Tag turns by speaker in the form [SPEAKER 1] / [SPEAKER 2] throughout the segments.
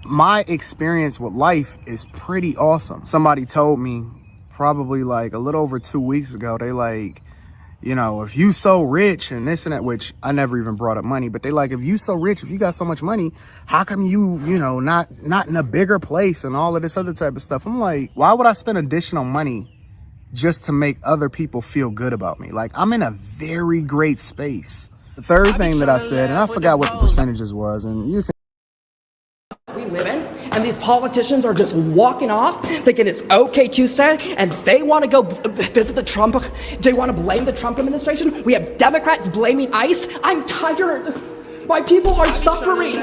[SPEAKER 1] my experience with life is pretty awesome. Somebody told me probably like a little over 2 weeks ago, they like, you know, if you so rich and this and that, which I never even brought up money, but they like, if you so rich, if you got so much money, how come you know, not in a bigger place and all of this other type of stuff? I'm like, why would I spend additional money just to make other people feel good about me? Like, I'm in a very great space. The third thing that I said, and I forgot what the percentages was, and you can.
[SPEAKER 2] We live in, and these politicians are just walking off thinking it's okay Tuesday, and they want to go visit the Trump, they want to blame the Trump administration. We have Democrats blaming ICE. I'm tired. My people are suffering.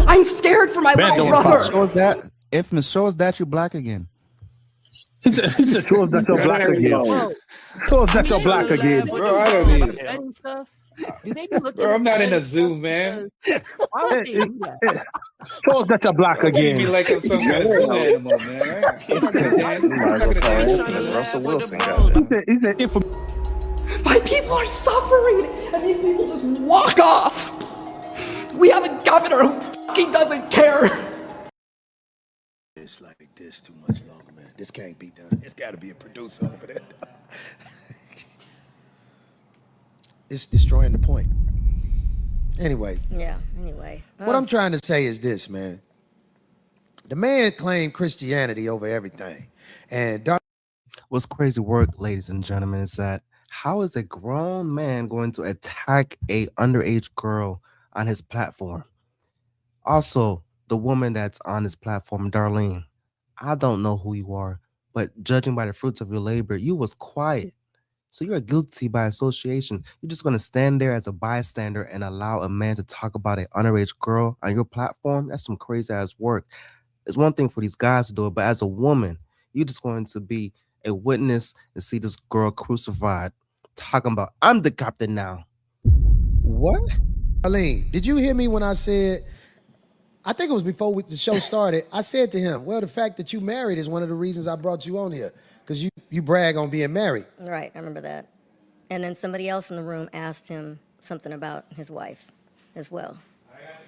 [SPEAKER 2] I'm scared for my little brother.
[SPEAKER 3] Show us that. If show us that you're black again.
[SPEAKER 4] Show us that you're black again. Show us that you're black again.
[SPEAKER 5] Bro, I don't need it.
[SPEAKER 6] Stuff. Do they be looking
[SPEAKER 5] Bro, I'm not in a
[SPEAKER 6] stuff?
[SPEAKER 5] Zoom, man.
[SPEAKER 6] Why would they do that?
[SPEAKER 4] Show us that you're black
[SPEAKER 5] Treat me
[SPEAKER 4] again.
[SPEAKER 5] like I'm some kind of zoo animal, man. I'm not gonna dance. I'm not gonna dance.
[SPEAKER 7] Russell Wilson, goddamn.
[SPEAKER 4] He said, if
[SPEAKER 2] My people are suffering, and these people just walk off. We have a governor who fucking doesn't care.
[SPEAKER 8] It's like this too much longer, man. This can't be done. It's got to be a producer over there. It's destroying the point. Anyway.
[SPEAKER 9] Yeah, anyway.
[SPEAKER 8] What I'm trying to say is this, man. The man claimed Christianity over everything. And
[SPEAKER 3] what's crazy work, ladies and gentlemen, is that how is a grown man going to attack a underage girl on his platform? Also, the woman that's on his platform, Darlene, I don't know who you are, but judging by the fruits of your labor, you was quiet. So you're guilty by association. You're just going to stand there as a bystander and allow a man to talk about an underage girl on your platform? That's some crazy ass work. It's one thing for these guys to do it, but as a woman, you're just going to be a witness and see this girl crucified, talking about, I'm the captain now. What?
[SPEAKER 8] Darlene, did you hear me when I said, I think it was before the show started, I said to him, well, the fact that you married is one of the reasons I brought you on here. Because you brag on being married.
[SPEAKER 9] Right, I remember that. And then somebody else in the room asked him something about his wife as well.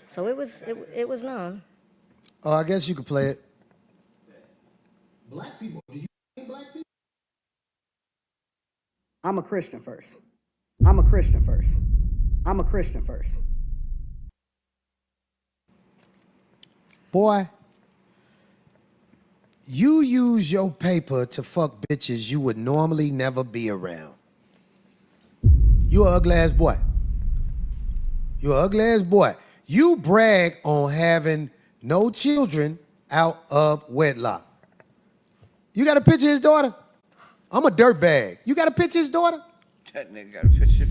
[SPEAKER 9] So it was known.
[SPEAKER 8] Oh, I guess you could play it. Black people, do you think black people?
[SPEAKER 2] I'm a Christian first. I'm a Christian first. I'm a Christian first.
[SPEAKER 8] Boy, you use your paper to fuck bitches you would normally never be around. You an ugly ass boy. You an ugly ass boy. You brag on having no children out of wedlock. You got a picture of his daughter? I'm a dirtbag. You got a picture of his daughter?
[SPEAKER 7] That nigga got a picture.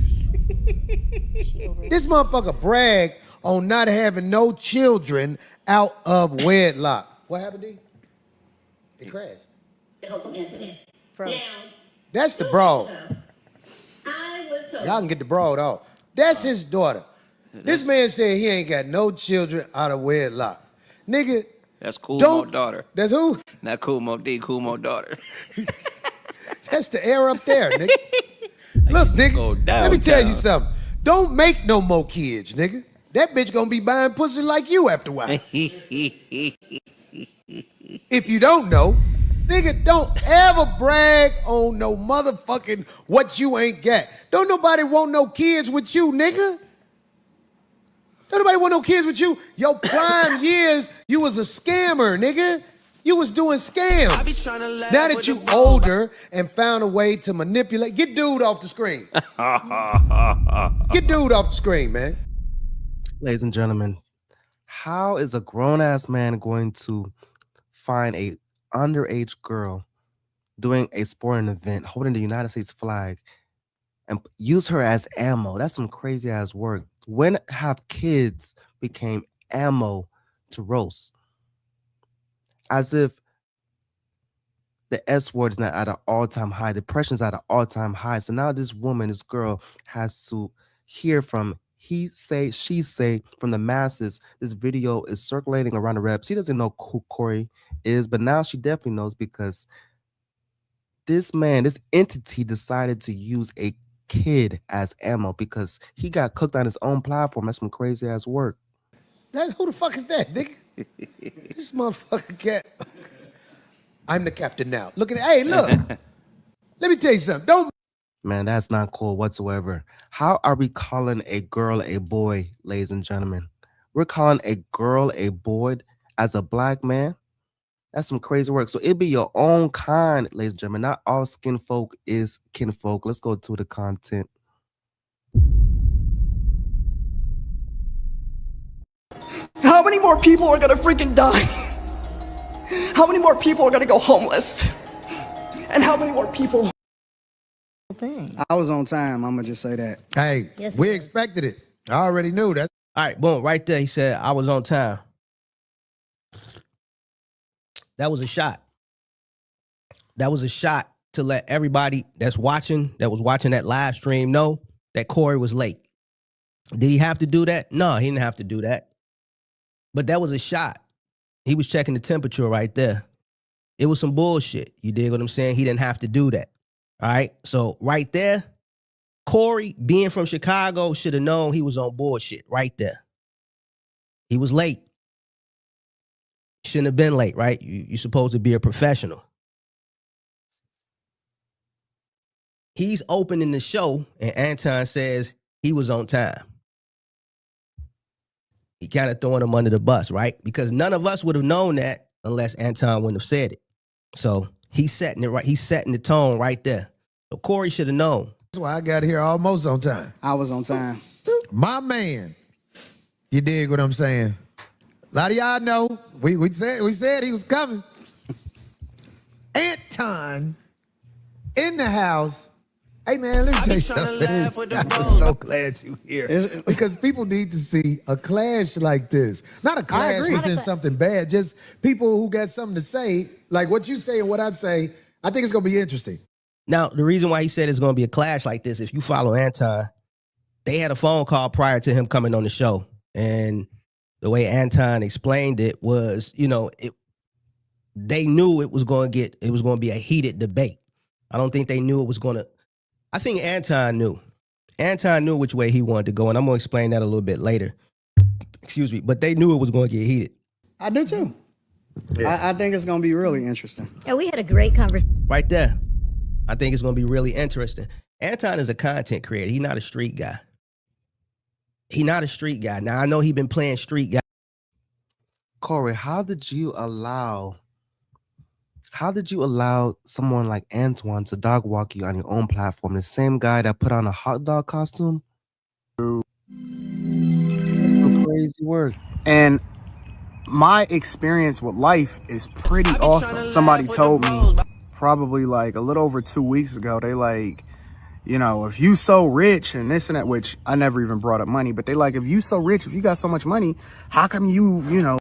[SPEAKER 8] This motherfucker brag on not having no children out of wedlock. What happened, D? It crashed. That's the broad. Y'all can get the broad off. That's his daughter. This man said he ain't got no children out of wedlock. Nigga.
[SPEAKER 7] That's Cool Mo daughter.
[SPEAKER 8] That's who?
[SPEAKER 7] Not Cool Mo D, Cool Mo daughter.
[SPEAKER 8] That's the air up there, nigga. Look, nigga, let me tell you something. Don't make no more kids, nigga. That bitch gonna be buying pussy like you after a while. If you don't know, nigga, don't ever brag on no motherfucking what you ain't got. Don't nobody want no kids with you, nigga. Don't nobody want no kids with you. Your prime years, you was a scammer, nigga. You was doing scams. Now that you older and found a way to manipulate, get dude off the screen. Get dude off the screen, man.
[SPEAKER 3] Ladies and gentlemen, how is a grown-ass man going to find a underage girl doing a sporting event, holding the United States flag, and use her as ammo? That's some crazy ass work. When have kids became ammo to roast? As if the S word is not at an all-time high, depression is at an all-time high. So now this woman, this girl, has to hear from he say, she say from the masses. This video is circulating around the rep. She doesn't know who Corey is, but now she definitely knows because this man, this entity decided to use a kid as ammo because he got cooked on his own platform. That's some crazy ass work.
[SPEAKER 8] Who the fuck is that, nigga? This motherfucker cat. I'm the captain now. Look at it. Hey, look. Let me tell you something. Don't.
[SPEAKER 3] Man, that's not cool whatsoever. How are we calling a girl a boy, ladies and gentlemen? We're calling a girl a boy as a black man? That's some crazy work. So it be your own kind, ladies and gentlemen. Not all skin folk is kinfolk. Let's go to the content.
[SPEAKER 2] How many more people are gonna freaking die? How many more people are gonna go homeless? And how many more people?
[SPEAKER 1] I was on time. I'm gonna just say that.
[SPEAKER 8] Hey,
[SPEAKER 9] Yes,
[SPEAKER 8] we
[SPEAKER 9] it is.
[SPEAKER 8] expected it. I already knew that.
[SPEAKER 10] All right, boom, right there. He said, I was on time. That was a shot. That was a shot to let everybody that was watching that live stream know that Corey was late. Did he have to do that? No, he didn't have to do that. But that was a shot. He was checking the temperature right there. It was some bullshit. You dig what I'm saying? He didn't have to do that. All right. So right there, Corey, being from Chicago, should have known he was on bullshit right there. He was late. Shouldn't have been late, right? You're supposed to be a professional. He's opening the show, and Anton says he was on time. He kind of throwing him under the bus, right? Because none of us would have known that unless Anton wouldn't have said it. So he's setting it right. He's setting the tone right there. So Corey should have known.
[SPEAKER 8] That's why I got here almost on time.
[SPEAKER 1] I was on time.
[SPEAKER 8] My man. You dig what I'm saying? A lot of y'all know. We said he was coming. Anton in the house. Hey man, let me tell you something. I'm so glad you here. Because people need to see a clash like this. Not a clash within something bad, just people who got something to say. Like what you say and what I say, I think it's gonna be interesting.
[SPEAKER 10] Now, the reason why he said it's going to be a clash like this, if you follow Anton, they had a phone call prior to him coming on the show. And the way Anton explained it was, they knew it was going to be a heated debate. I don't think they knew it was going to. I think Anton knew. Anton knew which way he wanted to go, and I'm going to explain that a little bit later. Excuse me, but they knew it was going to get heated.
[SPEAKER 1] I do too. Yeah. I think it's gonna be really interesting.
[SPEAKER 9] Yeah, we had a great conversation.
[SPEAKER 10] Right there. I think it's going to be really interesting. Anton is a content creator. He's not a street guy. He's not a street guy. Now, I know he's been playing street guy.
[SPEAKER 3] Corey, how did you allow someone like Antoine to dog walk you on your own platform? The same guy that put on a hot dog costume? That's some crazy work.
[SPEAKER 1] And my experience with life is pretty awesome. Somebody told me probably like a little over 2 weeks ago, they like, if you so rich and this and that, which I never even brought up money, but they like, if you so rich, if you got so much money, how come you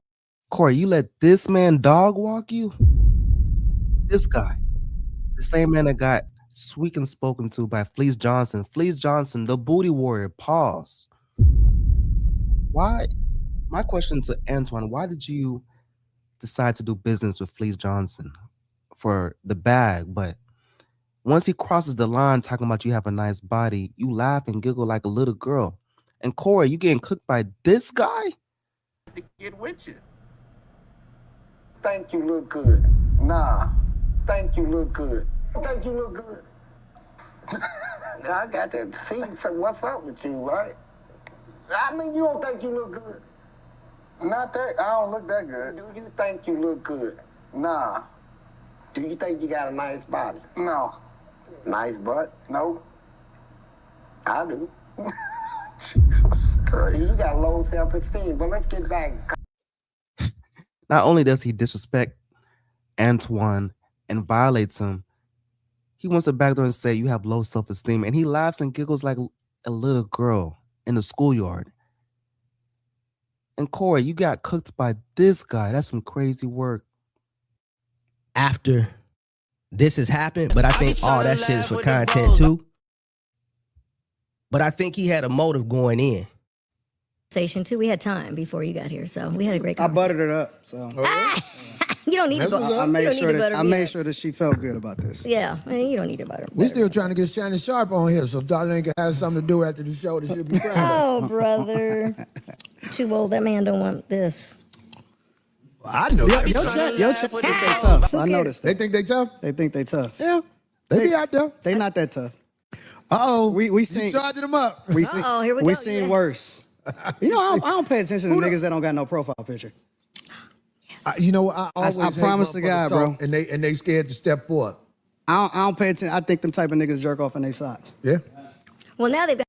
[SPEAKER 3] Corey, you let this man dog walk you? This guy, the same man that got sweet and spoken to by Fleece Johnson. Fleece Johnson, the booty warrior, pause. Why? My question to Antoine, why did you decide to do business with Fleece Johnson? For the bag, but once he crosses the line talking about you have a nice body, you laugh and giggle like a little girl. And Corey, you getting cooked by this guy?
[SPEAKER 5] To get with you. Think you look good. Nah. Think you look good. Think you look good. I got to see what's up with you, right? I mean, you don't think you look good. Not that, I don't look that good. Do you think you look good? Nah. Do you think you got a nice body? No. Nice butt? No. I do. Jesus Christ. You got low self-esteem, but let's get back.
[SPEAKER 3] Not only does he disrespect Antoine and violates him, he wants to back door and say you have low self-esteem, and he laughs and giggles like a little girl in the schoolyard. And Corey, you got cooked by this guy. That's some crazy work.
[SPEAKER 10] After this has happened, but I think all that shit is for content too. But I think he had a motive going in.
[SPEAKER 9] Too. We had time before you got here, so we had a great
[SPEAKER 1] I
[SPEAKER 9] conversation.
[SPEAKER 1] buttered it up, so
[SPEAKER 9] You don't need to butter.
[SPEAKER 1] I made sure that she felt good about this.
[SPEAKER 9] Yeah, you don't need to butter.
[SPEAKER 8] We still trying to get Shannon Sharp on here, so Darlene can have something to do after the show that she'll be proud of.
[SPEAKER 9] Oh, brother. Too old. That man don't want this.
[SPEAKER 8] I know.
[SPEAKER 11] Your chick think they tough. I noticed
[SPEAKER 8] They
[SPEAKER 11] that.
[SPEAKER 8] think they tough?
[SPEAKER 11] They think they tough.
[SPEAKER 8] Yeah. They be out there.
[SPEAKER 11] They not that tough.
[SPEAKER 8] Uh-oh.
[SPEAKER 11] We seen,
[SPEAKER 8] you charging them up.
[SPEAKER 11] We seen,
[SPEAKER 9] Uh-oh, here we
[SPEAKER 11] we
[SPEAKER 9] go.
[SPEAKER 11] seen
[SPEAKER 9] Yeah.
[SPEAKER 11] worse. You know, I don't pay attention to niggas that don't got no profile picture.
[SPEAKER 8] You know what? I always
[SPEAKER 11] I
[SPEAKER 8] hate
[SPEAKER 11] promise to
[SPEAKER 8] motherfuckers
[SPEAKER 11] God,
[SPEAKER 8] talk
[SPEAKER 11] bro.
[SPEAKER 8] And they scared to step forward.
[SPEAKER 11] I don't pay attention. I think them type of niggas jerk off in their socks.
[SPEAKER 8] Yeah.
[SPEAKER 9] Well, now they've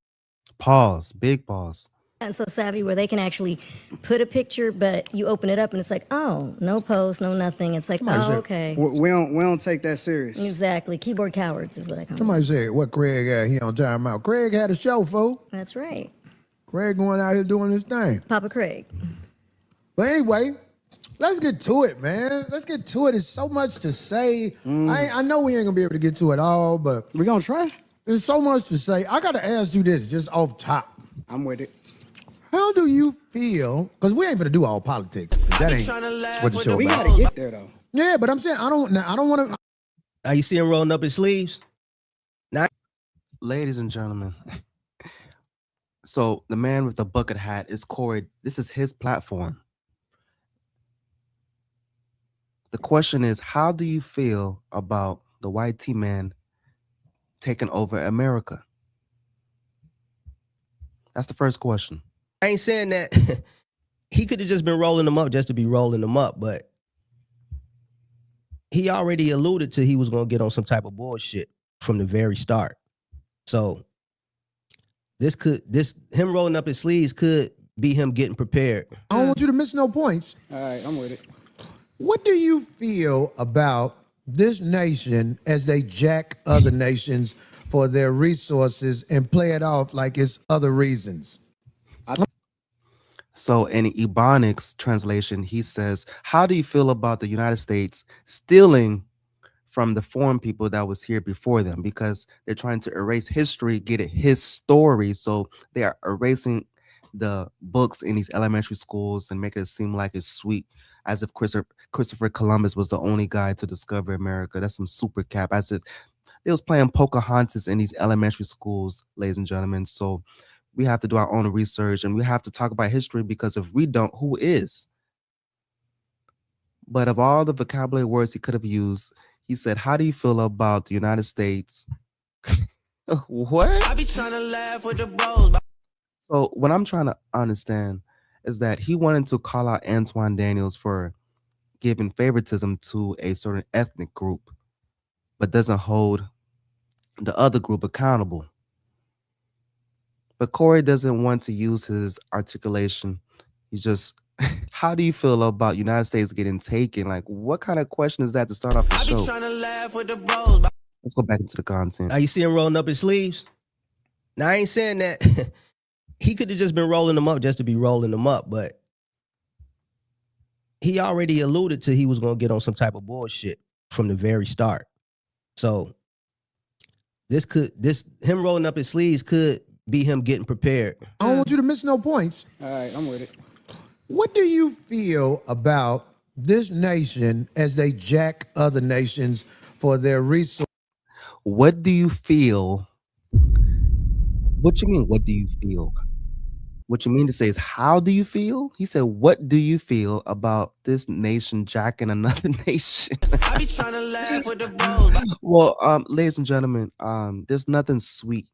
[SPEAKER 3] Pause. Big pause.
[SPEAKER 9] gotten so savvy where they can actually put a picture, but you open it up and it's like, oh, no post, no nothing. It's like,
[SPEAKER 8] Somebody
[SPEAKER 9] oh,
[SPEAKER 8] said-
[SPEAKER 9] okay.
[SPEAKER 11] We don't take that serious.
[SPEAKER 9] Exactly. Keyboard cowards is what I call them.
[SPEAKER 8] Somebody said, what Craig had here on Time Out? Craig had a show, fool.
[SPEAKER 9] That's right.
[SPEAKER 8] Craig going out here doing his thing.
[SPEAKER 9] Papa Craig.
[SPEAKER 8] But anyway, let's get to it, man. Let's get to it. There's so much to say. I know we ain't gonna be able to get to it all, but
[SPEAKER 11] We gonna try.
[SPEAKER 8] there's so much to say. I gotta ask you this, just off top.
[SPEAKER 11] I'm with it.
[SPEAKER 8] How do you feel? Because we ain't gonna do all politics. That ain't what the show
[SPEAKER 11] We
[SPEAKER 8] about.
[SPEAKER 11] gotta get there though.
[SPEAKER 8] Yeah, but I'm saying I don't want to.
[SPEAKER 10] Now you see him rolling up his sleeves?
[SPEAKER 3] Ladies and gentlemen, so the man with the bucket hat is Corey. This is his platform. The question is, how do you feel about the white T man taking over America? That's the first question.
[SPEAKER 10] I ain't saying that he could have just been rolling them up just to be rolling them up, but he already alluded to he was going to get on some type of bullshit from the very start. So him rolling up his sleeves could be him getting prepared.
[SPEAKER 8] I don't want you to miss no points.
[SPEAKER 11] All right, I'm with it.
[SPEAKER 8] What do you feel about this nation as they jack other nations for their resources and play it off like it's other reasons?
[SPEAKER 3] So in Ebonics translation, he says, how do you feel about the United States stealing from the foreign people that was here before them? Because they're trying to erase history, get it his story. So they are erasing the books in these elementary schools and make it seem like it's sweet, as if Christopher Columbus was the only guy to discover America. That's some super cap, as if they was playing Pocahontas in these elementary schools, ladies and gentlemen. So we have to do our own research and we have to talk about history, because if we don't, who is? But of all the vocabulary words he could have used, he said, how do you feel about the United States? What?
[SPEAKER 12] I be trying to laugh with the bros.
[SPEAKER 3] So what I'm trying to understand is that he wanted to call out Anton Daniels for giving favoritism to a certain ethnic group, but doesn't hold the other group accountable. But Corey doesn't want to use his articulation. He's just, how do you feel about United States getting taken? Like, what kind of question is that to start off the show?
[SPEAKER 12] Trying to laugh with the bros.
[SPEAKER 3] Let's go back into the content.
[SPEAKER 10] Now you see him rolling up his sleeves? Now I ain't saying that he could have just been rolling them up just to be rolling them up, but he already alluded to he was going to get on some type of bullshit from the very start. So him rolling up his sleeves could be him getting prepared.
[SPEAKER 8] I don't want you to miss no points.
[SPEAKER 11] All right, I'm with it.
[SPEAKER 8] What do you feel about this nation as they jack other nations for their resources?
[SPEAKER 3] What do you feel? What you mean, what do you feel? What you mean to say is, how do you feel? He said, what do you feel about this nation jacking another nation?
[SPEAKER 12] I be trying to laugh with the bros.
[SPEAKER 3] Well, ladies and gentlemen, there's nothing sweet.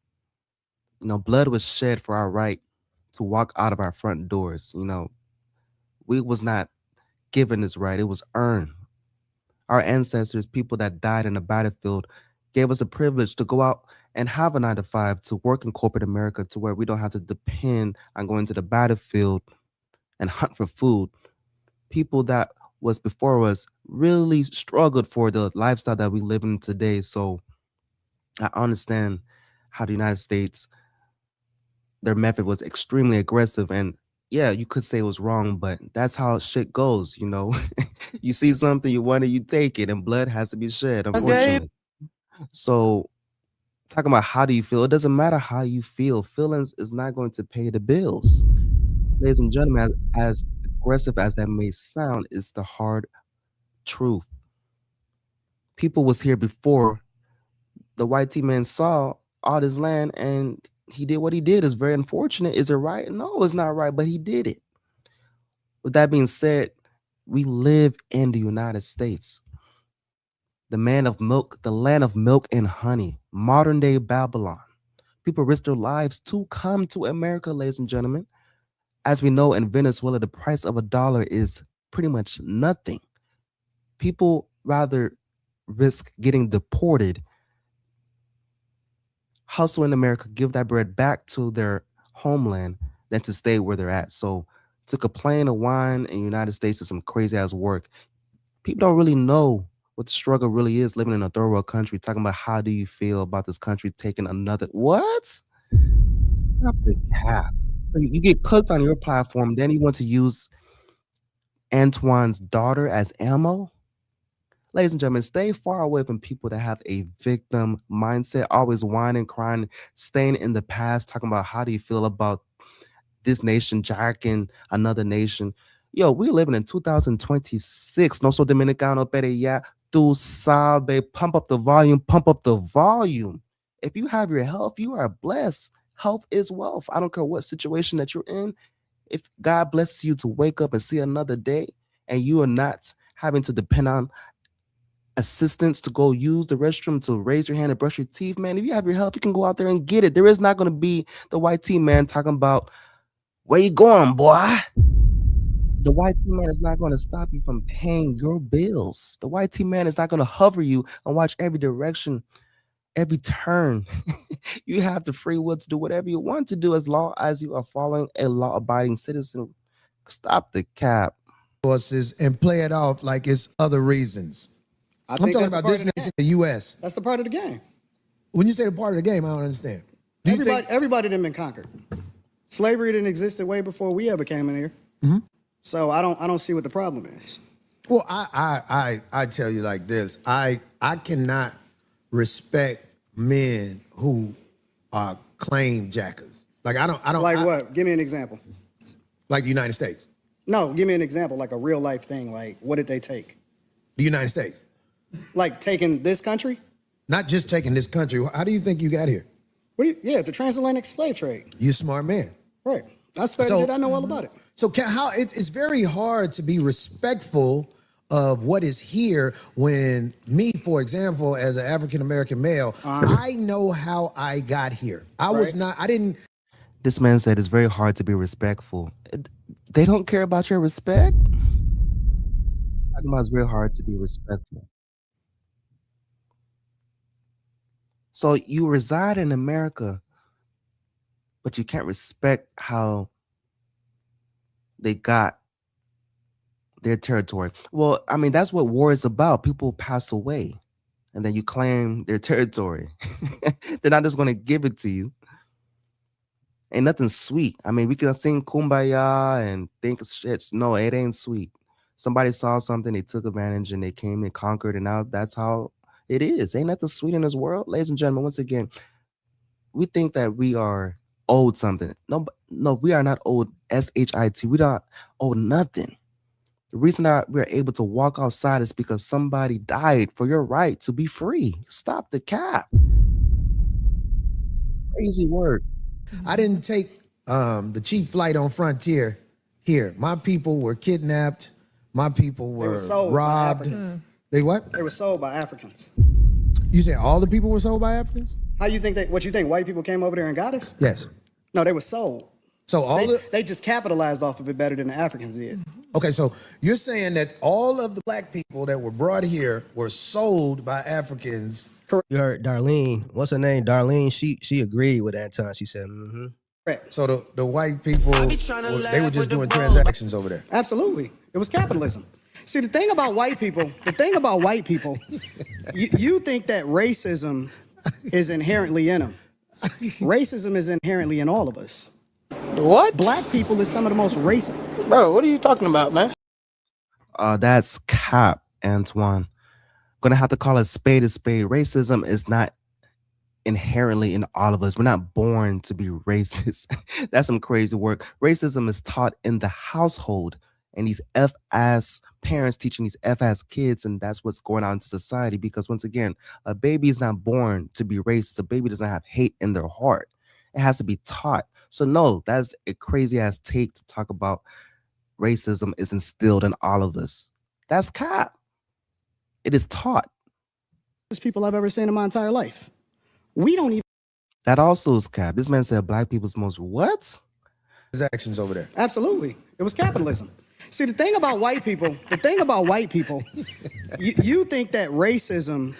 [SPEAKER 3] You know, blood was shed for our right to walk out of our front doors. You know, we was not given this right. It was earned. Our ancestors, people that died in the battlefield, gave us a privilege to go out and have a 9-to-5, to work in corporate America, to where we don't have to depend on going to the battlefield and hunt for food. People that was before us really struggled for the lifestyle that we live in today. So I understand how the United States, their method was extremely aggressive, and yeah, you could say it was wrong, but that's how shit goes, you know. You see something, you want it, you take it, and blood has to be shed, unfortunately. So talking about how do you feel, it doesn't matter how you feel. Feelings is not going to pay the bills. Ladies and gentlemen, as aggressive as that may sound, it's the hard truth. People was here before the white T-man saw all this land, and he did what he did. It's very unfortunate. Is it right? No, it's not right, but he did it. With that being said, We live in the United States, the land of milk and honey, modern day Babylon. People risk their lives to come to America, ladies and gentlemen. As we know, in Venezuela, the price of $1 is pretty much nothing. People rather risk getting deported, hustle in America, give that bread back to their homeland than to stay where they're at. So to complain of wine in the United States is some crazy ass work. People don't really know what the struggle really is living in a third world country, talking about how do you feel about this country taking another what? Stop the cap. So you get cooked on your platform, then you want to use Antoine's daughter as ammo? Ladies and gentlemen, stay far away from people that have a victim mindset, always whining, crying, staying in the past, talking about how do you feel about this nation jacking another nation. Yo, we're living in 2026. No so dominicano, pero ya tú sabe. Pump up the volume, pump up the volume. If you have your health, you are blessed. Health is wealth. I don't care what situation that you're in. If God blesses you to wake up and see another day and you are not having to depend on assistance to go use the restroom, to raise your hand and brush your teeth, man, if you have your help, you can go out there and get it. There is not going to be the white team man talking about, where you going, boy? The white team man is not going to stop you from paying your bills. The white team man is not going to hover you and watch every direction, every turn. You have the free will to do whatever you want to do as long as you are following a law-abiding citizen. Stop the cap.
[SPEAKER 8] And play it off like it's other reasons. I'm talking about this nation, the U.S.
[SPEAKER 11] That's the part of the game.
[SPEAKER 8] When you say the part of the game, I don't understand.
[SPEAKER 11] Everybody done been conquered. Slavery didn't exist way before we ever came in here.
[SPEAKER 8] Mm-hmm.
[SPEAKER 11] So I don't see what the problem is.
[SPEAKER 8] Well, I tell you like this. I cannot respect men who are claim jackers. Like I don't
[SPEAKER 11] like what? Give me an example.
[SPEAKER 8] Like the United States.
[SPEAKER 11] No, give me an example, like a real life thing. Like, what did they take?
[SPEAKER 8] The United States.
[SPEAKER 11] Like taking this country?
[SPEAKER 8] Not just taking this country. How do you think you got here?
[SPEAKER 11] The transatlantic slave trade.
[SPEAKER 8] You a smart man.
[SPEAKER 11] Right. I studied it. I know all about it.
[SPEAKER 8] So how it's very hard to be respectful of what is here when me, for example, as an African-American male, I know how I got here.
[SPEAKER 3] This man said it's very hard to be respectful. They don't care about your respect? Talking about it's very hard to be respectful. So you reside in America, but you can't respect how they got their territory. Well, I mean, that's what war is about. People pass away, and then you claim their territory. They're not just going to give it to you. Ain't nothing sweet. I mean, we can sing Kumbaya and think shit. No, it ain't sweet. Somebody saw something, they took advantage, and they came and conquered, and now that's how it is. Ain't nothing sweet in this world. Ladies and gentlemen, once again, we think that we are owed something. No, we are not owed S-H-I-T. We not owed nothing. The reason that we're able to walk outside is because somebody died for your right to be free. Stop the cap. Crazy word.
[SPEAKER 8] I didn't take the cheap flight on Frontier here. My people were kidnapped. My people were robbed. They what?
[SPEAKER 11] They were sold by Africans.
[SPEAKER 8] You say all the people were sold by Africans?
[SPEAKER 11] How you think what you think white people came over there and got us?
[SPEAKER 8] Yes.
[SPEAKER 11] No, they were sold.
[SPEAKER 8] So
[SPEAKER 11] they just capitalized off of it better than the Africans did.
[SPEAKER 8] Okay, so you're saying that all of the black people that were brought here were sold by Africans.
[SPEAKER 11] Correct.
[SPEAKER 10] You heard Darlene. What's her name? Darlene. She agreed with Anton. She said, mm-hmm.
[SPEAKER 11] Correct.
[SPEAKER 8] So the white people, they were just doing transactions over there.
[SPEAKER 11] Absolutely. It was capitalism. See, the thing about white people, you think that racism is inherently in them. Racism is inherently in all of us.
[SPEAKER 6] What?
[SPEAKER 11] Black people is some of the most racist.
[SPEAKER 6] Bro, what are you talking about, man?
[SPEAKER 3] That's cap, Antoine. Gonna have to call a spade a spade. Racism is not inherently in all of us. We're not born to be racist. That's some crazy work. Racism is taught in the household, and these F-ass parents teaching these F-ass kids, and that's what's going on in society. Because once again, a baby is not born to be racist. A baby doesn't have hate in their heart. It has to be taught. So no, that's a crazy ass take to talk about racism is instilled in all of us. That's cap. It is taught.
[SPEAKER 11] People I've ever seen in my entire life. We don't even.
[SPEAKER 3] That also is cap. This man said black people's most what?
[SPEAKER 8] His actions over there.
[SPEAKER 11] Absolutely. It was capitalism. See, the thing about white people, you think that racism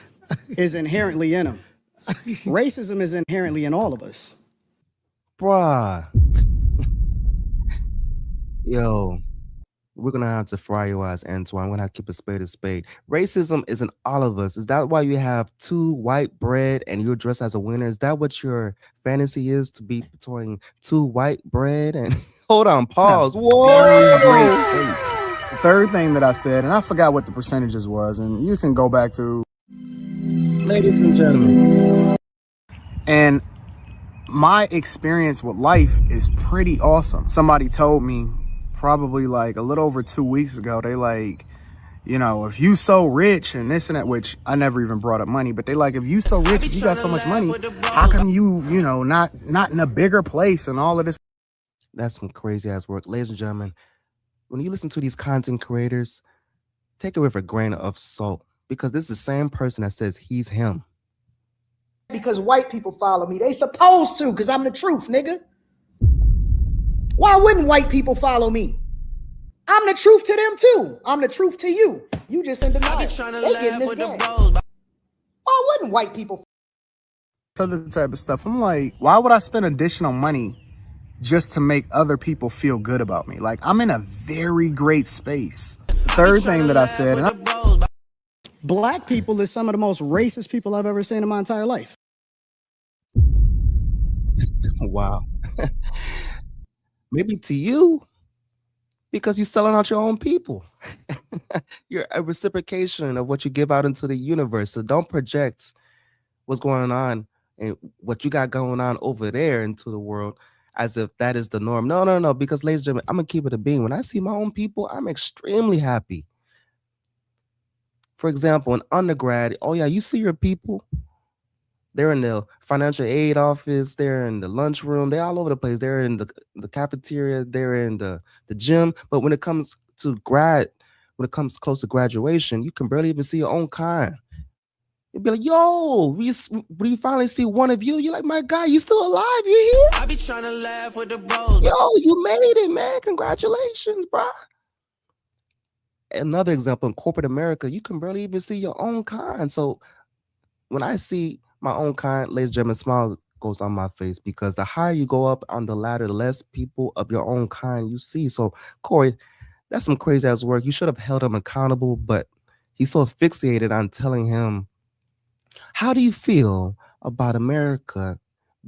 [SPEAKER 11] is inherently in them. Racism is inherently in all of us.
[SPEAKER 3] Bruh. Yo, we're gonna have to fry your ass, Antoine. We're gonna have to keep a spade. Racism is in all of us. Is that why you have two white bread and you're dressed as a winner? Is that what your fantasy is, to be between two white bread and hold on, pause. Whoa.
[SPEAKER 1] Very great space. The third thing that I said, and I forgot what the percentages was, and you can go back through.
[SPEAKER 3] Ladies and gentlemen.
[SPEAKER 1] And my experience with life is pretty awesome. Somebody told me probably like a little over 2 weeks ago, they like, you know, if you so rich and this and that, which I never even brought up money, but they like, if you so rich, if you got so much money, how come you know, not in a bigger place and all of this?
[SPEAKER 3] That's some crazy ass work. Ladies and gentlemen, when you listen to these content creators, take it with a grain of salt, because this is the same person that says he's him.
[SPEAKER 13] Because white people follow me. They supposed to, because I'm the truth, nigga. Why wouldn't white people follow me? I'm the truth to them too. I'm the truth to you. You just in denial. They getting this game. Why wouldn't white people?
[SPEAKER 1] Other type of stuff. I'm like, why would I spend additional money just to make other people feel good about me? Like, I'm in a very great space. The third thing that I said, and
[SPEAKER 11] Black people is some of the most racist people I've ever seen in my entire life.
[SPEAKER 3] Wow. Maybe to you, because you're selling out your own people. You're a reciprocation of what you give out into the universe. So don't project what's going on and what you got going on over there into the world as if that is the norm. No. Because, ladies and gentlemen, I'm going to keep it a being. When I see my own people, I'm extremely happy. For example, in undergrad, oh yeah, you see your people. They're in the financial aid office. They're in the lunchroom. They're all over the place. They're in the cafeteria. They're in the gym. But when it comes to close to graduation, you can barely even see your own kind. You'd be like, yo, we finally see one of you. You're like, my guy, you still alive? You here?
[SPEAKER 12] I be trying to laugh with the bros.
[SPEAKER 3] Yo, you made it, man. Congratulations, bro. Another example, in corporate America, you can barely even see your own kind. So when I see my own kind, ladies and gentlemen, smile goes on my face, because the higher you go up on the ladder, the less people of your own kind you see. So, Corey, that's some crazy ass work. You should have held him accountable, but he's so fixated on telling him, how do you feel about America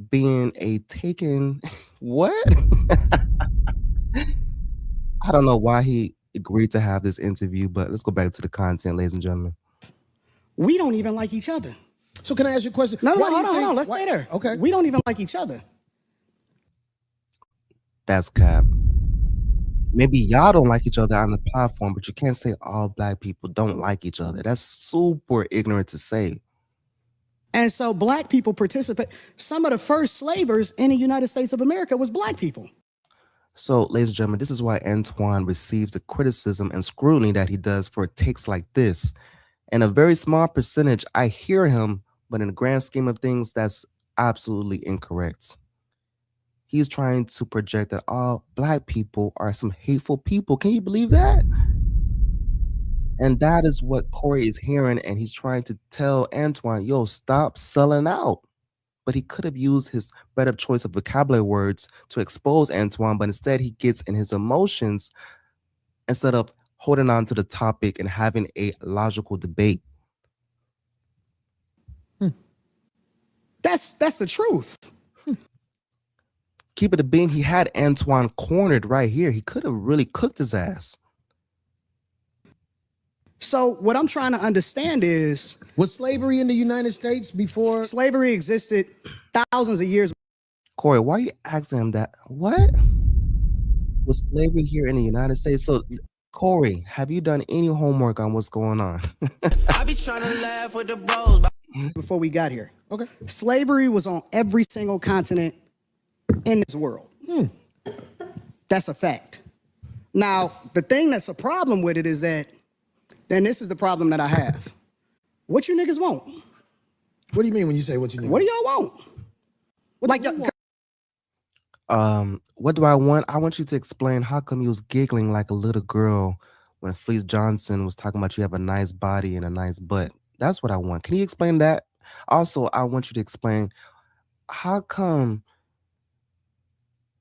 [SPEAKER 3] being a taken what? I don't know why he agreed to have this interview, but let's go back to the content, ladies and gentlemen.
[SPEAKER 11] We don't even like each other.
[SPEAKER 8] So can I ask you a question?
[SPEAKER 11] No, hold on. Let's stay there.
[SPEAKER 8] Okay.
[SPEAKER 11] We don't even like each other.
[SPEAKER 3] That's cap. Maybe y'all don't like each other on the platform, but you can't say all black people don't like each other. That's super ignorant to say.
[SPEAKER 11] And so black people participate. Some of the first slavers in the United States of America was black people.
[SPEAKER 3] So, ladies and gentlemen, this is why Antoine receives the criticism and scrutiny that he does for takes like this. And a very small percentage, I hear him, but in the grand scheme of things, that's absolutely incorrect. He's trying to project that all black people are some hateful people. Can you believe that? And that is what Corey is hearing, and he's trying to tell Antoine, yo, stop selling out. But he could have used his better choice of vocabulary words to expose Antoine, but instead he gets in his emotions instead of holding on to the topic and having a logical debate.
[SPEAKER 11] That's the truth.
[SPEAKER 3] Keep it a being. He had Antoine cornered right here. He could have really cooked his ass.
[SPEAKER 11] So what I'm trying to understand is,
[SPEAKER 8] was slavery in the United States before?
[SPEAKER 11] Slavery existed thousands of years.
[SPEAKER 3] Corey, why are you asking him that? What? Was slavery here in the United States? So, Corey, have you done any homework on what's going on?
[SPEAKER 12] I be trying to laugh with the bros.
[SPEAKER 11] Before we got here.
[SPEAKER 8] Okay.
[SPEAKER 11] Slavery was on every single continent in this world. That's a fact. Now, the thing that's a problem with it is that, then this is the problem that I have. What you niggas want?
[SPEAKER 8] What do you mean when you say what you niggas
[SPEAKER 11] What do y'all want? Like,
[SPEAKER 3] What do I want? I want you to explain how come you was giggling like a little girl when Fleece Johnson was talking about you have a nice body and a nice butt. That's what I want. Can you explain that? Also, I want you to explain how come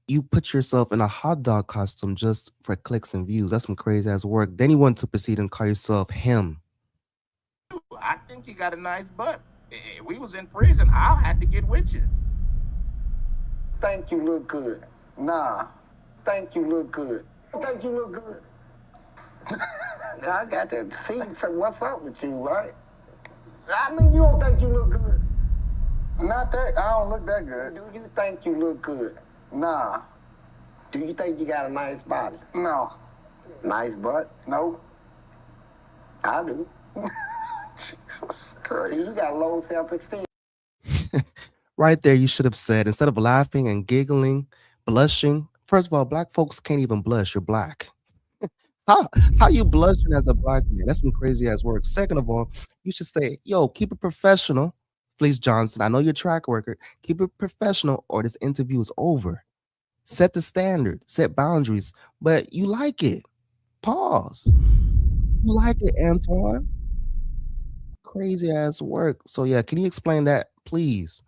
[SPEAKER 3] you put yourself in a hot dog costume just for clicks and views. That's some crazy ass work. Then you want to proceed and call yourself him.
[SPEAKER 14] I think you got a nice butt. We was in prison. I had to get with you.
[SPEAKER 5] Think you look good. Nah. Think you look good. Think you look good. I got to see what's up with you, right? I mean, you don't think you look good. Not that. I don't look that good. Do you think you look good? Nah. Do you think you got a nice body? No. Nice butt? No. I do. Jesus Christ. You got low self-esteem.
[SPEAKER 3] Right there, you should have said, instead of laughing and giggling, blushing. First of all, black folks can't even blush. You're black. How you blushing as a black man? That's some crazy ass work. Second of all, you should say, yo, keep it professional. Please, Johnson, I know you're a track worker. Keep it professional or this interview is over. Set the standard, set boundaries, but you like it. Pause. You like it, Antoine. Crazy ass work. So yeah, can you explain that, please?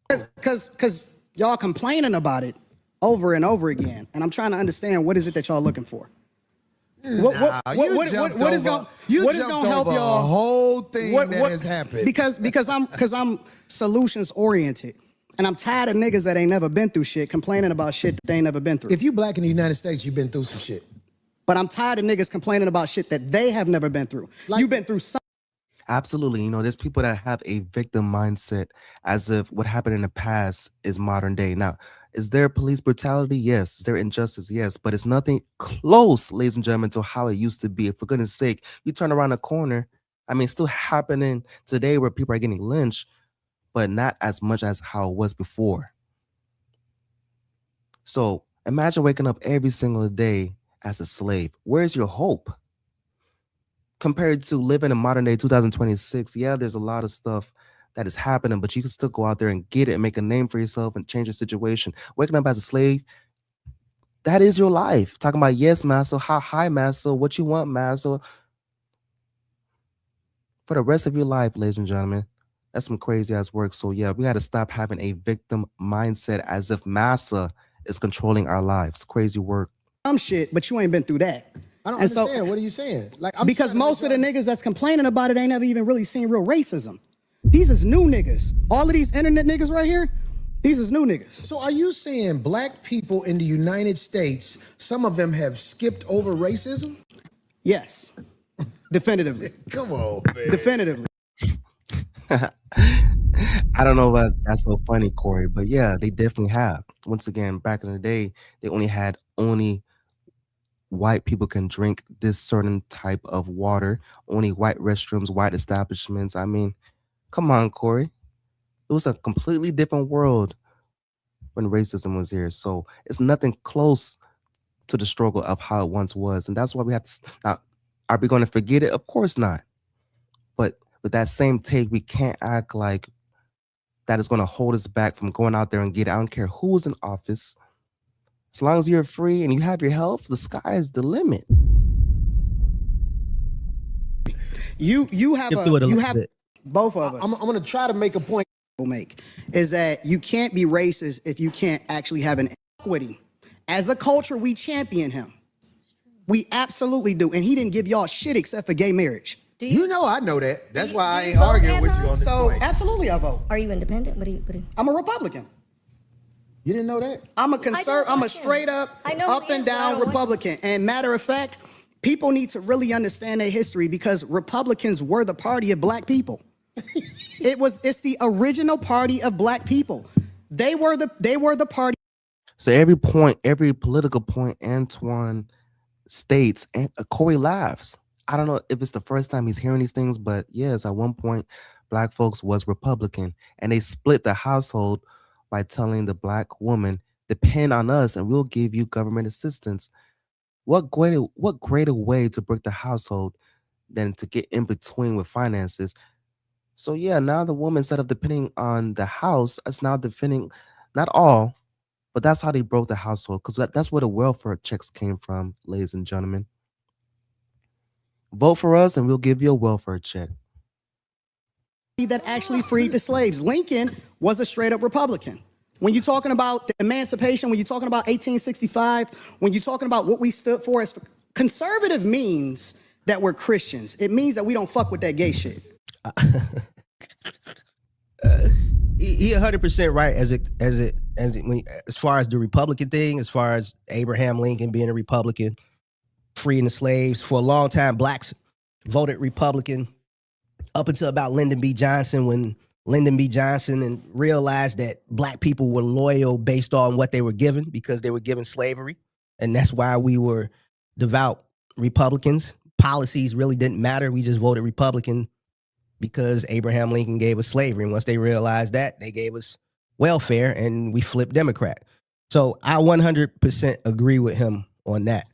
[SPEAKER 11] Because y'all complaining about it over and over again, and I'm trying to understand what is it that y'all looking for. What is going to help y'all?
[SPEAKER 8] A whole thing that has happened.
[SPEAKER 11] Because I'm solutions oriented, and I'm tired of niggas that ain't never been through shit complaining about shit that they ain't never been through.
[SPEAKER 8] If you black in the United States, you've been through some shit.
[SPEAKER 11] But I'm tired of niggas complaining about shit that they have never been through. You've been through something.
[SPEAKER 3] Absolutely. You know, there's people that have a victim mindset as if what happened in the past is modern day. Now, is there police brutality? Yes. Is there injustice? Yes. But it's nothing close, ladies and gentlemen, to how it used to be. For goodness sake, you turn around a corner. I mean, it's still happening today where people are getting lynched, but not as much as how it was before. So imagine waking up every single day as a slave. Where's your hope? Compared to living in modern day 2026, yeah, there's a lot of stuff that is happening, but you can still go out there and get it and make a name for yourself and change your situation. Waking up as a slave, that is your life. Talking about, yes, master, how high, master, what you want, master. For the rest of your life, ladies and gentlemen, that's some crazy ass work. So yeah, we got to stop having a victim mindset as if massa is controlling our lives. Crazy work.
[SPEAKER 11] Some shit, but you ain't been through that.
[SPEAKER 8] I don't understand. What are you saying? Like,
[SPEAKER 11] because most of the niggas that's complaining about it ain't never even really seen real racism. These is new niggas. All of these internet niggas right here, these is new niggas.
[SPEAKER 8] So are you saying black people in the United States, some of them have skipped over racism?
[SPEAKER 11] Yes. Definitively.
[SPEAKER 8] Come on, man.
[SPEAKER 11] Definitively.
[SPEAKER 3] I don't know why that's so funny, Corey, but yeah, they definitely have. Once again, back in the day, they only had white people can drink this certain type of water, only white restrooms, white establishments. I mean, come on, Corey. It was a completely different world when racism was here. So it's nothing close to the struggle of how it once was. And that's why we have to, now, are we going to forget it? Of course not. But with that same take, we can't act like that is going to hold us back from going out there and get it. I don't care who's in office. As long as you're free and you have your health, the sky is the limit.
[SPEAKER 11] You have both of us.
[SPEAKER 8] I'm going to try to make a point.
[SPEAKER 11] Is that you can't be racist if you can't actually have an equity. As a culture, we champion him. We absolutely do. And he didn't give y'all shit except for gay marriage.
[SPEAKER 8] You know I know that. That's why I ain't arguing with you on this point.
[SPEAKER 11] Absolutely I vote.
[SPEAKER 9] Are you independent? What do you?
[SPEAKER 11] I'm a Republican.
[SPEAKER 8] You didn't know that?
[SPEAKER 11] I'm a straight up and down Republican. And matter of fact, people need to really understand their history because Republicans were the party of black people. It's the original party of black people. They were the party.
[SPEAKER 3] So every political point Antoine states, and Corey laughs. I don't know if it's the first time he's hearing these things, but yes, at one point, black folks was Republican, and they split the household by telling the black woman, depend on us and we'll give you government assistance. What greater way to break the household than to get in between with finances? So yeah, now the woman, instead of depending on the house, is now depending, not all, but that's how they broke the household, because that's where the welfare checks came from, ladies and gentlemen. Vote for us and we'll give you a welfare check.
[SPEAKER 11] That actually freed the slaves. Lincoln was a straight up Republican. When you're talking about the emancipation, when you're talking about 1865, when you're talking about what we stood for as conservative, means that we're Christians. It means that we don't fuck with that gay shit.
[SPEAKER 10] He 100% right as far as the Republican thing, as far as Abraham Lincoln being a Republican, freeing the slaves. For a long time, blacks voted Republican up until about Lyndon B. Johnson, when Lyndon B. Johnson realized that black people were loyal based on what they were given, because they were given slavery. And that's why we were devout Republicans. Policies really didn't matter. We just voted Republican because Abraham Lincoln gave us slavery. And once they realized that, they gave us welfare and we flipped Democrat. So I 100% agree with him on that.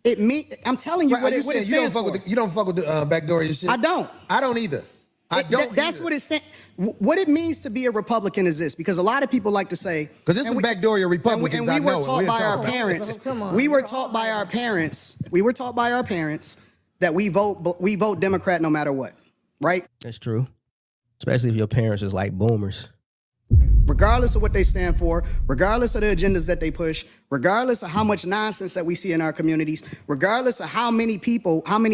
[SPEAKER 11] I'm telling you what it
[SPEAKER 8] stands for. You don't fuck with the backdoor shit?
[SPEAKER 11] I don't.
[SPEAKER 8] I don't either.
[SPEAKER 11] That's what it's saying. What it means to be a Republican is this, because a lot of people like to say,
[SPEAKER 8] because this is backdoor Republicans.
[SPEAKER 11] And we were taught by our parents. We were taught by our parents. We were taught by our parents that we vote Democrat no matter what, right?
[SPEAKER 10] That's true. Especially if your parents is like boomers.
[SPEAKER 11] Regardless of what they stand for, regardless of the agendas that they push, regardless of how much nonsense that we see in our communities, regardless of how many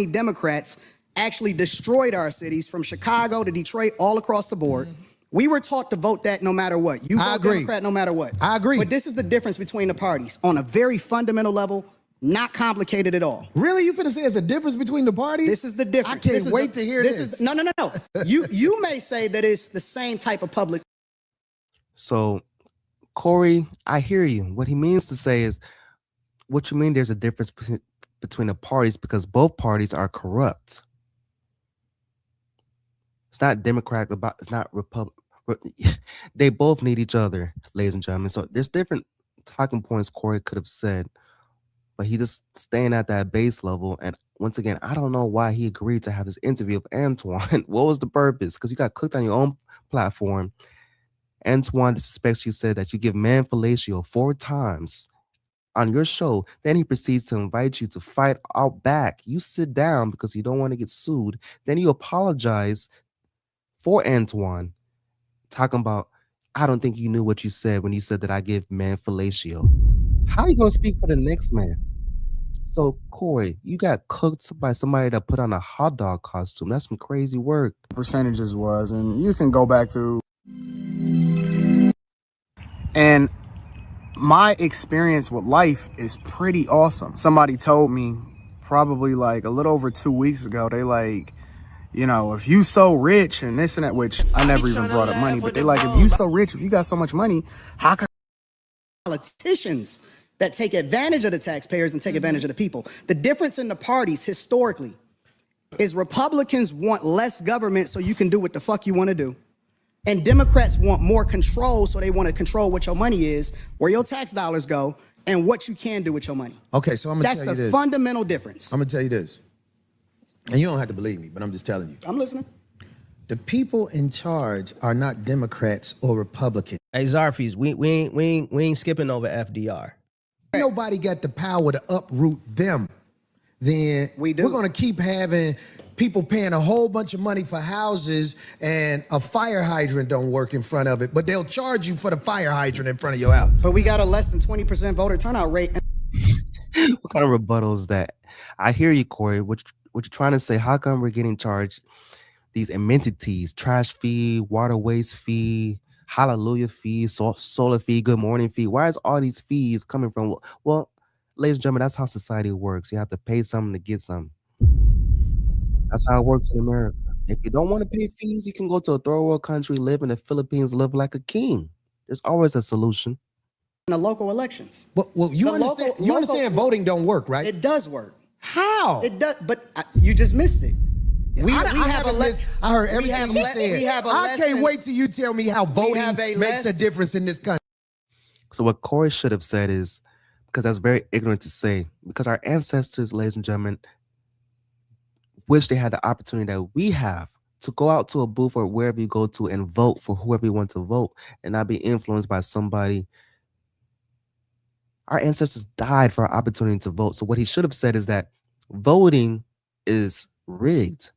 [SPEAKER 11] Democrats actually destroyed our cities from Chicago to Detroit, all across the board. We were taught to vote that no matter what. You vote Democrat no matter what.
[SPEAKER 8] I agree.
[SPEAKER 11] But this is the difference between the parties on a very fundamental level, not complicated at all.
[SPEAKER 8] Really? You finna say it's a difference between the parties?
[SPEAKER 11] This is the difference.
[SPEAKER 8] I can't wait to hear this.
[SPEAKER 11] No. You may say that it's the same type of public.
[SPEAKER 3] So, Corey, I hear you. What he means to say is, what you mean there's a difference between the parties, because both parties are corrupt. It's not Democrat, it's not Republican. They both need each other, ladies and gentlemen. So there's different talking points Corey could have said, but he just staying at that base level. And once again, I don't know why he agreed to have this interview with Antoine. What was the purpose? Because you got cooked on your own platform. Antoine disrespects you, said that you give man fellatio 4 times on your show. Then he proceeds to invite you to fight out back. You sit down because you don't want to get sued. Then you apologize for Antoine, talking about, I don't think you knew what you said when you said that I give man fellatio. How are you going to speak for the next man? So, Corey, you got cooked by somebody that put on a hot dog costume. That's some crazy work.
[SPEAKER 1] Percentages was, and you can go back through. And my experience with life is pretty awesome. Somebody told me probably like a little over 2 weeks ago, they like, you know, if you so rich and this and that, which I never even brought up money, but they like, if you so rich, if you got so much money, how can
[SPEAKER 11] politicians that take advantage of the taxpayers and take advantage of the people? The difference in the parties historically is Republicans want less government so you can do what the fuck you want to do. And Democrats want more control, so they want to control what your money is, where your tax dollars go, and what you can do with your money.
[SPEAKER 8] Okay, so I'm going to tell you this.
[SPEAKER 11] That's the fundamental difference.
[SPEAKER 8] I'm going to tell you this. And you don't have to believe me, but I'm just telling you.
[SPEAKER 11] I'm listening.
[SPEAKER 8] The people in charge are not Democrats or Republicans.
[SPEAKER 10] Hey, Zarfies, we ain't skipping over FDR.
[SPEAKER 8] Nobody got the power to uproot them. Then we're going to keep having people paying a whole bunch of money for houses and a fire hydrant don't work in front of it, but they'll charge you for the fire hydrant in front of your house.
[SPEAKER 11] But we got a less than 20% voter turnout rate.
[SPEAKER 3] What kind of rebuttal is that? I hear you, Corey. What you're trying to say, how come we're getting charged these amenities, trash fee, water waste fee, hallelujah fee, solar fee, good morning fee? Why is all these fees coming from? Well, ladies and gentlemen, that's how society works. You have to pay something to get something. That's how it works in America. If you don't want to pay fees, you can go to a third world country, live in the Philippines, live like a king. There's always a solution.
[SPEAKER 11] In the local elections.
[SPEAKER 8] Well, you understand voting don't work, right?
[SPEAKER 11] It does work.
[SPEAKER 8] How?
[SPEAKER 11] It does, but you just missed it.
[SPEAKER 8] I heard everything you said. I can't wait till you tell me how voting makes a difference in this country.
[SPEAKER 3] So what Corey should have said is, because that's very ignorant to say. Because our ancestors, ladies and gentlemen, wish they had the opportunity that we have to go out to a booth or wherever you go to and vote for whoever you want to vote and not be influenced by somebody. Our ancestors died for our opportunity to vote. So what he should have said is that voting is rigged.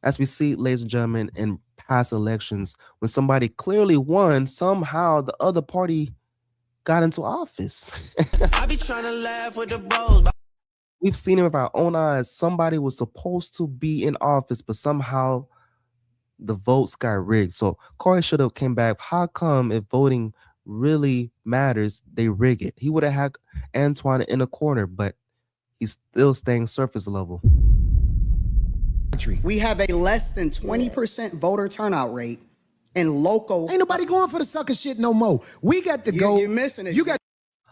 [SPEAKER 3] As we see, ladies and gentlemen, in past elections, when somebody clearly won, somehow the other party got into office.
[SPEAKER 12] I be trying to laugh with the bros.
[SPEAKER 3] We've seen it with our own eyes. Somebody was supposed to be in office, but somehow the votes got rigged. So Corey should have came back. How come if voting really matters, they rig it? He would have had Antoine in a corner, but he's still staying surface level.
[SPEAKER 11] We have a less than 20% voter turnout rate in local.
[SPEAKER 8] Ain't nobody going for the sucker shit no more. We got to go.
[SPEAKER 11] You're missing it.
[SPEAKER 8] You got.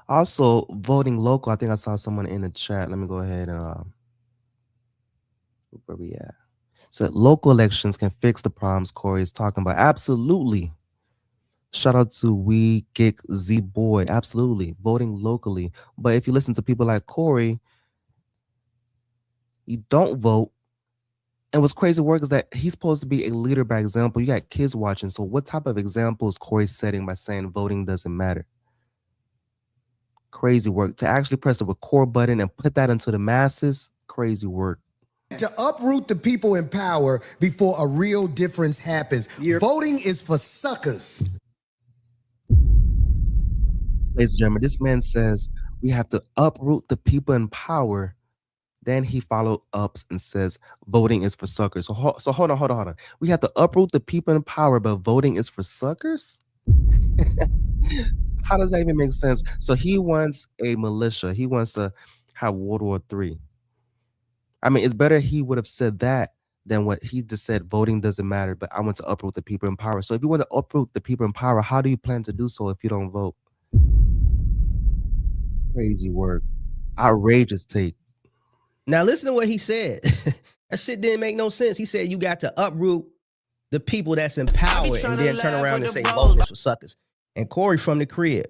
[SPEAKER 3] Also, voting local. I think I saw someone in the chat. Let me go ahead and where we at? So local elections can fix the problems Corey is talking about. Absolutely. Shout out to We Geek Z Boy. Absolutely. Voting locally. But if you listen to people like Corey, you don't vote. And what's crazy work is that he's supposed to be a leader by example. You got kids watching. So what type of example is Corey setting by saying voting doesn't matter? Crazy work. To actually press the record button and put that into the masses, crazy work.
[SPEAKER 8] To uproot the people in power before a real difference happens. Voting is for suckers.
[SPEAKER 3] Ladies and gentlemen, this man says we have to uproot the people in power. Then he followed up and says voting is for suckers. So hold on. We have to uproot the people in power, but voting is for suckers? How does that even make sense? So he wants a militia. He wants to have World War III. I mean, it's better he would have said that than what he just said, voting doesn't matter, but I want to uproot the people in power. So if you want to uproot the people in power, how do you plan to do so if you don't vote? Crazy work. Outrageous take.
[SPEAKER 10] Now listen to what he said. That shit didn't make no sense. He said you got to uproot the people that's in power and then turn around and say voting is for suckers. And Corey from the crib.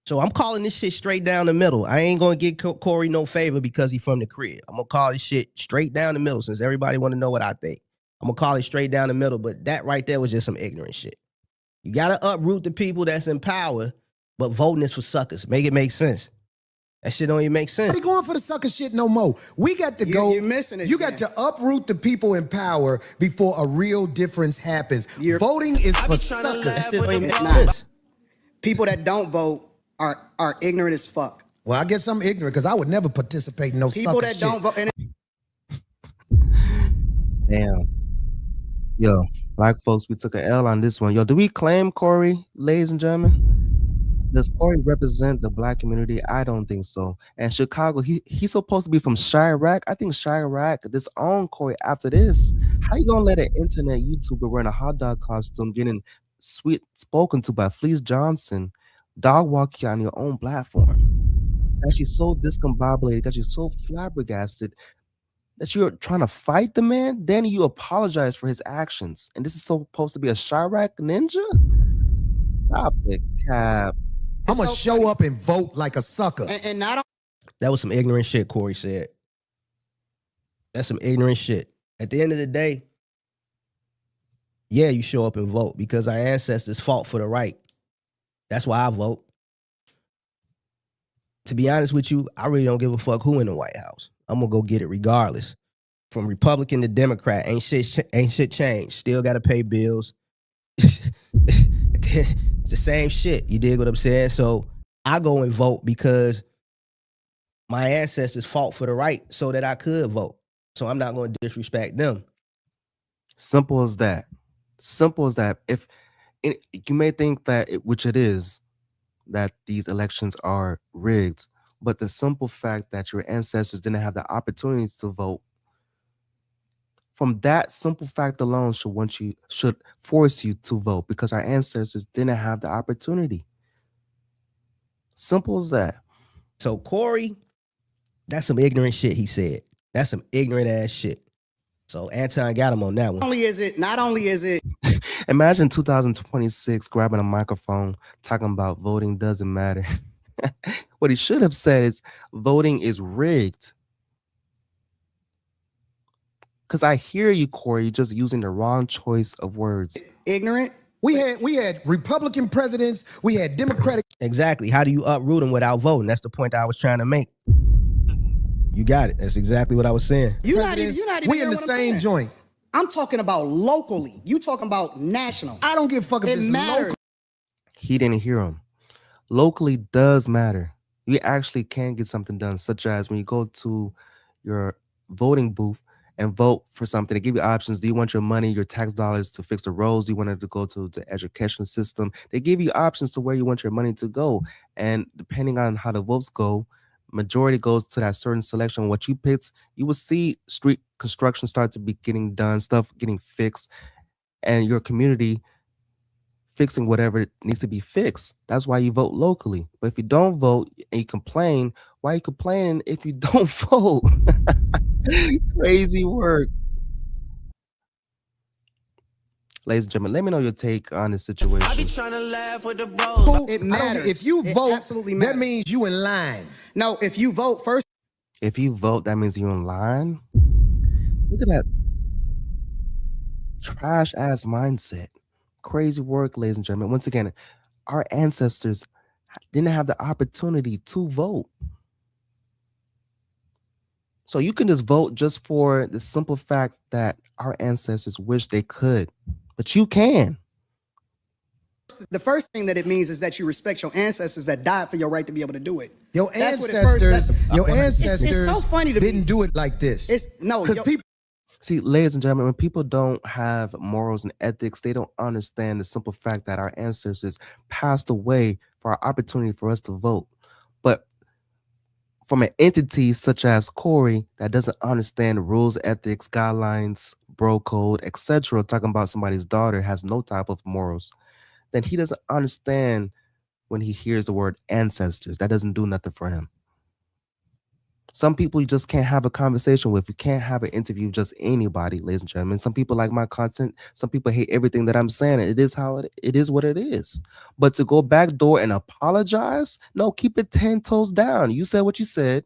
[SPEAKER 10] So I'm calling this shit straight down the middle. I ain't gonna get Corey no favor because he from the crib. I'm gonna call this shit straight down the middle since everybody want to know what I think. I'm gonna call it straight down the middle, but that right there was just some ignorant shit. You gotta uproot the people that's in power, but voting is for suckers. Make it make sense. That shit don't even make sense.
[SPEAKER 8] Nobody going for the sucker shit no more. We got to go.
[SPEAKER 11] You're missing it.
[SPEAKER 8] You got to uproot the people in power before a real difference happens. Voting is for suckers.
[SPEAKER 10] That shit don't even make
[SPEAKER 11] It's not.
[SPEAKER 10] sense.
[SPEAKER 11] People that don't vote are ignorant as fuck.
[SPEAKER 8] Well, I guess I'm ignorant because I would never participate in no
[SPEAKER 11] People
[SPEAKER 8] sucker
[SPEAKER 11] that
[SPEAKER 8] shit.
[SPEAKER 11] don't vote. And
[SPEAKER 3] Damn. Yo, black folks, we took an L on this one. Yo, do we claim Corey, ladies and gentlemen? Does Corey represent the black community? I don't think so. And Chicago, he's supposed to be from Chirac. I think Chirac disown Corey after this. How you gonna let an internet YouTuber wearing a hot dog costume getting sweet spoken to by Fleece Johnson dog walk you on your own platform? That she's so discombobulated, that she's so flabbergasted that you're trying to fight the man, then you apologize for his actions. And this is supposed to be a Chirac ninja? Stop it, Cap.
[SPEAKER 8] I'm going to show up and vote like a sucker.
[SPEAKER 11] and not
[SPEAKER 10] That was some ignorant shit Corey said. That's some ignorant shit. At the end of the day, yeah, you show up and vote because our ancestors fought for the right. That's why I vote. To be honest with you, I really don't give a fuck who in the White House. I'm gonna go get it regardless. From Republican to Democrat, ain't shit changed. Still gotta pay bills. It's the same shit. You dig what I'm saying? So I go and vote because my ancestors fought for the right so that I could vote. So I'm not going to disrespect them.
[SPEAKER 3] Simple as that. Simple as that. You may think that, which it is, that these elections are rigged, but the simple fact that your ancestors didn't have the opportunities to vote, from that simple fact alone should force you to vote because our ancestors didn't have the opportunity. Simple as that.
[SPEAKER 10] So Corey, that's some ignorant shit he said. That's some ignorant ass shit. So Anton got him on that one.
[SPEAKER 11] Not only is it
[SPEAKER 3] Imagine 2026 grabbing a microphone talking about voting doesn't matter. What he should have said is voting is rigged. Because I hear you, Corey, you're just using the wrong choice of words.
[SPEAKER 8] Ignorant. We had Republican presidents. We had Democratic.
[SPEAKER 10] Exactly. How do you uproot them without voting? That's the point I was trying to make. You got it. That's exactly what I was saying.
[SPEAKER 13] You're not even
[SPEAKER 8] We in the same joint.
[SPEAKER 13] I'm talking about locally. You talking about national.
[SPEAKER 8] I don't give a fuck if it's local.
[SPEAKER 3] He didn't hear him. Locally does matter. You actually can get something done, such as when you go to your voting booth and vote for something. They give you options. Do you want your money, your tax dollars to fix the roads? Do you want it to go to the education system? They give you options to where you want your money to go. And depending on how the votes go, majority goes to that certain selection. What you picked, you will see street construction start to be getting done, stuff getting fixed, and your community fixing whatever needs to be fixed. That's why you vote locally. But if you don't vote and you complain, why are you complaining if you don't vote? Crazy work. Ladies and gentlemen, let me know your take on this situation.
[SPEAKER 12] I be trying to laugh with the bros.
[SPEAKER 13] It matters.
[SPEAKER 8] If you vote,
[SPEAKER 13] absolutely matters.
[SPEAKER 8] that means you in line.
[SPEAKER 13] No, if you vote first.
[SPEAKER 3] If you vote, that means you're in line. Look at that trash ass mindset. Crazy work, ladies and gentlemen. Once again, our ancestors didn't have the opportunity to vote. So you can just vote just for the simple fact that our ancestors wish they could, but you can.
[SPEAKER 13] The first thing that it means is that you respect your ancestors that died for your right to be able to do it.
[SPEAKER 8] Your
[SPEAKER 13] That's what
[SPEAKER 8] ancestors,
[SPEAKER 13] it's so funny to
[SPEAKER 8] didn't
[SPEAKER 13] me.
[SPEAKER 8] do it like this.
[SPEAKER 13] Because
[SPEAKER 8] people.
[SPEAKER 3] See, ladies and gentlemen, when people don't have morals and ethics, they don't understand the simple fact that our ancestors passed away for our opportunity for us to vote. But from an entity such as Corey that doesn't understand the rules, ethics, guidelines, bro code, etc., talking about somebody's daughter has no type of morals, then he doesn't understand when he hears the word ancestors. That doesn't do nothing for him. Some people you just can't have a conversation with. You can't have an interview with just anybody, ladies and gentlemen. Some people like my content. Some people hate everything that I'm saying. It is how it is what it is. But to go backdoor and apologize, no, keep it 10 toes down. You said what you said.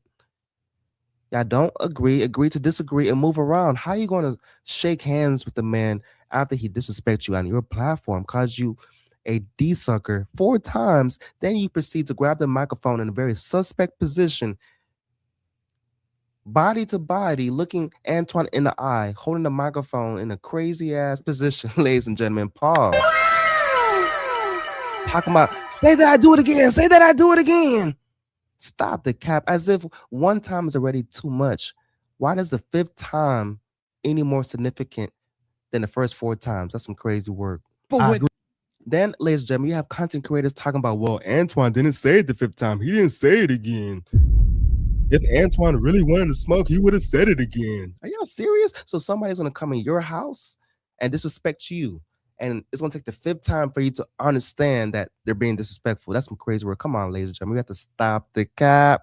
[SPEAKER 3] Y'all don't agree to disagree and move around. How are you going to shake hands with the man after he disrespects you on your platform, calls you a D-sucker 4 times, then you proceed to grab the microphone in a very suspect position, body to body, looking Antoine in the eye, holding the microphone in a crazy ass position, ladies and gentlemen. Pause. Talking about, say that I do it again, say that I do it again. Stop the cap, as if one time is already too much. Why does the 5th time any more significant than the first 4 times? That's some crazy work. Then, ladies and gentlemen, you have content creators talking about, well, Antoine didn't say it the 5th time. He didn't say it again. If Antoine really wanted to smoke, he would have said it again. Are y'all serious? So somebody's going to come in your house and disrespect you. And it's going to take the 5th time for you to understand that they're being disrespectful. That's some crazy work. Come on, ladies and gentlemen. We have to stop the cap.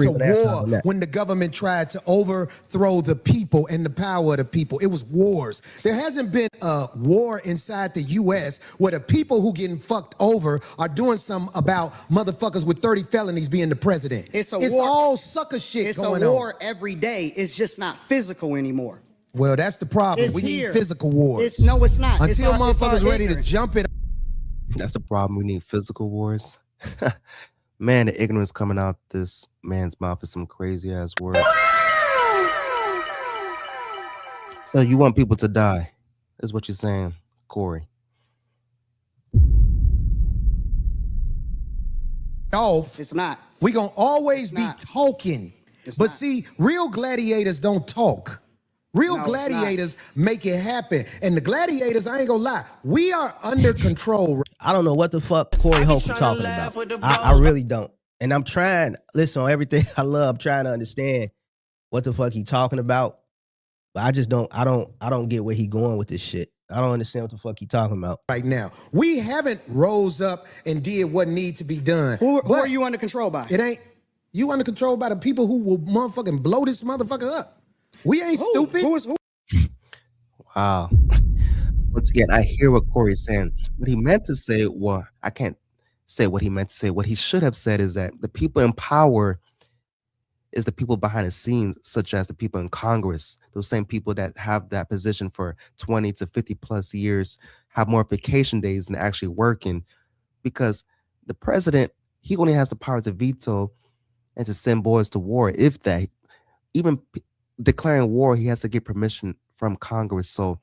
[SPEAKER 8] It's a war when the government tried to overthrow the people and the power of the people. It was wars. There hasn't been a war inside the U.S. where the people who getting fucked over are doing something about motherfuckers with 30 felonies being the president.
[SPEAKER 13] It's
[SPEAKER 8] war. All sucker shit going on.
[SPEAKER 13] It's a war every day. It's just not physical anymore.
[SPEAKER 8] Well, that's the problem. We need physical wars.
[SPEAKER 13] No, it's not.
[SPEAKER 8] Until motherfuckers ready to jump it.
[SPEAKER 3] That's the problem. We need physical wars. Man, the ignorance coming out this man's mouth is some crazy ass word. So you want people to die, is what you're saying, Corey.
[SPEAKER 13] It's not.
[SPEAKER 8] We gonna always be talking. But see, real gladiators don't talk. Real gladiators make it happen. And the gladiators, I ain't gonna lie, we are under control.
[SPEAKER 10] I don't know what the fuck Corey Holcomb talking about. I really don't. And I'm trying, listen, on everything I love, trying to understand what the fuck he talking about. But I just don't get where he going with this shit. I don't understand what the fuck he talking about.
[SPEAKER 8] Right now, we haven't rose up and did what need to be done.
[SPEAKER 13] Who are you under control by?
[SPEAKER 8] It ain't, you under control by the people who will motherfucking blow this motherfucker up. We ain't stupid.
[SPEAKER 13] Who?
[SPEAKER 3] Wow. Once again, I hear what Corey's saying. What he meant to say, well, I can't say what he meant to say. What he should have said is that the people in power is the people behind the scenes, such as the people in Congress, those same people that have that position for 20 to 50 plus years, have more vacation days than actually working, because the president, he only has the power to veto and to send boys to war. If that, even declaring war, he has to get permission from Congress. So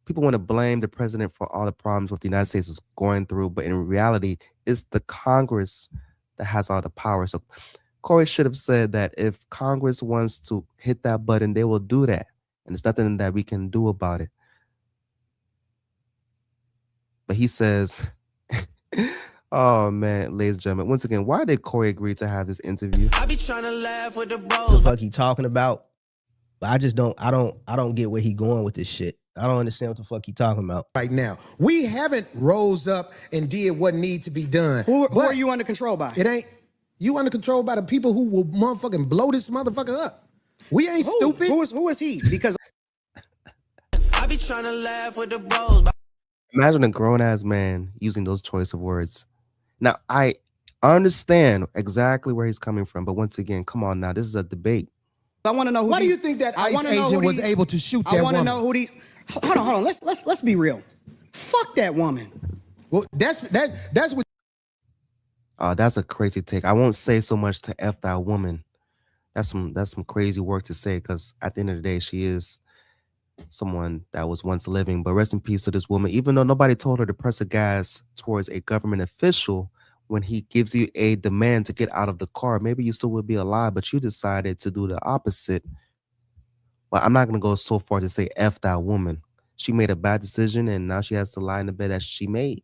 [SPEAKER 3] people want to blame the president for all the problems what the United States is going through, but in reality, it's the Congress that has all the power. So Corey should have said that if Congress wants to hit that button, they will do that. And there's nothing that we can do about it. But he says, oh man, ladies and gentlemen, once again, why did Corey agree to have this interview?
[SPEAKER 12] I be trying to laugh with the bros.
[SPEAKER 10] What the fuck he talking about? But I don't get where he going with this shit. I don't understand what the fuck he talking about.
[SPEAKER 8] Right now, we haven't rose up and did what needs to be done.
[SPEAKER 13] Who are you under control by?
[SPEAKER 8] It ain't. You under control by the people who will motherfucking blow this motherfucker up. We ain't stupid.
[SPEAKER 13] Who is he? Because
[SPEAKER 12] I be trying to laugh with the bros.
[SPEAKER 3] Imagine a grown-ass man using those choice of words. Now, I understand exactly where he's coming from, but once again, come on now, this is a debate.
[SPEAKER 13] I want to know who
[SPEAKER 8] Why do you think that ICE agent was able to shoot that woman?
[SPEAKER 13] I want to know who these. Hold on. Let's be real. Fuck that woman.
[SPEAKER 8] Well, that's what.
[SPEAKER 3] Oh, that's a crazy take. I won't say so much to F that woman. That's some crazy work to say, because at the end of the day, she is someone that was once living. But rest in peace to this woman. Even though nobody told her to press the gas towards a government official when he gives you a demand to get out of the car, maybe you still would be alive, but you decided to do the opposite. Well, I'm not going to go so far to say F that woman. She made a bad decision, and now she has to lie in the bed that she made.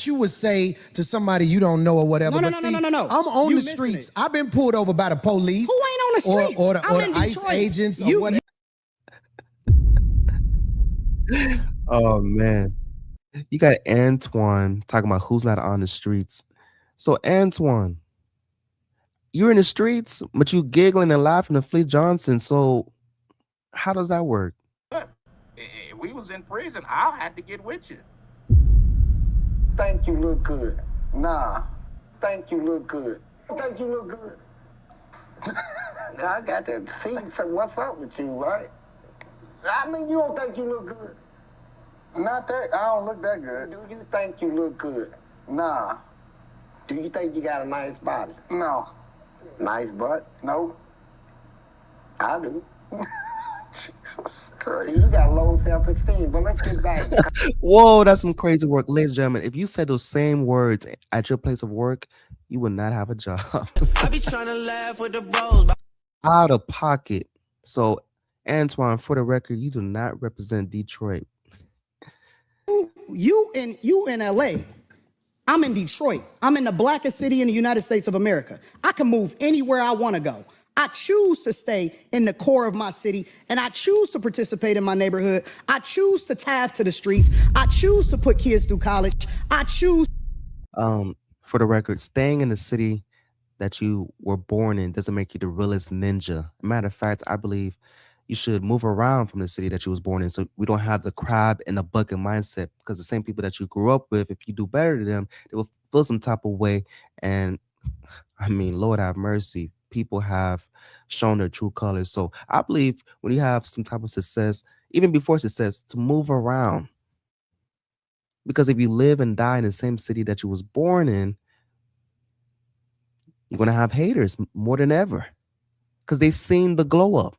[SPEAKER 8] You would say to somebody you don't know or whatever.
[SPEAKER 13] No.
[SPEAKER 8] I'm on the streets. I've been pulled over by the police.
[SPEAKER 13] Who ain't on the streets?
[SPEAKER 8] Or the ICE agents or whatever.
[SPEAKER 3] Oh, man. You got Antoine talking about who's not on the streets. So, Antoine, you're in the streets, but you giggling and laughing at Fleet Johnson. So, how does that work?
[SPEAKER 14] We was in prison. I had to get with you.
[SPEAKER 5] Think you look good. Nah. Think you look good. Think you look good. I got to see what's up with you, right? I mean, you don't think you look good. Not that. I don't look that good. Do you think you look good? Nah. Do you think you got a nice body? No. Nice butt? No. I do. Jesus Christ. You got low self-esteem, but let's get back.
[SPEAKER 3] Whoa, that's some crazy work. Ladies and gentlemen, if you said those same words at your place of work, you would not have a job.
[SPEAKER 12] I be trying to laugh with the bros.
[SPEAKER 3] Out of pocket. So, Antoine, for the record, you do not represent Detroit.
[SPEAKER 13] You in LA. I'm in Detroit. I'm in the blackest city in the United States of America. I can move anywhere I want to go. I choose to stay in the core of my city, and I choose to participate in my neighborhood. I choose to tithe to the streets. I choose to put kids through college. I choose.
[SPEAKER 3] For the record, staying in the city that you were born in doesn't make you the realest ninja. Matter of fact, I believe you should move around from the city that you was born in, so we don't have the crab in the bucket mindset, because the same people that you grew up with, if you do better to them, they will feel some type of way. And I mean, Lord have mercy, people have shown their true colors. So I believe when you have some type of success, even before success, to move around. Because if you live and die in the same city that you was born in, you're going to have haters more than ever, because they've seen the glow up.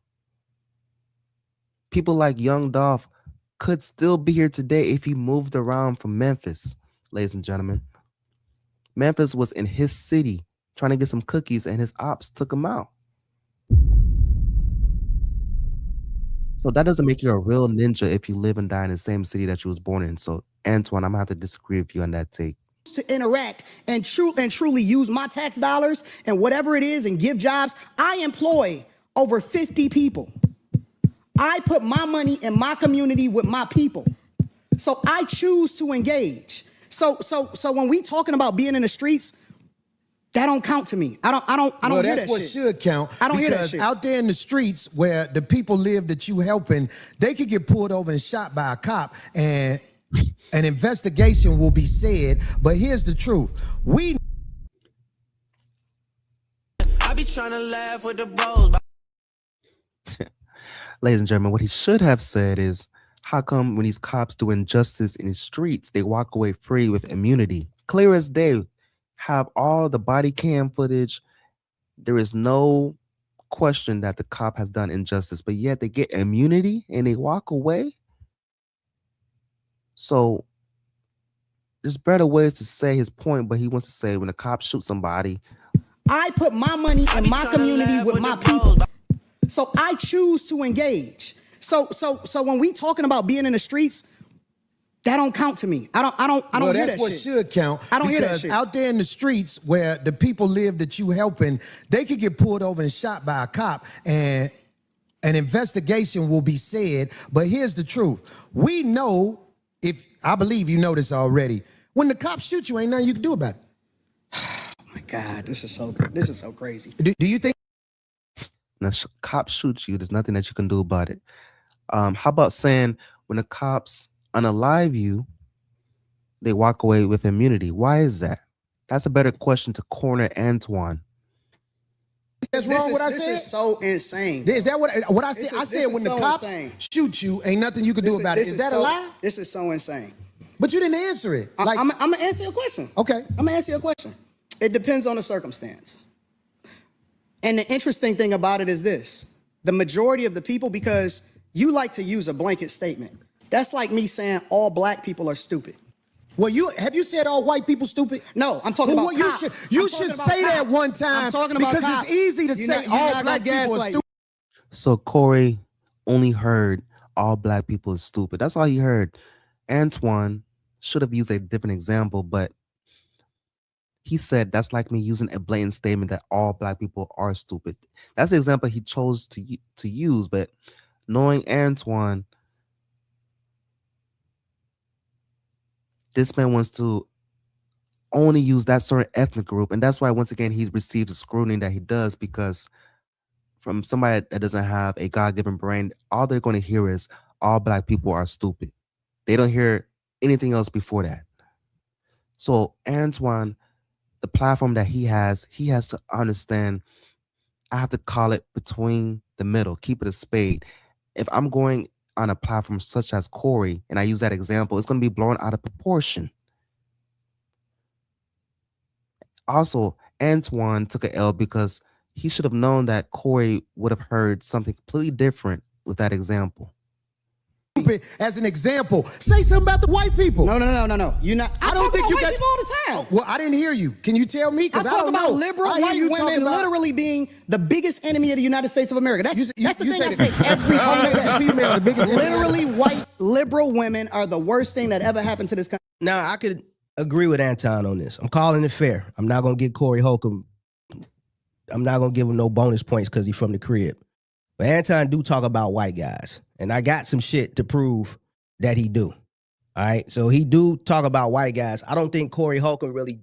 [SPEAKER 3] People like Young Dolph could still be here today if he moved around from Memphis, ladies and gentlemen. Memphis was in his city trying to get some cookies, and his ops took him out. So that doesn't make you a real ninja if you live and die in the same city that you was born in. So, Antoine, I'm going to have to disagree with you on that take.
[SPEAKER 13] To interact and truly use my tax dollars and whatever it is and give jobs. I employ over 50 people. I put my money in my community with my people. So I choose to engage. So when we talking about being in the streets, that don't count to me. I don't
[SPEAKER 8] Well,
[SPEAKER 13] hear
[SPEAKER 8] that's
[SPEAKER 13] that
[SPEAKER 8] what
[SPEAKER 13] shit.
[SPEAKER 8] should count.
[SPEAKER 13] I don't hear that
[SPEAKER 8] because
[SPEAKER 13] shit.
[SPEAKER 8] out there in the streets where the people live that you helping, they could get pulled over and shot by a cop, and an investigation will be said, but here's the truth.
[SPEAKER 12] I be trying to laugh with the bros.
[SPEAKER 3] Ladies and gentlemen, what he should have said is, how come when these cops do injustice in the streets, they walk away free with immunity? Clear as day, have all the body cam footage. There is no question that the cop has done injustice, but yet they get immunity and they walk away. So there's better ways to say his point, but he wants to say when the cop shoots somebody,
[SPEAKER 11] I put my money in my community with my people. So I choose to engage. So when we talking about being in the streets, that don't count to me. I don't
[SPEAKER 8] Well,
[SPEAKER 11] hear
[SPEAKER 8] that's
[SPEAKER 11] that
[SPEAKER 8] what
[SPEAKER 11] shit.
[SPEAKER 8] should count.
[SPEAKER 11] I don't hear that
[SPEAKER 8] because
[SPEAKER 11] shit.
[SPEAKER 8] out there in the streets where the people live that you helping, they could get pulled over and shot by a cop, and an investigation will be said. But here's the truth: we know, if I believe you know this already, when the cops shoot you, ain't nothing you can do about it.
[SPEAKER 11] Oh my God, this is so crazy.
[SPEAKER 8] Do you think?
[SPEAKER 3] when a cop shoots you, there's nothing that you can do about it. How about saying when the cops unalive you, they walk away with immunity? Why is that? That's a better question to corner Antoine.
[SPEAKER 8] That's wrong what I said?
[SPEAKER 11] This is so insane.
[SPEAKER 8] Is that what I said? I said when the cops shoot you, ain't nothing you can do about it. Is that a lie?
[SPEAKER 11] This is so insane.
[SPEAKER 8] But you didn't answer it.
[SPEAKER 11] I'm gonna answer your question.
[SPEAKER 8] Okay.
[SPEAKER 11] I'm gonna answer your question. It depends on the circumstance. And the interesting thing about it is this: the majority of the people, because you like to use a blanket statement. That's like me saying all black people are stupid.
[SPEAKER 8] Well, have you said all white people stupid?
[SPEAKER 11] No, I'm talking about cops.
[SPEAKER 8] You should say that one time.
[SPEAKER 11] I'm talking about
[SPEAKER 8] because
[SPEAKER 11] cops.
[SPEAKER 8] it's easy to say all black people are stupid.
[SPEAKER 3] So Corey only heard all black people are stupid. That's all he heard. Antoine should have used a different example, but he said that's like me using a blatant statement that all black people are stupid. That's the example he chose to use, but knowing Antoine, this man wants to only use that certain ethnic group. And that's why, once again, he receives the scrutiny that he does, because from somebody that doesn't have a God-given brain, all they're going to hear is all black people are stupid. They don't hear anything else before that. So Antoine, the platform that he has to understand, I have to call it between the middle, keep it a spade. If I'm going on a platform such as Corey, and I use that example, it's going to be blown out of proportion. Also, Antoine took an L because he should have known that Corey would have heard something completely different with that example.
[SPEAKER 8] As an example, say something about the white people.
[SPEAKER 11] No. You're not. I don't think you got people all the time.
[SPEAKER 8] Oh, well, I didn't hear you. Can you tell me?
[SPEAKER 11] I talk about liberal white women literally being the biggest enemy of the United States of America. That's the thing I say every
[SPEAKER 8] female.
[SPEAKER 11] Literally, white liberal women are the worst thing that ever happened to this country.
[SPEAKER 10] Now, I could agree with Anton on this. I'm calling it fair. I'm not going to get Corey Holcomb. I'm not going to give him no bonus points because he's from the crib. But Anton do talk about white guys. And I got some shit to prove that he do. All right? So he do talk about white guys. I don't think Corey Holcomb really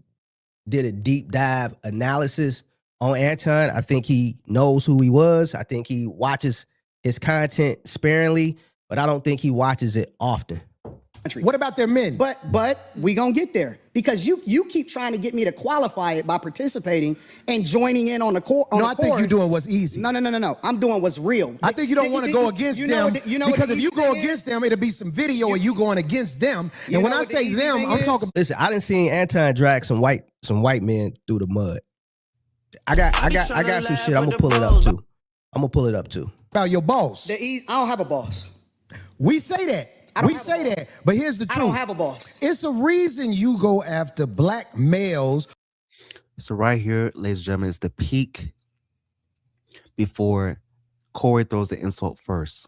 [SPEAKER 10] did a deep dive analysis on Anton. I think he knows who he was. I think he watches his content sparingly, but I don't think he watches it often.
[SPEAKER 8] What about their men?
[SPEAKER 11] But we gonna get there, because you keep trying to get me to qualify it by participating and joining in on the core.
[SPEAKER 8] No, I think you're doing what's easy.
[SPEAKER 11] No. I'm doing what's real.
[SPEAKER 8] I think you don't want to go against them, because if you go against them, it'll be some video of you going against them. And when I say them, I'm talking.
[SPEAKER 10] Listen, I didn't see Anton drag some white men through the mud. I got some shit. I'm gonna pull it up too.
[SPEAKER 8] About your boss.
[SPEAKER 11] I don't have a boss.
[SPEAKER 8] We say that. We say that, but here's the truth.
[SPEAKER 11] I don't have a boss.
[SPEAKER 8] It's a reason you go after black males.
[SPEAKER 3] So right here, ladies and gentlemen, is the peak before Corey throws the insult first.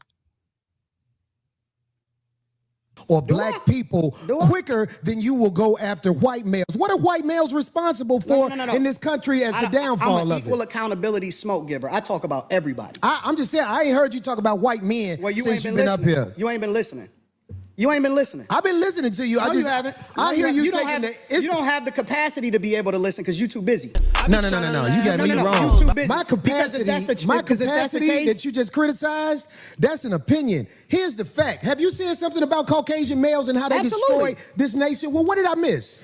[SPEAKER 8] Or black people quicker than you will go after white males. What are white males responsible for in this country as the downfall
[SPEAKER 11] I'm
[SPEAKER 8] of
[SPEAKER 11] an equal accountability smoke giver. I talk about everybody.
[SPEAKER 8] I'm just saying, I ain't heard you talk about white men since you've been up here.
[SPEAKER 11] You ain't been listening. You ain't been listening.
[SPEAKER 8] I've been listening to you.
[SPEAKER 11] No, you haven't.
[SPEAKER 8] I hear you
[SPEAKER 11] You don't
[SPEAKER 8] taking
[SPEAKER 11] have,
[SPEAKER 8] the.
[SPEAKER 11] you don't have the capacity to be able to listen because you're too busy.
[SPEAKER 8] No. You got me wrong.
[SPEAKER 11] You too busy.
[SPEAKER 8] My
[SPEAKER 11] Because if that's
[SPEAKER 8] capacity,
[SPEAKER 11] the case,
[SPEAKER 8] that you just criticized, that's an opinion. Here's the fact. Have you said something about Caucasian males and how they destroy this nation? Well, what did I miss?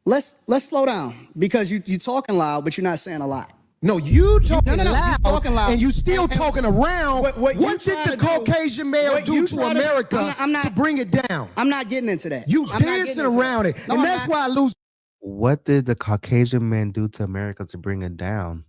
[SPEAKER 11] Let's slow down because you talking loud, but you're not saying a lot.
[SPEAKER 8] No, you talking
[SPEAKER 11] No,
[SPEAKER 8] loud,
[SPEAKER 11] you talking loud,
[SPEAKER 8] and you still talking around. What did the Caucasian male do to America to bring it down?
[SPEAKER 11] I'm not getting into that.
[SPEAKER 8] You dancing around it, and that's why I lose.
[SPEAKER 3] What did the Caucasian man do to America to bring it down?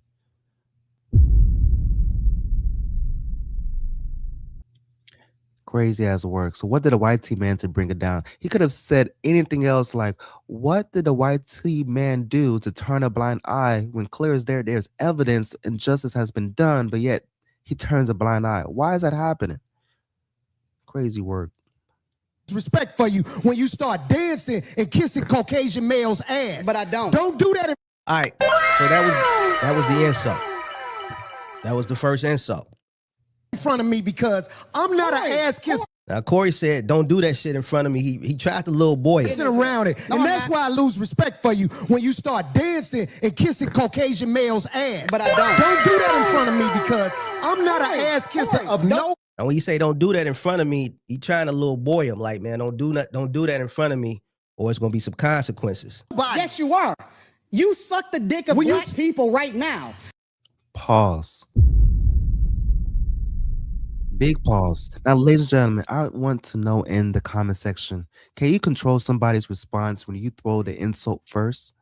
[SPEAKER 3] Crazy ass work. So what did a white tea man to bring it down? He could have said anything else like, what did the white tea man do to turn a blind eye when clear as there's evidence injustice has been done, but yet he turns a blind eye? Why is that happening? Crazy work.
[SPEAKER 8] Respect for you when you start dancing and kissing Caucasian males' ass.
[SPEAKER 11] But I don't.
[SPEAKER 8] Don't do that.
[SPEAKER 10] All right. So that was the insult. That was the first insult.
[SPEAKER 8] In front of me because I'm not an ass kisser.
[SPEAKER 10] Now Corey said, "Don't do that shit in front of me." He tried to little boy.
[SPEAKER 8] Dancing around it, and that's why I lose respect for you when you start dancing and kissing Caucasian males' ass.
[SPEAKER 11] But I don't.
[SPEAKER 8] Don't do that in front of me because I'm not an ass kisser of no.
[SPEAKER 10] And when you say don't do that in front of me, he trying to little boy him like, man, don't do that in front of me, or it's gonna be some consequences.
[SPEAKER 11] Yes, you are. You suck the dick of black people right now.
[SPEAKER 3] Pause. Big pause. Now, ladies and gentlemen, I want to know in the comment section, can you control somebody's response when you throw the insult first?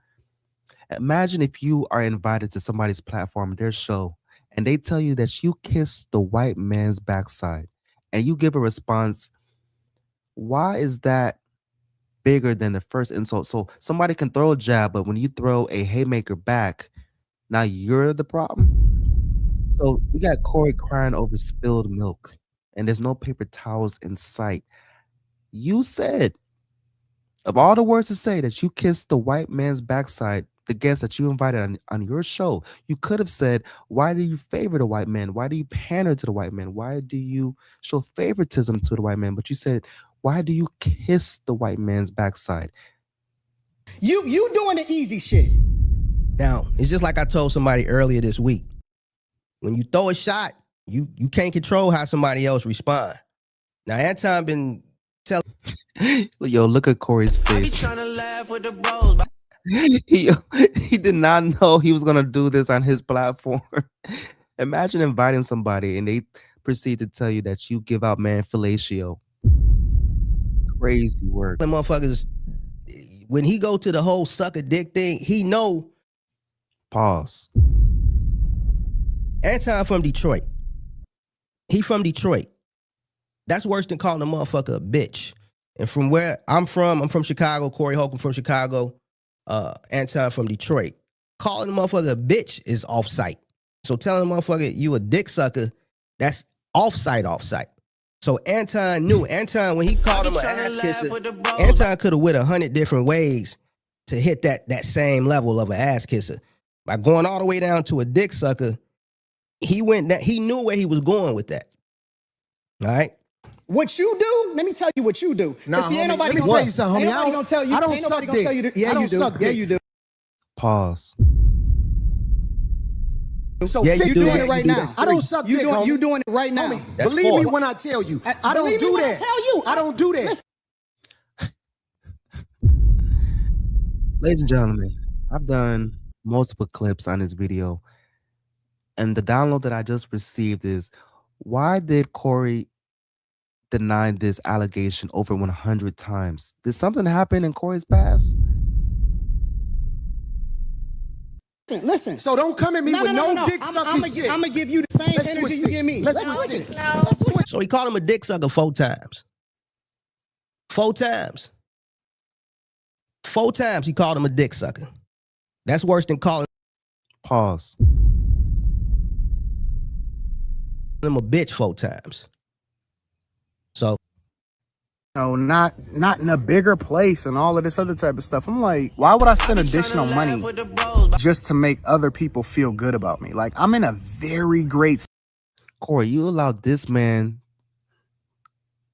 [SPEAKER 3] Imagine if you are invited to somebody's platform, their show, and they tell you that you kissed the white man's backside, and you give a response. Why is that bigger than the first insult? So somebody can throw a jab, but when you throw a haymaker back, now you're the problem? So we got Corey crying over spilled milk, and there's no paper towels in sight. You said, of all the words to say, that you kissed the white man's backside, the guest that you invited on your show. You could have said, why do you favor the white man? Why do you pander to the white man? Why do you show favoritism to the white man? But you said, why do you kiss the white man's backside?
[SPEAKER 11] You doing the easy shit.
[SPEAKER 10] Now, it's just like I told somebody earlier this week. When you throw a shot, you can't control how somebody else respond. Now, Anton been telling...
[SPEAKER 3] Yo, look at Corey's face.
[SPEAKER 12] Trying to laugh with the bros.
[SPEAKER 3] He did not know he was going to do this on his platform. Imagine inviting somebody and they proceed to tell you that you give out man fellatio. Crazy work.
[SPEAKER 10] The motherfuckers, when he go to the whole suck a dick thing, he know...
[SPEAKER 3] Pause.
[SPEAKER 10] Anton from Detroit. He from Detroit. That's worse than calling a motherfucker a bitch. And from where I'm from Chicago. Corey Holcomb from Chicago. Anton from Detroit. Calling a motherfucker a bitch is off-site. So telling a motherfucker you a dick sucker, that's off-site. So Anton knew. Anton, when he called him an ass kisser, Anton could have went 100 different ways to hit that same level of an ass kisser. By going all the way down to a dick sucker, he knew where he was going with that. All right.
[SPEAKER 11] What you do? Let me tell you what you do.
[SPEAKER 8] Nah,
[SPEAKER 11] see, ain't
[SPEAKER 8] homie,
[SPEAKER 11] nobody
[SPEAKER 8] let me tell you something, homie.
[SPEAKER 11] Ain't nobody gonna tell you.
[SPEAKER 8] I don't
[SPEAKER 11] Ain't nobody
[SPEAKER 8] suck
[SPEAKER 11] gonna tell
[SPEAKER 8] dick.
[SPEAKER 11] you. Yeah,
[SPEAKER 8] I don't
[SPEAKER 11] you do.
[SPEAKER 8] suck
[SPEAKER 11] Yeah,
[SPEAKER 8] dick.
[SPEAKER 11] you do.
[SPEAKER 3] Pause.
[SPEAKER 8] So
[SPEAKER 10] Yeah,
[SPEAKER 11] You doing it right now.
[SPEAKER 8] I don't suck dick, homie.
[SPEAKER 11] You doing it right now.
[SPEAKER 8] Homie,
[SPEAKER 10] That's
[SPEAKER 8] believe me
[SPEAKER 10] four.
[SPEAKER 8] when I tell you. I don't
[SPEAKER 11] Believe me
[SPEAKER 8] do
[SPEAKER 11] when I
[SPEAKER 8] that.
[SPEAKER 11] tell you.
[SPEAKER 8] I don't do that.
[SPEAKER 3] Ladies and gentlemen, I've done multiple clips on this video. And the download that I just received is, why did Corey deny this allegation over 100 times? Did something happen in Corey's past?
[SPEAKER 11] Listen.
[SPEAKER 8] So don't come at me with no dick sucking shit.
[SPEAKER 11] I'm gonna give you the same
[SPEAKER 8] Let's
[SPEAKER 11] energy
[SPEAKER 8] switch
[SPEAKER 11] you give me.
[SPEAKER 8] Let's switch it.
[SPEAKER 10] So he called him a dick sucker 4 times. 4 times. 4 times he called him a dick sucker. That's worse than calling
[SPEAKER 3] Pause.
[SPEAKER 10] him a bitch 4 times. So
[SPEAKER 1] No, not in a bigger place and all of this other type of stuff. I'm like, why would I spend additional money just to make other people feel good about me? Like, I'm in a very great...
[SPEAKER 3] Corey, you allowed this man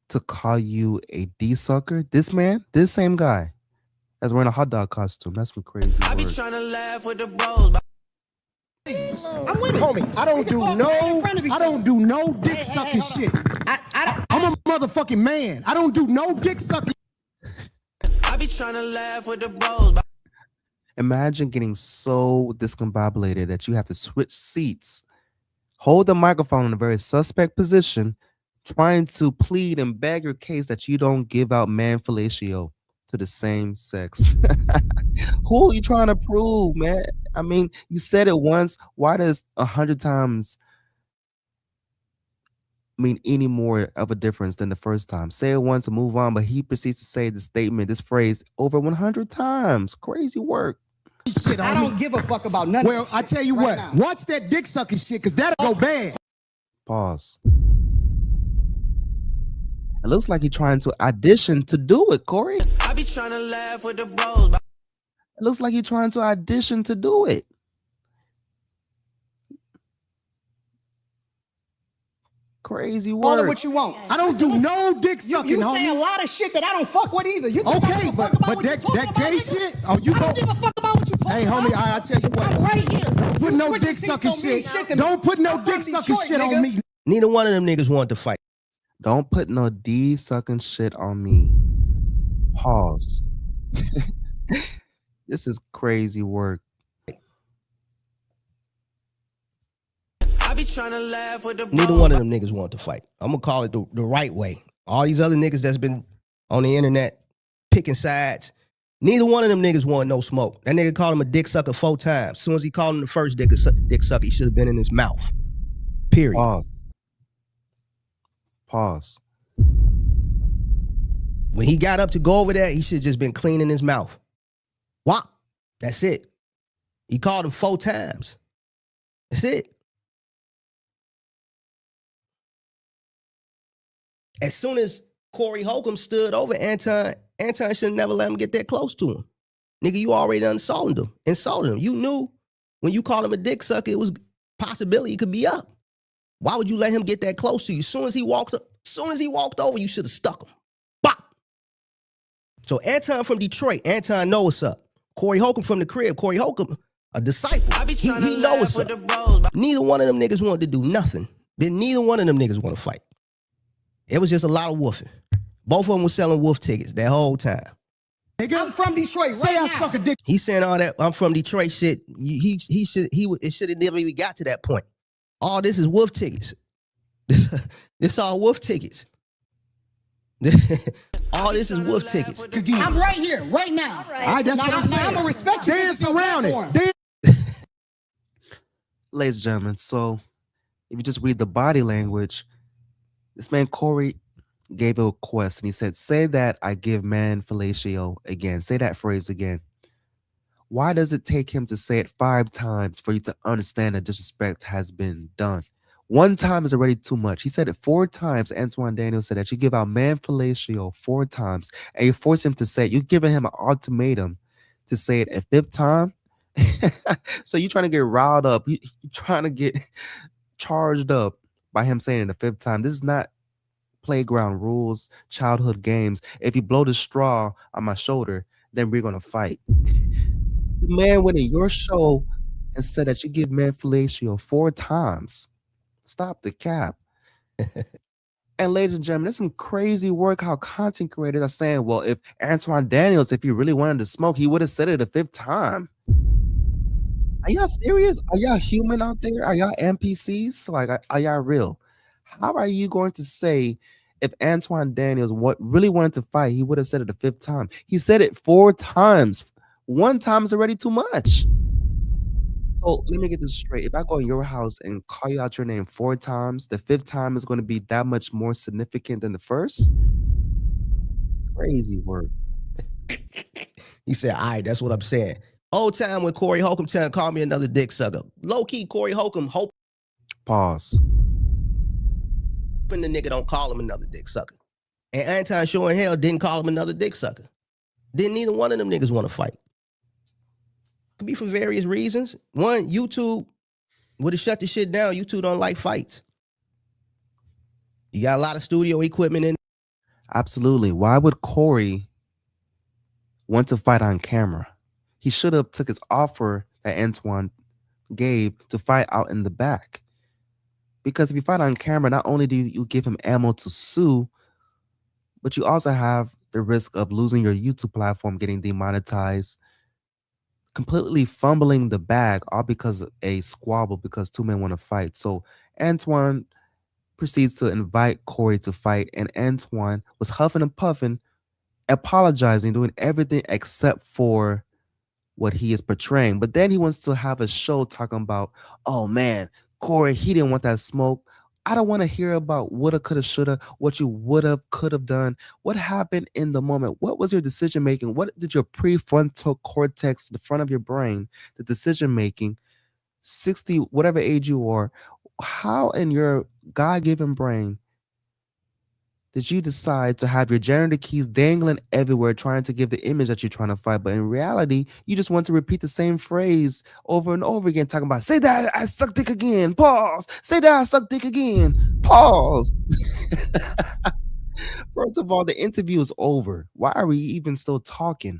[SPEAKER 3] to call you a D sucker? This man, this same guy that's wearing a hot dog costume. That's some crazy
[SPEAKER 12] I be
[SPEAKER 3] word.
[SPEAKER 12] trying to laugh with the bros.
[SPEAKER 13] I'm with it.
[SPEAKER 8] Homie, I don't do no dick sucking shit. I'm a motherfucking man. I don't do no dick sucking.
[SPEAKER 12] I be trying to laugh with the bros.
[SPEAKER 3] Imagine getting so discombobulated that you have to switch seats, hold the microphone in a very suspect position, trying to plead and beg your case that you don't give out man fellatio to the same sex. Who are you trying to prove, man? I mean, you said it once. Why does 100 times mean any more of a difference than the first time? Say it once and move on, but he proceeds to say the statement, this phrase, over 100 times. Crazy work.
[SPEAKER 8] Shit on
[SPEAKER 13] I don't give a fuck about none of
[SPEAKER 8] Well,
[SPEAKER 13] this
[SPEAKER 8] I
[SPEAKER 13] shit
[SPEAKER 8] tell you
[SPEAKER 13] right
[SPEAKER 8] what,
[SPEAKER 13] now.
[SPEAKER 8] watch that dick sucking shit, because that'll go bad.
[SPEAKER 3] Pause. It looks like he's trying to audition to do it, Corey.
[SPEAKER 12] I be trying to laugh with the bros.
[SPEAKER 3] It looks like you're trying to audition to do it. Crazy
[SPEAKER 13] Call it
[SPEAKER 3] work.
[SPEAKER 13] what you want.
[SPEAKER 8] I don't do no dick sucking,
[SPEAKER 13] You
[SPEAKER 8] homie.
[SPEAKER 13] say a lot of shit that I don't fuck with either. You
[SPEAKER 8] Okay, but that gay shit, oh, you
[SPEAKER 13] I
[SPEAKER 8] go.
[SPEAKER 13] don't give a fuck about what you talking
[SPEAKER 8] Hey,
[SPEAKER 13] about.
[SPEAKER 8] homie, I tell you what.
[SPEAKER 13] I'm right here.
[SPEAKER 8] Don't put
[SPEAKER 13] You
[SPEAKER 8] no
[SPEAKER 13] switching
[SPEAKER 8] dick
[SPEAKER 13] seats
[SPEAKER 8] sucking
[SPEAKER 13] don't mean
[SPEAKER 8] shit.
[SPEAKER 13] shit to me.
[SPEAKER 8] Don't put no
[SPEAKER 13] I'm
[SPEAKER 8] dick
[SPEAKER 13] from
[SPEAKER 8] sucking
[SPEAKER 13] Detroit,
[SPEAKER 8] shit on
[SPEAKER 13] nigga.
[SPEAKER 8] me.
[SPEAKER 10] Neither one of them niggas wanted to fight.
[SPEAKER 3] Don't put no D sucking shit on me. Pause. This is crazy work.
[SPEAKER 12] I be trying to laugh with the bros.
[SPEAKER 10] Neither one of them niggas wanted to fight. I'm gonna call it the right way. All these other niggas that's been on the internet picking sides, neither one of them niggas want no smoke. That nigga called him a dick sucker 4 times. As soon as he called him the first dick sucker, he should have been in his mouth. Period.
[SPEAKER 3] Pause. Pause.
[SPEAKER 10] When he got up to go over there, he should have just been cleaning his mouth. Wop. That's it. He called him 4 times. That's it. As soon as Corey Holcomb stood over Anton should have never let him get that close to him. Nigga, you already insulted him. You knew when you called him a dick sucker, it was possibility he could be up. Why would you let him get that close to you? As soon as he walked over, you should have stuck him. Bop. So Anton from Detroit, Anton know what's up. Corey Holcomb from the crib, Corey Holcomb, a disciple.
[SPEAKER 12] I be
[SPEAKER 10] He
[SPEAKER 12] trying to
[SPEAKER 10] know
[SPEAKER 12] laugh
[SPEAKER 10] what's
[SPEAKER 12] with
[SPEAKER 10] up.
[SPEAKER 12] the bros.
[SPEAKER 10] Neither one of them niggas wanted to do nothing. Then neither one of them niggas want to fight. It was just a lot of woofing. Both of them was selling wolf tickets that whole time.
[SPEAKER 8] Nigga,
[SPEAKER 13] I'm from Detroit
[SPEAKER 8] say
[SPEAKER 13] right
[SPEAKER 8] I
[SPEAKER 13] now.
[SPEAKER 8] suck a dick.
[SPEAKER 10] He's saying all that I'm from Detroit shit. It should have never even got to that point. All this is wolf tickets. This all wolf tickets. All this is wolf tickets.
[SPEAKER 13] I'm right here, right now.
[SPEAKER 8] All right, that's what I'm saying.
[SPEAKER 13] I'm gonna respect you.
[SPEAKER 8] Dance around it.
[SPEAKER 3] Ladies and gentlemen, so if you just read the body language, this man Corey gave a request and he said, say that I give man fellatio again. Say that phrase again. Why does it take him to say it 5 times for you to understand that disrespect has been done? 1 time is already too much. He said it 4 times. Anton Daniels said that you give out man fellatio 4 times and you force him to say it. You're giving him an ultimatum to say it a 5th time. So you're trying to get riled up. You're trying to get charged up by him saying it the 5th time. This is not playground rules, childhood games. If you blow the straw on my shoulder, then we're going to fight. The man went in your show and said that you give man fellatio 4 times. Stop the cap. And ladies and gentlemen, there's some crazy work how content creators are saying, well, if Anton Daniels, if he really wanted to smoke, he would have said it a 5th time. Are y'all serious? Are y'all human out there? Are y'all NPCs? Like, are y'all real? How are you going to say if Anton Daniels really wanted to fight, he would have said it a 5th time? He said it 4 times. 1 time is already too much. So let me get this straight. If I go in your house and call you out your name 4 times, the 5th time is going to be that much more significant than the first? Crazy word.
[SPEAKER 10] He said, all right, that's what I'm saying. Whole time when Corey Holcomb called me another dick sucker. Low-key, Corey Holcomb hoping
[SPEAKER 3] Pause.
[SPEAKER 10] the nigga don't call him another dick sucker. And Anton sure in hell didn't call him another dick sucker. Then neither one of them niggas want to fight. Could be for various reasons. One, YouTube would have shut the shit down. YouTube don't like fights. You got a lot of studio equipment in.
[SPEAKER 3] Absolutely. Why would Corey want to fight on camera? He should have took his offer that Antoine gave to fight out in the back. Because if you fight on camera, not only do you give him ammo to sue, but you also have the risk of losing your YouTube platform, getting demonetized, completely fumbling the bag, all because of a squabble because two men want to fight. So Antoine proceeds to invite Corey to fight, and Antoine was huffing and puffing, apologizing, doing everything except for what he is portraying. But then he wants to have a show talking about, oh man, Corey, he didn't want that smoke. I don't want to hear about woulda, coulda, shoulda, what you would have, could have done. What happened in the moment? What was your decision making? What did your prefrontal cortex, the front of your brain, the decision making, 60, whatever age you are, how in your God-given brain did you decide to have your janitor keys dangling everywhere, trying to give the image that you're trying to fight? But in reality, you just want to repeat the same phrase over and over again, talking about, say that I suck dick again, pause. Say that I suck dick again, pause. First of all, the interview is over. Why are we even still talking?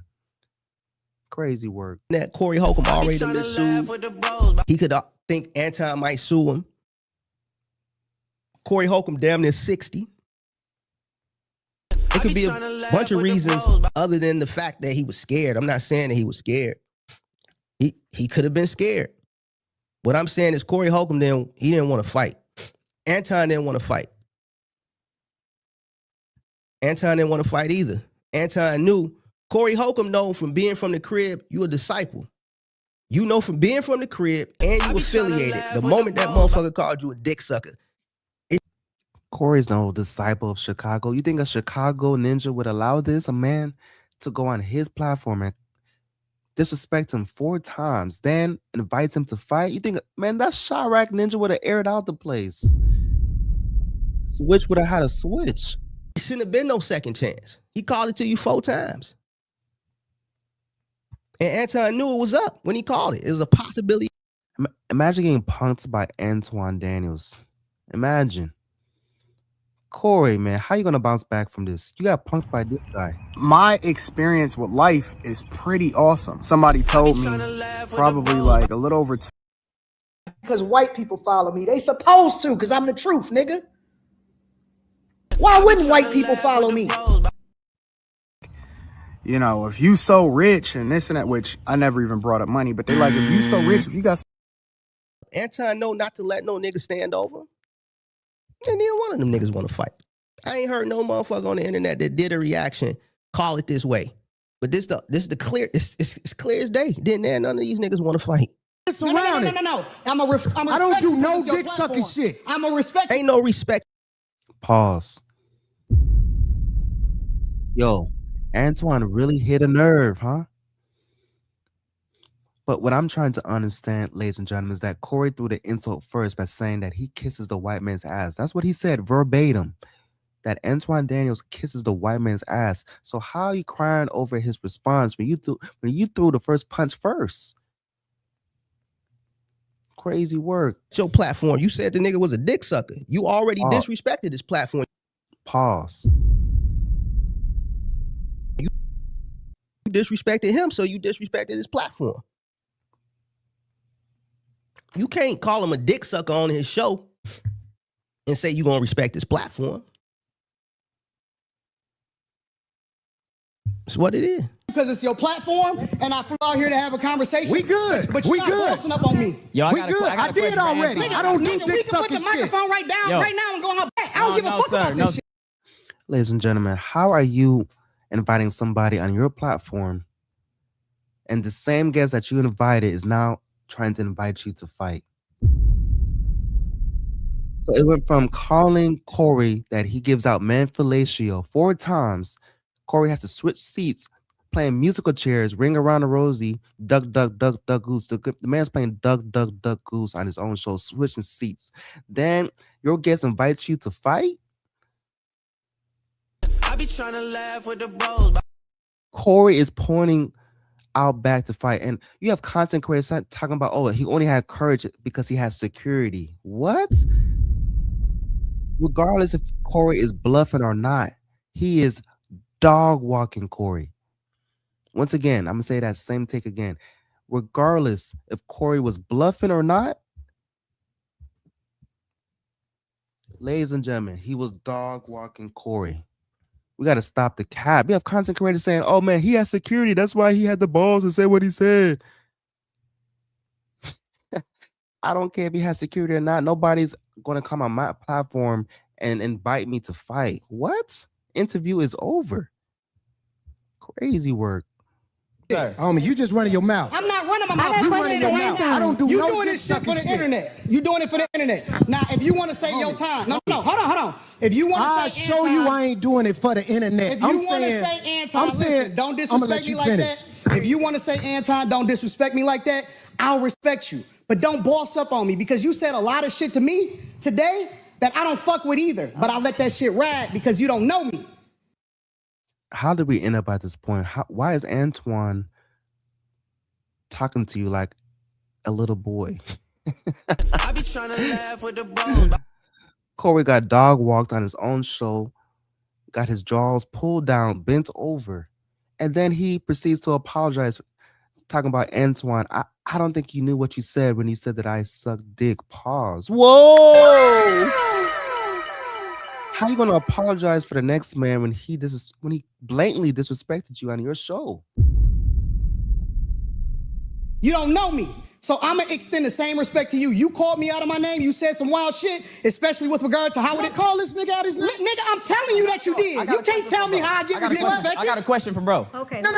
[SPEAKER 3] Crazy work.
[SPEAKER 10] That Corey Holcomb already been sued. He could think Anton might sue him. Corey Holcomb damn near 60. It could be a bunch of reasons other than the fact that he was scared. I'm not saying that he was scared. He could have been scared. What I'm saying is Corey Holcomb he didn't want to fight. Anton didn't want to fight. Anton didn't want to fight either. Anton knew. Corey Holcomb know from being from the crib, you a disciple. You know from being from the crib and you affiliated. The moment that motherfucker called you a dick sucker.
[SPEAKER 3] Corey's no disciple of Chicago. You think a Chicago ninja would allow this? A man to go on his platform and disrespect him 4 times, then invites him to fight? You think, man, that Chirac ninja would have aired out the place. Switch would have had a switch.
[SPEAKER 10] It shouldn't have been no second chance. He called it to you 4 times. And Anton knew it was up when he called it. It was a possibility.
[SPEAKER 3] Imagine getting punked by Anton Daniels. Imagine. Corey, man, how you gonna bounce back from this? You got punked by this guy.
[SPEAKER 1] My experience with life is pretty awesome. Somebody told me probably like a little over 2.
[SPEAKER 13] Because white people follow me. They supposed to, because I'm the truth, nigga. Why wouldn't white people follow me?
[SPEAKER 1] You know, if you so rich and this and that, which I never even brought up money, but they like, if you so rich, if you got...
[SPEAKER 10] Anton know not to let no nigga stand over. And neither one of them niggas want to fight. I ain't heard no motherfucker on the internet that did a reaction, call it this way. But this is the clear, it's clear as day. None of these niggas want to fight.
[SPEAKER 13] No. I don't do no dick sucking shit. I'm a respect.
[SPEAKER 10] Ain't no respect.
[SPEAKER 3] Pause. Yo, Antoine really hit a nerve, huh? But what I'm trying to understand, ladies and gentlemen, is that Corey threw the insult first by saying that he kisses the white man's ass. That's what he said verbatim, that Anton Daniels kisses the white man's ass. So how are you crying over his response when you threw the first punch first? Crazy work.
[SPEAKER 10] It's your platform. You said the nigga was a dick sucker. You already disrespected his platform.
[SPEAKER 3] Pause.
[SPEAKER 10] You disrespected him, so you disrespected his platform. You can't call him a dick sucker on his show and say you're going to respect his platform. It's what it is.
[SPEAKER 13] Because it's your platform, and I flew out here to have a conversation.
[SPEAKER 8] We good.
[SPEAKER 13] But you not up on me.
[SPEAKER 8] Yo, we good. I did already. I don't do dick sucking shit.
[SPEAKER 13] We can put the microphone right now and go on back. I don't give a fuck about this shit.
[SPEAKER 3] Ladies and gentlemen, how are you inviting somebody on your platform and the same guest that you invited is now trying to invite you to fight? So it went from calling Corey that he gives out man fellatio 4 times. Corey has to switch seats, playing musical chairs, Ring Around the Rosie, Duck, Duck, Duck, Duck, Goose. The man's playing Duck, Duck, Duck, Goose on his own show, switching seats. Then your guest invites you to fight?
[SPEAKER 12] I be trying to laugh with the bros.
[SPEAKER 3] Corey is pointing out back to fight, and you have content creators talking about, oh, he only had courage because he has security. What? Regardless if Corey is bluffing or not, He is dog walking Corey. Once again, I'm gonna say that same take again. Regardless if Corey was bluffing or not, ladies and gentlemen, he was dog walking Corey. We got to stop the cap. We have content creators saying, oh man, he has security. That's why he had the balls to say what he said. I don't care if he has security or not. Nobody's going to come on my platform and invite me to fight. What? Interview is over. Crazy work.
[SPEAKER 8] Homie, you just running your mouth.
[SPEAKER 13] I'm not running my mouth.
[SPEAKER 8] You running your mouth. I don't do
[SPEAKER 13] you
[SPEAKER 8] no
[SPEAKER 13] doing
[SPEAKER 8] dick
[SPEAKER 13] this shit for
[SPEAKER 8] sucking
[SPEAKER 13] the
[SPEAKER 8] shit.
[SPEAKER 13] internet. You doing it for the internet. Now, if you want to say your time, no, hold on. If you want to
[SPEAKER 8] I'll
[SPEAKER 13] say
[SPEAKER 8] show you I ain't doing it for the internet.
[SPEAKER 13] If you want to say Anton, listen, don't disrespect me like that. If you want to say Anton, don't disrespect me like that, I'll respect you. But don't boss up on me because you said a lot of shit to me today that I don't fuck with either. But I let that shit ride because you don't know me.
[SPEAKER 3] How did we end up at this point? Why is Antoine talking to you like a little boy?
[SPEAKER 12] I be trying to laugh with the bros.
[SPEAKER 3] Corey got dog walked on his own show, got his jaws pulled down, bent over, and then he proceeds to apologize, talking about Antoine. I don't think you knew what you said when you said that I suck dick. Pause. Whoa! How you gonna apologize for the next man when he blatantly disrespected you on your show?
[SPEAKER 13] You don't know me. So I'm going to extend the same respect to you. You called me out of my name. You said some wild shit, especially with regard to how would it call this nigga out his name? Nigga, I'm telling you that you did. You can't tell me how I get disrespected.
[SPEAKER 6] I got a question for bro.
[SPEAKER 9] Okay.
[SPEAKER 8] No.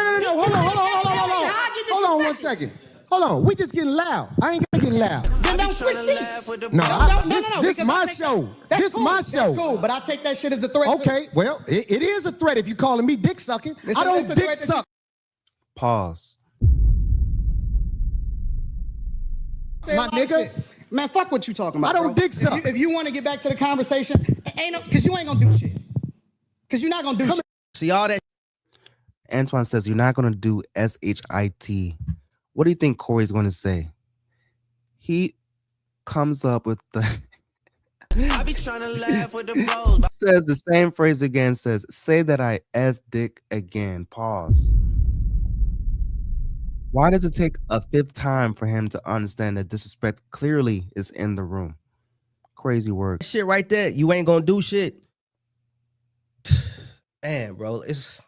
[SPEAKER 8] Hold on 1 second. Hold on. We just getting loud. I ain't gonna get loud.
[SPEAKER 13] Then don't switch seats.
[SPEAKER 8] No, this my show. This
[SPEAKER 13] cool.
[SPEAKER 8] my show.
[SPEAKER 13] That's cool, but I take that shit as a threat.
[SPEAKER 8] Okay, well, it is a threat if you calling me dick sucking. I don't dick suck.
[SPEAKER 3] Pause.
[SPEAKER 13] My nigga. Man, fuck what you talking about.
[SPEAKER 8] I don't dick suck.
[SPEAKER 13] If you want to get back to the conversation, because you ain't gonna do shit. Because you're not gonna do shit.
[SPEAKER 10] See all that.
[SPEAKER 3] Antoine says you're not gonna do SHIT. What do you think Corey's gonna say? He comes up with the
[SPEAKER 12] I be trying to laugh with the bros.
[SPEAKER 3] says the same phrase again, says, say that I S dick again. Pause. Why does it take a fifth time for him to understand that disrespect clearly is in the room? Crazy work.
[SPEAKER 10] Shit right there. You ain't gonna do shit. Man, bro, it's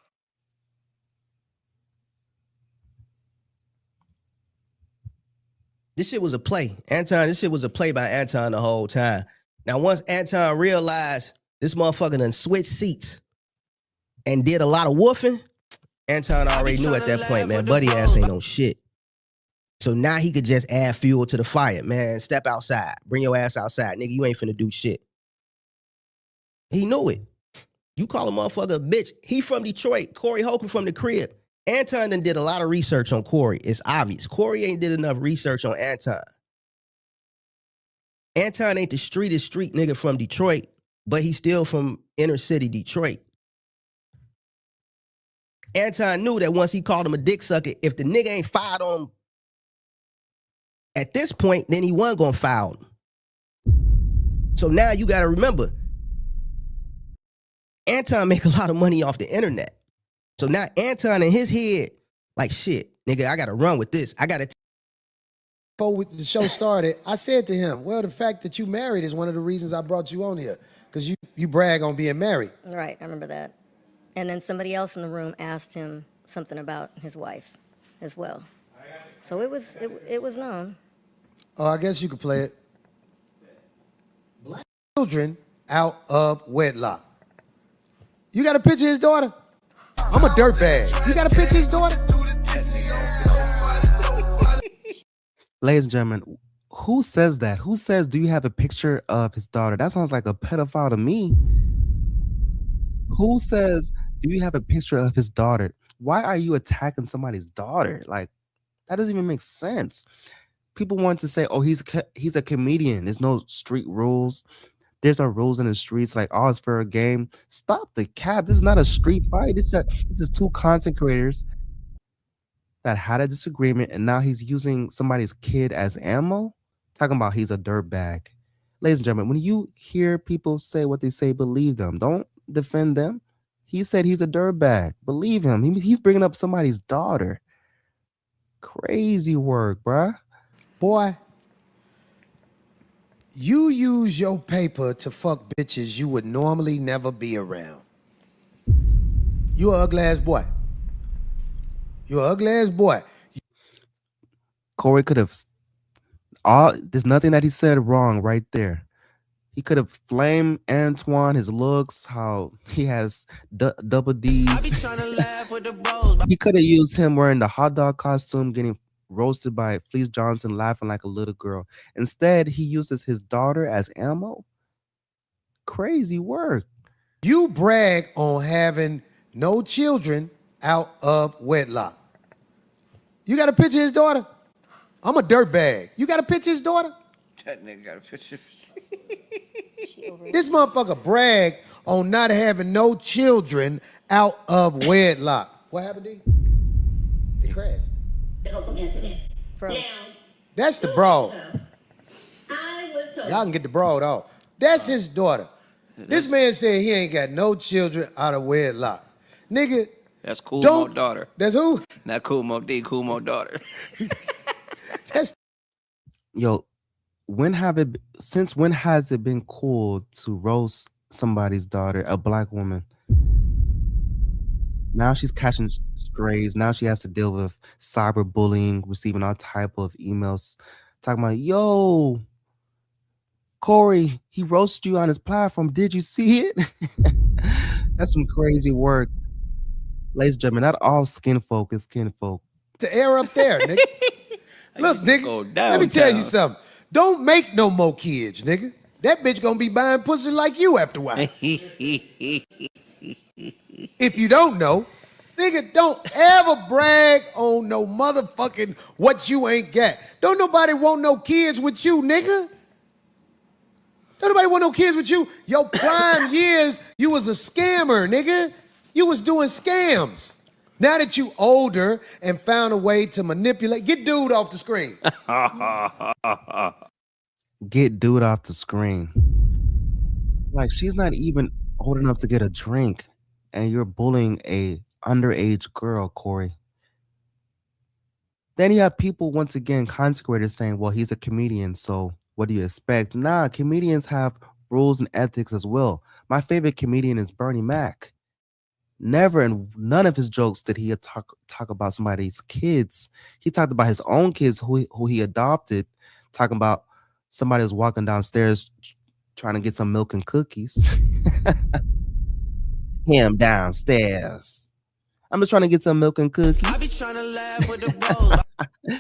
[SPEAKER 10] this shit was a play. This shit was a play by Anton the whole time. Now, once Anton realized this motherfucker done switched seats and did a lot of woofing, Anton already knew at that point, man, buddy ass ain't no shit. So now he could just add fuel to the fire. Man, step outside. Bring your ass outside. Nigga, you ain't finna do shit. He knew it. You call a motherfucker a bitch. He from Detroit. Corey Holcomb from the crib. Anton done did a lot of research on Corey. It's obvious. Corey ain't did enough research on Anton. Anton ain't the streetest street nigga from Detroit, but he's still from inner city Detroit. Anton knew that once he called him a dick sucker, if the nigga ain't fired on him at this point, then he wasn't gonna foul him. So now you gotta remember, Anton make a lot of money off the internet. So now Anton in his head, like, shit, nigga, I gotta run with this. I gotta.
[SPEAKER 8] Before the show started, I said to him, well, the fact that you married is one of the reasons I brought you on here. Because you brag on being married.
[SPEAKER 9] Right, I remember that. And then somebody else in the room asked him something about his wife as well. So it was known.
[SPEAKER 8] Oh, I guess you could play it. Black children out of wedlock. You got a picture of his daughter? I'm a dirtbag. You got a picture of his daughter?
[SPEAKER 3] Ladies and gentlemen, who says that? Who says, do you have a picture of his daughter? That sounds like a pedophile to me. Who says, do you have a picture of his daughter? Why are you attacking somebody's daughter? Like, that doesn't even make sense. People want to say, oh, he's a comedian. There's no street rules. There's no rules in the streets. Like, oh, it's for a game. Stop the cap. This is not a street fight. This is two content creators that had a disagreement, and now he's using somebody's kid as ammo, talking about he's a dirtbag. Ladies and gentlemen, when you hear people say what they say, believe them. Don't defend them. He said he's a dirtbag. Believe him. He's bringing up somebody's daughter. Crazy work, bruh.
[SPEAKER 8] Boy, you use your paper to fuck bitches you would normally never be around. You an ugly ass boy. You an ugly ass boy.
[SPEAKER 3] Corey could have there's nothing that he said wrong right there. He could have flamed Antoine, his looks, how he has double D's. He could have used him wearing the hot dog costume, getting roasted by Fleece Johnson, laughing like a little girl. Instead, he uses his daughter as ammo. Crazy work.
[SPEAKER 8] You brag on having no children out of wedlock. You got a picture of his daughter? I'm a dirtbag. You got a picture of his daughter?
[SPEAKER 7] That nigga got a picture.
[SPEAKER 8] This motherfucker brag on not having no children out of wedlock. What happened, D? It crashed. That's the broad. Y'all can get the broad off. That's his daughter. This man said he ain't got no children out of wedlock. Nigga.
[SPEAKER 7] That's Cool Mo daughter.
[SPEAKER 8] That's who?
[SPEAKER 7] Not Cool Mo D, Cool Mo daughter.
[SPEAKER 3] Yo, since when has it been cool to roast somebody's daughter, a black woman? Now she's catching strays. Now she has to deal with cyberbullying, receiving all type of emails talking about, yo, Corey, he roasted you on his platform. Did you see it? That's some crazy work. Ladies and gentlemen, not all skin folk is kin folk.
[SPEAKER 8] The air up there, nigga. Look, nigga, let me tell you something. Don't make no more kids, nigga. That bitch gonna be buying pussy like you after a while. If you don't know, nigga, don't ever brag on no motherfucking what you ain't got. Don't nobody want no kids with you, nigga. Don't nobody want no kids with you. Your prime years, you was a scammer, nigga. You was doing scams. Now that you older and found a way to manipulate, get dude off the screen.
[SPEAKER 3] Get dude off the screen. Like, she's not even old enough to get a drink, and you're bullying a underage girl, Corey. Then you have people, once again, consecrated saying, well, he's a comedian, so what do you expect? Nah, comedians have rules and ethics as well. My favorite comedian is Bernie Mac. Never in none of his jokes did he talk about somebody's kids. He talked about his own kids who he adopted, talking about somebody was walking downstairs trying to get some milk and cookies. Him downstairs. I'm just trying to get some milk and cookies. I be trying to laugh with the bros.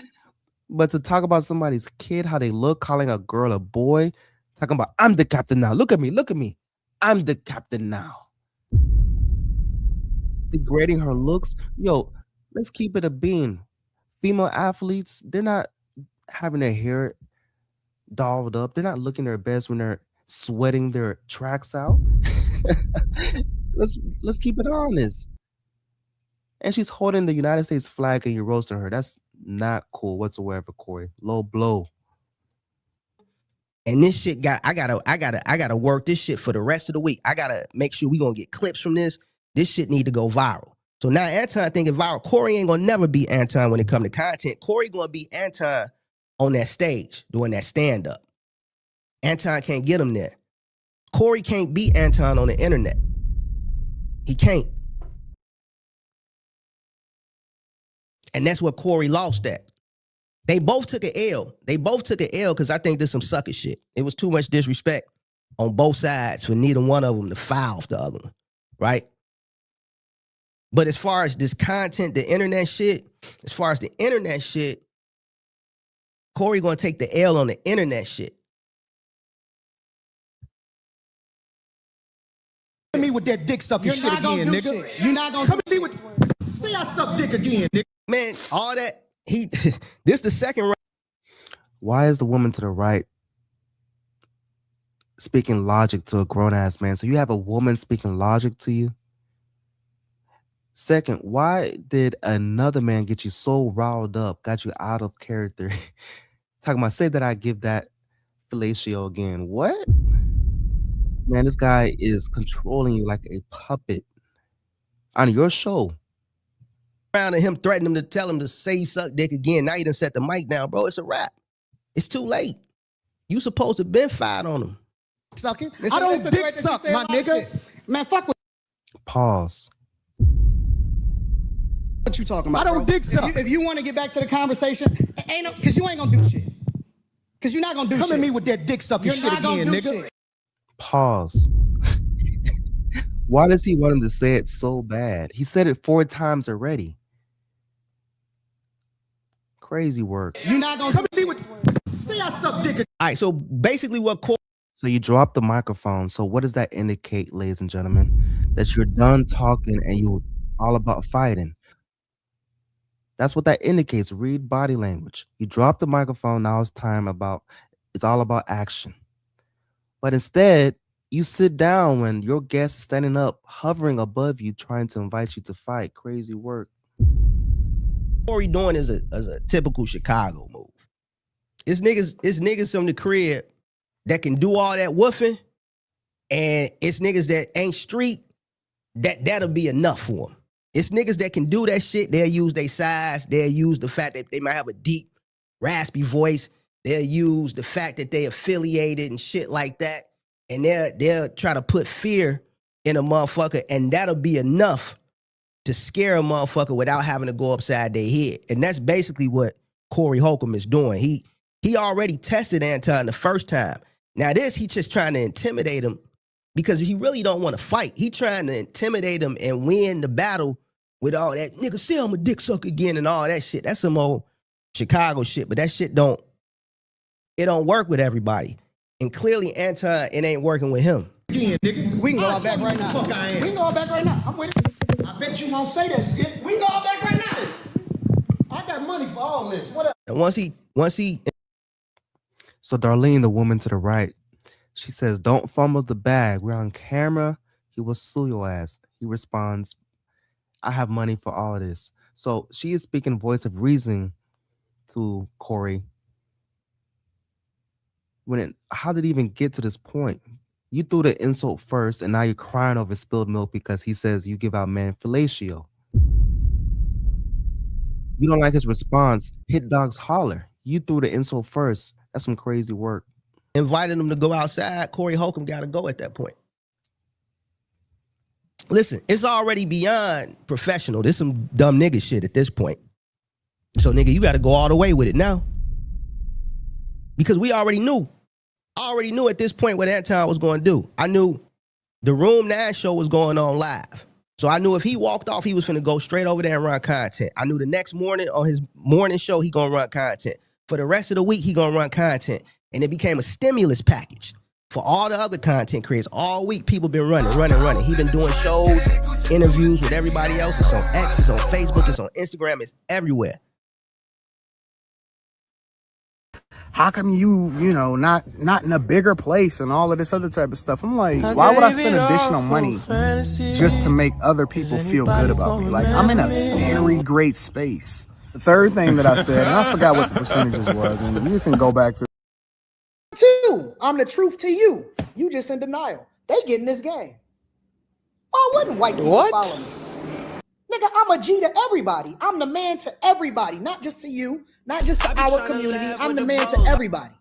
[SPEAKER 3] But to talk about somebody's kid, how they look, calling a girl a boy, talking about, I'm the captain now. Look at me, look at me. I'm the captain now. Degrading her looks. Yo, let's keep it a bean. Female athletes, they're not having their hair dolled up. They're not looking their best when they're sweating their tracks out. Let's keep it honest. And she's holding the United States flag and you're roasting her. That's not cool whatsoever, Corey. Low blow.
[SPEAKER 10] And this shit I gotta work this shit for the rest of the week. I gotta make sure we gonna get clips from this. This shit need to go viral. So now Anton thinking viral. Corey ain't gonna never be Anton when it come to content. Corey gonna be Anton on that stage doing that stand-up. Anton can't get him there. Corey can't beat Anton on the internet. He can't. And that's what Corey lost at. They both took an L. They both took an L because I think there's some sucker shit. It was too much disrespect on both sides for neither one of them to foul the other one, right? But as far as this content, the internet shit, Corey gonna take the L on the internet shit.
[SPEAKER 13] Come at me with that dick sucking shit again, nigga. You're not gonna come at me with. Say I suck dick again, nigga.
[SPEAKER 10] Man, all that this the second round.
[SPEAKER 3] Why is the woman to the right speaking logic to a grown-ass man? So you have a woman speaking logic to you? Second, why did another man get you so riled up, got you out of character? Talking about, say that I give that fellatio again. What? Man, this guy is controlling you like a puppet. on your show.
[SPEAKER 10] Around and him threatening him to tell him to say suck dick again. Now you done set the mic down, bro. It's a wrap. It's too late. You supposed to been fired on him.
[SPEAKER 13] Sucking. I don't dick suck, my nigga. Man, fuck with
[SPEAKER 3] Pause.
[SPEAKER 13] what you talking about.
[SPEAKER 8] I don't
[SPEAKER 13] bro.
[SPEAKER 8] dick suck.
[SPEAKER 13] If you want to get back to the conversation, ain't no, because you ain't gonna do shit. Because you're not gonna do shit.
[SPEAKER 8] Come at me with that dick sucking
[SPEAKER 13] You're
[SPEAKER 8] shit
[SPEAKER 13] not gonna
[SPEAKER 8] again,
[SPEAKER 13] do
[SPEAKER 8] nigga.
[SPEAKER 13] shit.
[SPEAKER 3] Pause. Why does he want him to say it so bad? He said it 4 times already. Crazy work.
[SPEAKER 13] You're not gonna
[SPEAKER 8] Come at me with. Say I suck dick.
[SPEAKER 10] All right, so basically what
[SPEAKER 3] So you drop the microphone. So what does that indicate, ladies and gentlemen? That you're done talking and you're all about fighting. That's what that indicates. Read body language. You drop the microphone. Now it's all about action. But instead, you sit down when your guest is standing up, hovering above you, trying to invite you to fight. Crazy work.
[SPEAKER 10] Corey doing is a typical Chicago move. It's niggas from the crib that can do all that woofing, and it's niggas that ain't street, that'll be enough for them. It's niggas that can do that shit. They'll use their size. They'll use the fact that they might have a deep, raspy voice. They'll use the fact that they affiliated and shit like that. And they'll try to put fear in a motherfucker, and that'll be enough to scare a motherfucker without having to go upside their head. And that's basically what Corey Holcomb is doing. He already tested Anton the first time. Now he just trying to intimidate him because he really don't want to fight. He trying to intimidate him and win the battle with all that, nigga, say I'm a dick sucker again and all that shit. That's some old Chicago shit, but that shit don't work with everybody. And clearly Anton, it ain't working with him.
[SPEAKER 8] Again, nigga.
[SPEAKER 13] We can go all back right now.
[SPEAKER 8] Fuck I am.
[SPEAKER 13] We can go all back right now. I'm with it.
[SPEAKER 8] I bet you won't say that shit.
[SPEAKER 13] We can go all back right now.
[SPEAKER 8] I got money for all this. What up?
[SPEAKER 10] And once he
[SPEAKER 3] So Darlene, the woman to the right, she says, don't fumble the bag. We're on camera. He will sue your ass. He responds, I have money for all of this. So she is speaking voice of reason to Corey. How did it even get to this point? You threw the insult first, and now you're crying over spilled milk because he says you give out man fellatio. You don't like his response. Hit dogs holler. You threw the insult first. That's some crazy work.
[SPEAKER 10] Invited him to go outside. Corey Holcomb got to go at that point. Listen, it's already beyond professional. This some dumb nigga shit at this point. So nigga, you got to go all the way with it now. Because we already knew. I already knew at this point what Anton was going to do. I knew the Room 9 show was going on live. So I knew if he walked off, he was finna go straight over there and run content. I knew the next morning on his morning show, he gonna run content. For the rest of the week, he gonna run content. And it became a stimulus package for all the other content creators. All week, people been running. He been doing shows, interviews with everybody else. It's on X, it's on Facebook, it's on Instagram, it's everywhere.
[SPEAKER 1] How come you know, not in a bigger place and all of this other type of stuff? I'm like, why would I spend additional money just to make other people feel good about me? Like, I'm in a very great space. The third thing that I said, and I forgot what the percentages was, and you can go back through.
[SPEAKER 13] Two, I'm the truth to you. You just in denial. They get in this game. Why wouldn't white people follow me? Nigga, I'm a G to everybody. I'm the man to everybody, not just to you, not just to our community. I'm the man to everybody.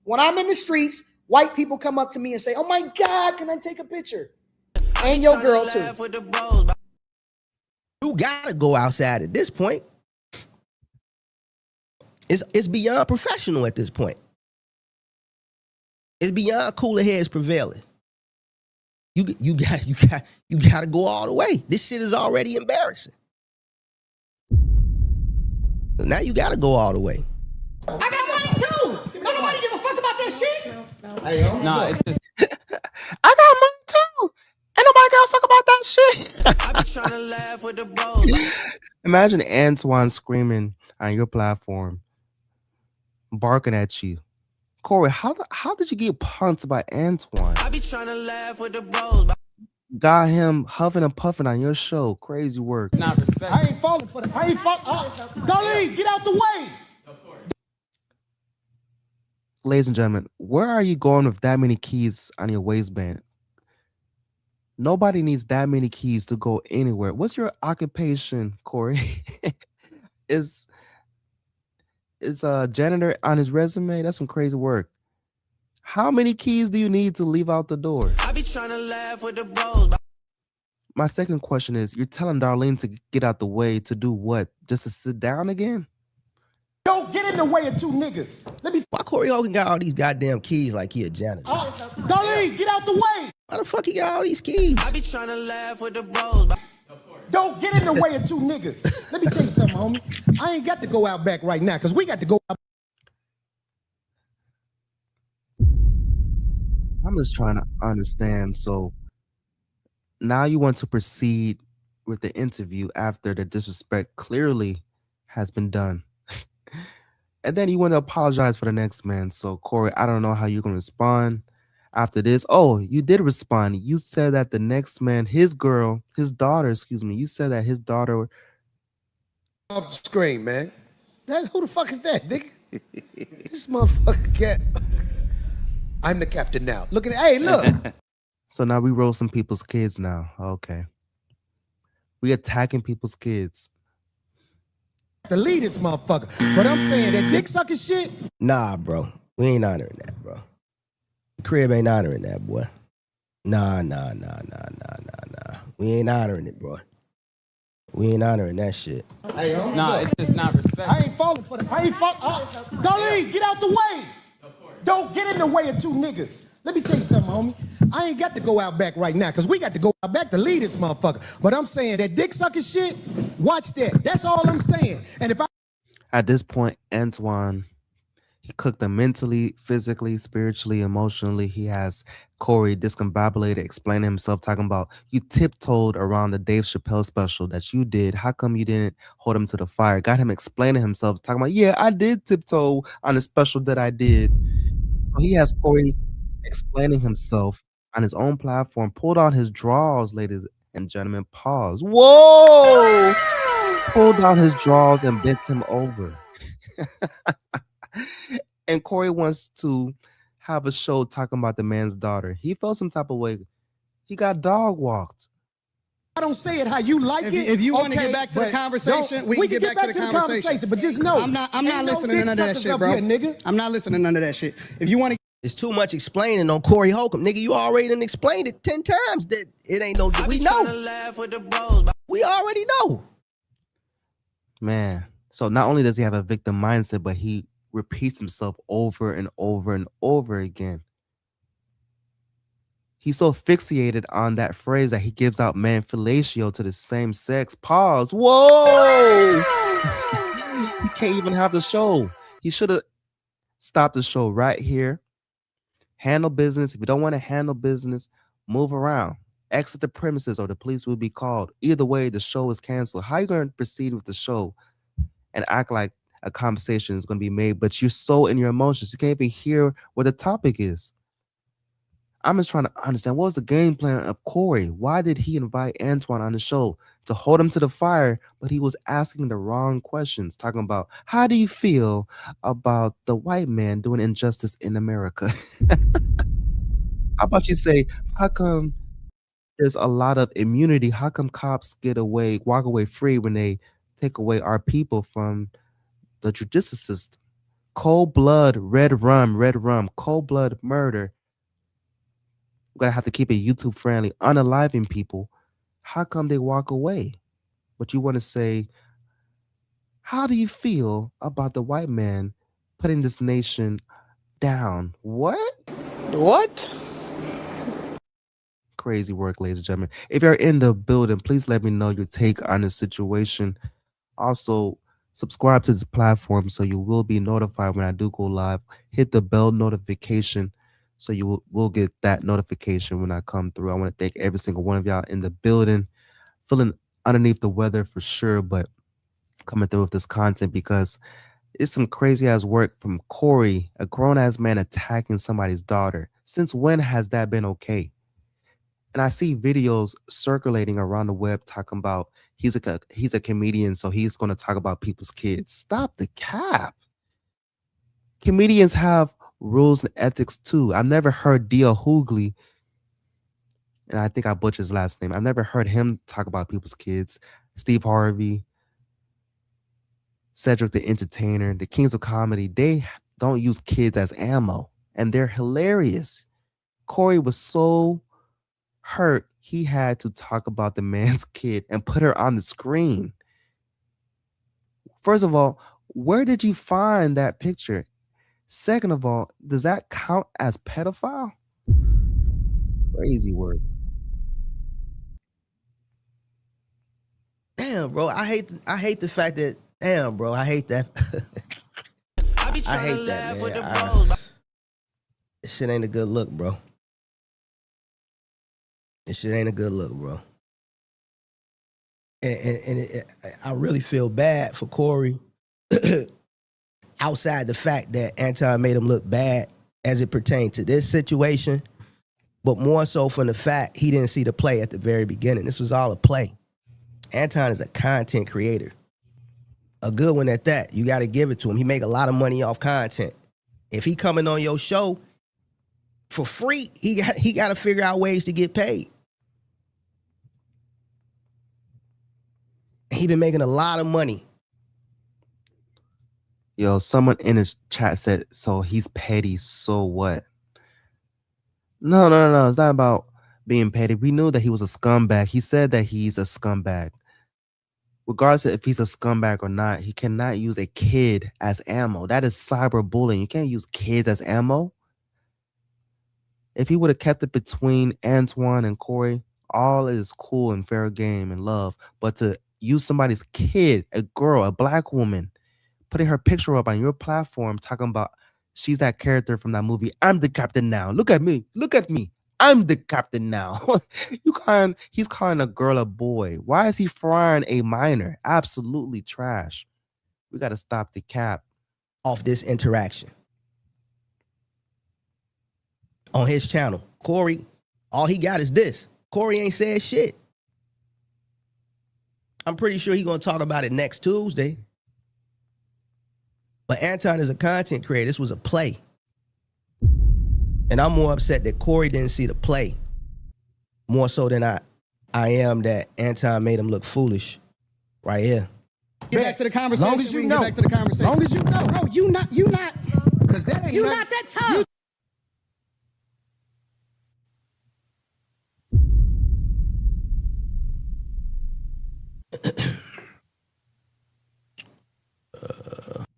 [SPEAKER 13] When I'm in the streets, white people come up to me and say, oh my God, can I take a picture? And your girl too.
[SPEAKER 10] You gotta go outside at this point. It's beyond professional at this point. It's beyond cooler heads prevailing. You gotta go all the way. This shit is already embarrassing. Now you gotta go all the way.
[SPEAKER 13] I got money too. Don't nobody give a fuck about that shit.
[SPEAKER 6] Nah, it's just
[SPEAKER 3] I got money too. Ain't nobody give a fuck about that shit.
[SPEAKER 12] I be trying to laugh with the bros.
[SPEAKER 3] Imagine Antoine screaming on your platform, barking at you. Corey, how did you get punked by Antoine?
[SPEAKER 12] I be trying to laugh with the bros.
[SPEAKER 3] Got him huffing and puffing on your show. Crazy work.
[SPEAKER 6] not respect.
[SPEAKER 8] I ain't falling for that. I ain't falling. Darlene, get out the way.
[SPEAKER 3] Ladies and gentlemen, where are you going with that many keys on your waistband? Nobody needs that many keys to go anywhere. What's your occupation, Corey? is is a janitor on his resume? That's some crazy work. How many keys do you need to leave out the door?
[SPEAKER 12] I be trying to laugh with the bros.
[SPEAKER 3] My second question is, you're telling Darlene to get out the way to do what? Just to sit down again?
[SPEAKER 8] Don't get in the way of two niggas.
[SPEAKER 10] Why Corey Holcomb got all these goddamn keys like he a janitor?
[SPEAKER 8] Darlene, get out the way.
[SPEAKER 10] Why the fuck he got all these keys?
[SPEAKER 12] I be trying to laugh with the bros.
[SPEAKER 8] Don't get in the way of two niggas. Let me tell you something, homie. I ain't got to go out back right now because we got to go out.
[SPEAKER 3] I'm just trying to understand. So now you want to proceed with the interview after the disrespect clearly has been done. And then you want to apologize for the next man. So Corey, I don't know how you're going to respond after this. Oh, you did respond. You said that the next man, his daughter, you said that his daughter
[SPEAKER 8] Off the screen, man. Who the fuck is that, nigga? This motherfucker cat. I'm the captain now. Look at it. Hey, look.
[SPEAKER 3] So now we roll some people's kids now. Okay. We attacking people's kids.
[SPEAKER 8] The lead this motherfucker. But I'm saying that dick sucking shit.
[SPEAKER 10] Nah, bro. We ain't honoring that, bro. The crib ain't honoring that, boy. Nah. We ain't honoring it, bro. We ain't honoring that shit.
[SPEAKER 8] Hey, homie,
[SPEAKER 6] Nah,
[SPEAKER 8] look.
[SPEAKER 6] it's just not respect.
[SPEAKER 8] I ain't falling for that. I ain't falling. Darlene, get out the way. Don't get in the way of two niggas. Let me tell you something, homie. I ain't got to go out back right now because we got to go out back to lead this motherfucker. But I'm saying that dick sucking shit, watch that. That's all I'm saying. And if I...
[SPEAKER 3] At this point, Antoine, he cooked them mentally, physically, spiritually, emotionally. He has Corey discombobulated, explaining himself, talking about you tiptoed around the Dave Chappelle special that you did. How come you didn't hold him to the fire? Got him explaining himself, talking about, yeah, I did tiptoe on the special that I did. So he has Corey explaining himself on his own platform, pulled on his drawers, ladies and gentlemen. Pause. Whoa! Pulled down his drawers and bent him over. And Corey wants to have a show talking about the man's daughter. He felt some type of way. He got dog walked.
[SPEAKER 8] I don't say it how you like it.
[SPEAKER 11] If you want to get back to the conversation, we can get back to the conversation.
[SPEAKER 8] But just know,
[SPEAKER 11] I'm not listening to none of that shit,
[SPEAKER 8] up
[SPEAKER 11] bro.
[SPEAKER 8] here, nigga.
[SPEAKER 11] I'm not listening to none of that shit. If you want to...
[SPEAKER 10] It's too much explaining on Corey Holcomb. Nigga, you already done explained it 10 times that it ain't no... We know.
[SPEAKER 12] Laugh with the bros.
[SPEAKER 10] We already know.
[SPEAKER 3] Man. So not only does he have a victim mindset, but he repeats himself over and over and over again. He's so fixated on that phrase that he gives out man fellatio to the same sex. Pause. Whoa! He can't even have the show. He should have stopped the show right here. Handle business. If you don't want to handle business, move around. Exit the premises or the police will be called. Either way, the show is canceled. How are you going to proceed with the show and act like a conversation is going to be made, but you're so in your emotions, you can't even hear what the topic is? I'm just trying to understand, what was the game plan of Corey? Why did he invite Antoine on the show? To hold him to the fire, but he was asking the wrong questions, talking about, how do you feel about the white man doing injustice in America? How about you say, how come there's a lot of immunity? How come cops walk away free when they take away our people from the judicial system? Cold blood, red rum, cold blood murder. We're gonna have to keep it YouTube friendly, unaliving people. How come they walk away? But you want to say, how do you feel about the white man putting this nation down? What? Crazy work, ladies and gentlemen. If you're in the building, please let me know your take on this situation. Also, subscribe to this platform so you will be notified when I do go live. Hit the bell notification so you will get that notification when I come through. I want to thank every single one of y'all in the building. Feeling underneath the weather for sure, but coming through with this content because it's some crazy ass work from Corey, a grown ass man attacking somebody's daughter. Since when has that been okay? And I see videos circulating around the web talking about he's a comedian, so he's going to talk about people's kids. Stop the cap. Comedians have rules and ethics too. I've never heard D.L. Hughley and I think I butchered his last name. I've never heard him talk about people's kids. Steve Harvey, Cedric the Entertainer, the Kings of Comedy, they don't use kids as ammo, and they're hilarious. Corey was so hurt, he had to talk about the man's kid and put her on the screen. First of all, where did you find that picture? Second of all, does that count as pedophile? Crazy word.
[SPEAKER 10] Damn, bro. I hate the fact that. Damn, bro. I hate that. I hate that, man. This shit ain't a good look, bro. This shit ain't a good look, bro. And I really feel bad for Corey. Outside the fact that Anton made him look bad as it pertained to this situation, but more so from the fact he didn't see the play at the very beginning. This was all a play. Anton is a content creator. A good one at that. You got to give it to him. He make a lot of money off content. If he coming on your show for free, he got to figure out ways to get paid. He been making a lot of money.
[SPEAKER 3] Yo, someone in the chat said, so he's petty, so what? No. It's not about being petty. We knew that he was a scumbag. He said that he's a scumbag. Regardless of if he's a scumbag or not, he cannot use a kid as ammo. That is cyberbullying. You can't use kids as ammo. If he would have kept it between Antoine and Corey, all is cool and fair game and love. But to use somebody's kid, a girl, a black woman, putting her picture up on your platform, talking about she's that character from that movie. I'm the captain now. Look at me. Look at me. I'm the captain now. He's calling a girl a boy. Why is he frying a minor? Absolutely trash. We got to stop the cap
[SPEAKER 10] off this interaction on his channel. Corey, all he got is this. Corey ain't said shit. I'm pretty sure he's going to talk about it next Tuesday. But Anton is a content creator. This was a play. And I'm more upset that Corey didn't see the play. More so than I am that Anton made him look foolish right here.
[SPEAKER 11] Get back to the conversation.
[SPEAKER 8] Long as you
[SPEAKER 11] we can
[SPEAKER 8] know.
[SPEAKER 11] Get back to the conversation.
[SPEAKER 8] Long as you know.
[SPEAKER 11] Bro, you not.
[SPEAKER 8] Because that ain't
[SPEAKER 11] You
[SPEAKER 8] nothing.
[SPEAKER 11] not that tough.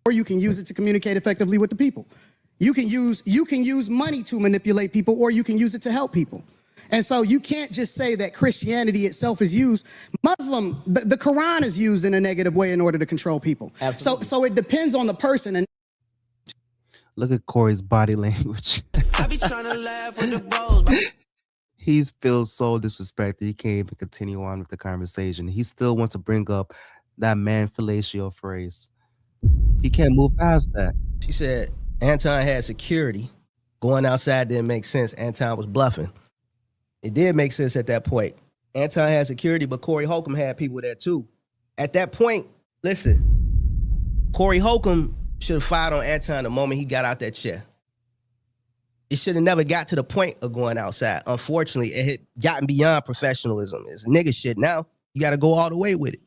[SPEAKER 11] Or you can use it to communicate effectively with the people. You can use money to manipulate people, or you can use it to help people. And so you can't just say that Christianity itself is used. The Quran is used in a negative way in order to control people.
[SPEAKER 10] Absolutely.
[SPEAKER 11] So it depends on the person. And
[SPEAKER 3] Look at Corey's body language.
[SPEAKER 12] I be trying to laugh with the balls.
[SPEAKER 3] He feels so disrespected. He can't even continue on with the conversation. He still wants to bring up that man fellatio phrase. He can't move past that.
[SPEAKER 10] She said Anton had security. Going outside didn't make sense. Anton was bluffing. It did make sense at that point. Anton had security, but Corey Holcomb had people there too. At that point, listen, Corey Holcomb should have fired on Anton the moment he got out that chair. It should have never got to the point of going outside. Unfortunately, it had gotten beyond professionalism. It's nigga shit now. You got to go all the way with it.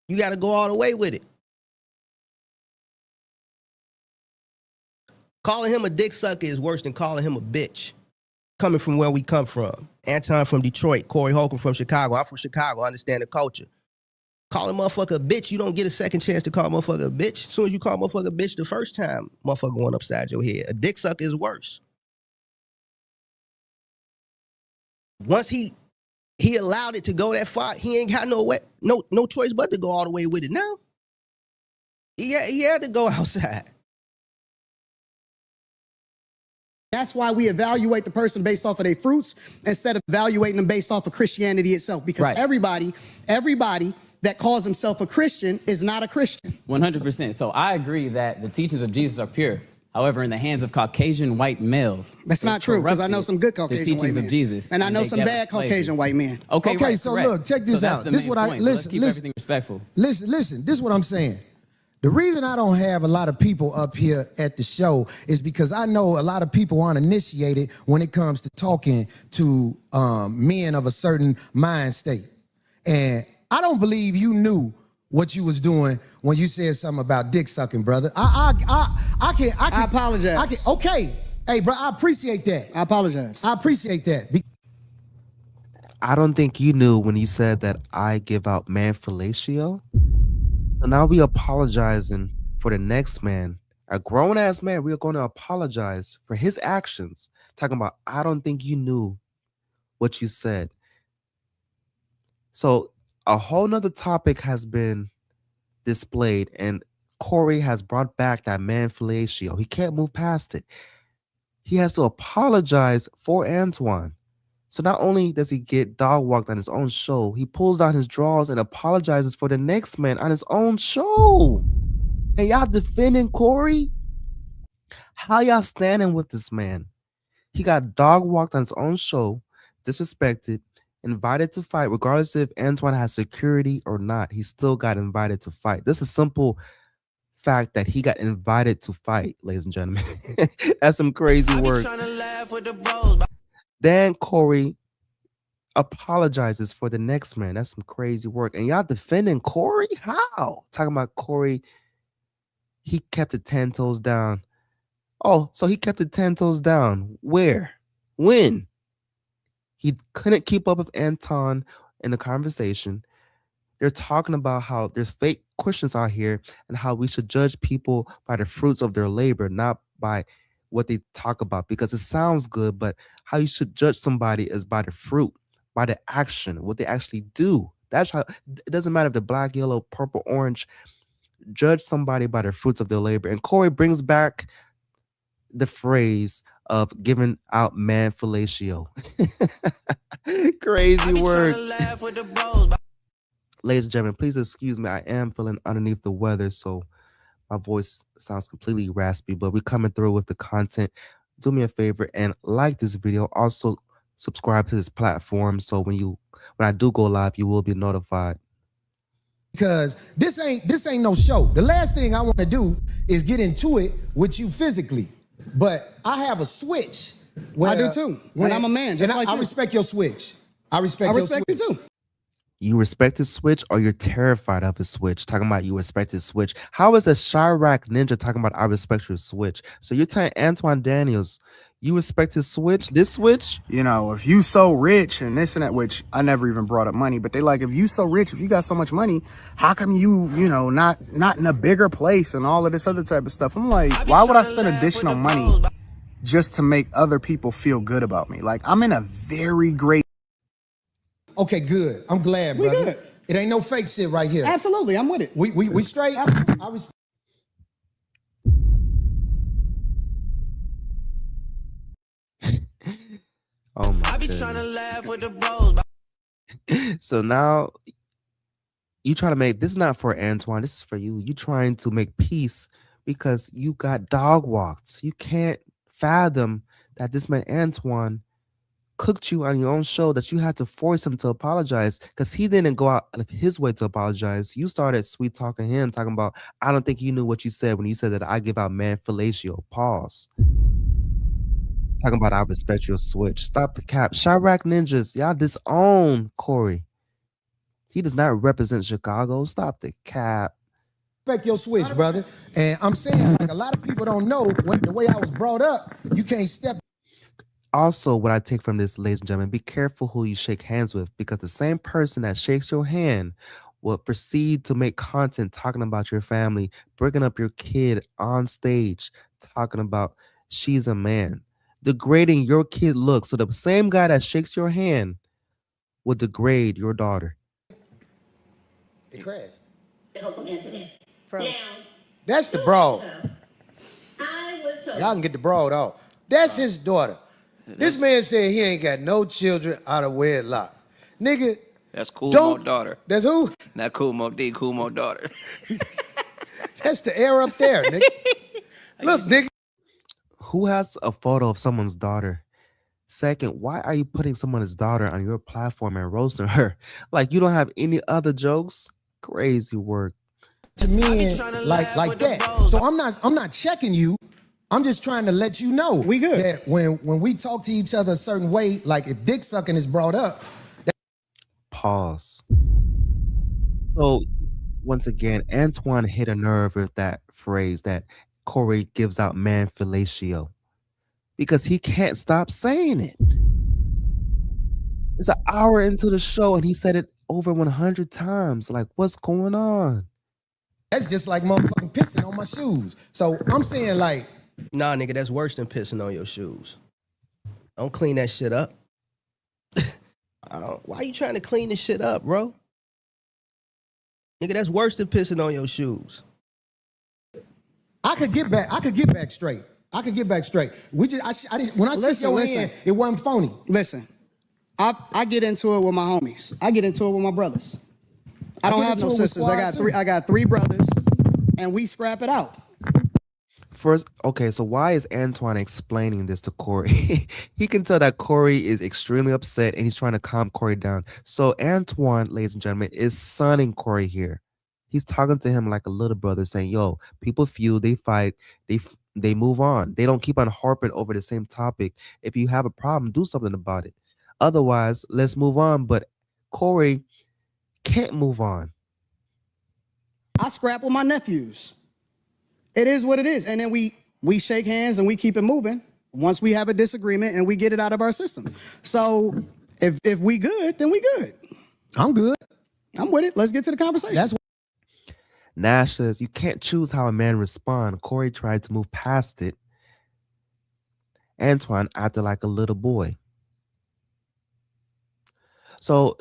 [SPEAKER 10] You got to go all the way with it. Calling him a dick sucker is worse than calling him a bitch. Coming from where we come from. Anton from Detroit, Corey Holcomb from Chicago. I'm from Chicago. I understand the culture. Calling motherfucker a bitch, you don't get a second chance to call motherfucker a bitch. As soon as you call motherfucker a bitch the first time, motherfucker going upside your head. A dick sucker is worse. Once he allowed it to go that far, he ain't got no choice but to go all the way with it now. He had to go outside.
[SPEAKER 11] that's why we evaluate the person based off of their fruits instead of evaluating them based off of Christianity itself. Because everybody that calls himself a Christian is not a Christian.
[SPEAKER 15] 100%. So I agree that the teachings of Jesus are pure. However, in the hands of Caucasian white males,
[SPEAKER 11] that's not true, because I know some good Caucasian
[SPEAKER 15] the teachings
[SPEAKER 11] white men.
[SPEAKER 15] of Jesus,
[SPEAKER 11] and I know some bad Caucasian white men.
[SPEAKER 15] Okay,
[SPEAKER 8] right, so correct. Look, check this out. This is what I listen.
[SPEAKER 15] Let's keep everything respectful.
[SPEAKER 8] Listen. This is what I'm saying. The reason I don't have a lot of people up here at the show is because I know a lot of people aren't initiated when it comes to talking to men of a certain mind state. And I don't believe you knew what you was doing when you said something about dick sucking, brother. I apologize. Okay. Hey, bro, I appreciate that.
[SPEAKER 11] I apologize.
[SPEAKER 8] I appreciate that.
[SPEAKER 3] I don't think you knew when you said that I give out man fellatio. So now we apologizing for the next man, a grown ass man. We are going to apologize for his actions. Talking about, I don't think you knew what you said. So a whole nother topic has been displayed, and Corey has brought back that man fellatio. He can't move past it. He has to apologize for Antoine. So not only does he get dog walked on his own show, he pulls down his drawers and apologizes for the next man on his own show. And y'all defending Corey? How y'all standing with this man? He got dog walked on his own show, disrespected, invited to fight, regardless if Antoine has security or not. He still got invited to fight. This is a simple fact that he got invited to fight, ladies and gentlemen. That's some crazy work. Then Corey apologizes for the next man. That's some crazy work. And y'all defending Corey? How? Talking about Corey, he kept it 10 toes down. Oh, so he kept it 10 toes down. Where? When? He couldn't keep up with Anton in the conversation. They're talking about how there's fake Christians out here and how we should judge people by the fruits of their labor, not by what they talk about, because it sounds good, but how you should judge somebody is by the fruit, by the action, what they actually do. That's how it doesn't matter if they're black, yellow, purple, orange. Judge somebody by the fruits of their labor. And Corey brings back the phrase of giving out man fellatio. Crazy word. Ladies and gentlemen, please excuse me. I am feeling underneath the weather, so my voice sounds completely raspy, but we're coming through with the content. Do me a favor and like this video. Also, subscribe to this platform so when I do go live, you will be notified.
[SPEAKER 8] Because this ain't no show. The last thing I want to do is get into it with you physically. But I have a switch.
[SPEAKER 11] I do too. And I'm a man, just like you.
[SPEAKER 8] I respect your switch. I respect your switch.
[SPEAKER 11] You too.
[SPEAKER 3] You respect his switch, or you're terrified of his switch? Talking about you respect his switch. How is a Chirac ninja talking about I respect your switch? So you're telling Anton Daniels you respect his switch? This switch?
[SPEAKER 1] You know, if you so rich and this and that, which I never even brought up money, but they like, if you so rich, if you got so much money, how come you know, not in a bigger place and all of this other type of stuff? I'm like, why would I spend additional money just to make other people feel good about me? Like, I'm in a very great.
[SPEAKER 8] Okay, good. I'm glad, brother.
[SPEAKER 11] Good.
[SPEAKER 8] It ain't no fake shit right here.
[SPEAKER 11] Absolutely, I'm with it.
[SPEAKER 8] We straight. I respect.
[SPEAKER 3] Oh my goodness. So now you try to make this is not for Antoine, this is for you. You trying to make peace because you got dog walked. You can't fathom that this man Antoine cooked you on your own show, that you had to force him to apologize because he didn't go out of his way to apologize. You started sweet talking him, talking about, I don't think you knew what you said when you said that I give out man fellatio. Pause. Talking about I respect your switch. Stop the cap. Chirac ninjas, y'all disown Corey. He does not represent Chicago. Stop the cap.
[SPEAKER 8] Respect your switch, brother. And I'm saying, like, a lot of people don't know the way I was brought up. You can't step.
[SPEAKER 3] Also, what I take from this, ladies and gentlemen, be careful who you shake hands with, because the same person that shakes your hand will proceed to make content talking about your family, bringing up your kid on stage, talking about she's a man, degrading your kid looks. So the same guy that shakes your hand will degrade your daughter.
[SPEAKER 8] It crashed.
[SPEAKER 9] Froze.
[SPEAKER 8] That's the broad. Y'all can get the broad off. That's his daughter. This man said he ain't got no children out of wedlock. Nigga.
[SPEAKER 7] That's Kumo daughter.
[SPEAKER 8] That's who?
[SPEAKER 7] Not Kumo D, Kumo daughter.
[SPEAKER 8] That's the air up there, nigga. Look, nigga.
[SPEAKER 3] Who has a photo of someone's daughter? Second, why are you putting someone's daughter on your platform and roasting her? Like you don't have any other jokes? Crazy work.
[SPEAKER 8] to men like that. So I'm not checking you. I'm just trying to let you know
[SPEAKER 11] we good.
[SPEAKER 8] That when we talk to each other a certain way, like if dick sucking is brought up.
[SPEAKER 3] Pause. So once again, Antoine hit a nerve with that phrase that Corey gives out man fellatio because he can't stop saying it. It's an hour into the show and he said it over 100 times. Like, what's going on?
[SPEAKER 8] That's just like motherfucking pissing on my shoes. So I'm saying like,
[SPEAKER 10] nah, nigga, that's worse than pissing on your shoes. Don't clean that shit up. Why you trying to clean this shit up, bro? Nigga, that's worse than pissing on your shoes.
[SPEAKER 8] I could get back straight. We just, when I shook your hand, it wasn't phony.
[SPEAKER 11] Listen, I get into it with my homies. I get into it with my brothers. I don't have no sisters. I got three brothers, and we scrap it out.
[SPEAKER 3] First, okay, so why is Antoine explaining this to Corey? He can tell that Corey is extremely upset and he's trying to calm Corey down. So Antoine, ladies and gentlemen, is sunning Corey here. He's talking to him like a little brother saying, yo, people feud, they fight, they move on. They don't keep on harping over the same topic. If you have a problem, do something about it. Otherwise, let's move on. But Corey can't move on.
[SPEAKER 11] I scrap with my nephews. It is what it is. And then we shake hands and we keep it moving once we have a disagreement and we get it out of our system. So if we good, then we good.
[SPEAKER 8] I'm good.
[SPEAKER 11] I'm with it. Let's get to the conversation.
[SPEAKER 3] Nash says, you can't choose how a man responds. Corey tried to move past it. Antoine acted like a little boy. So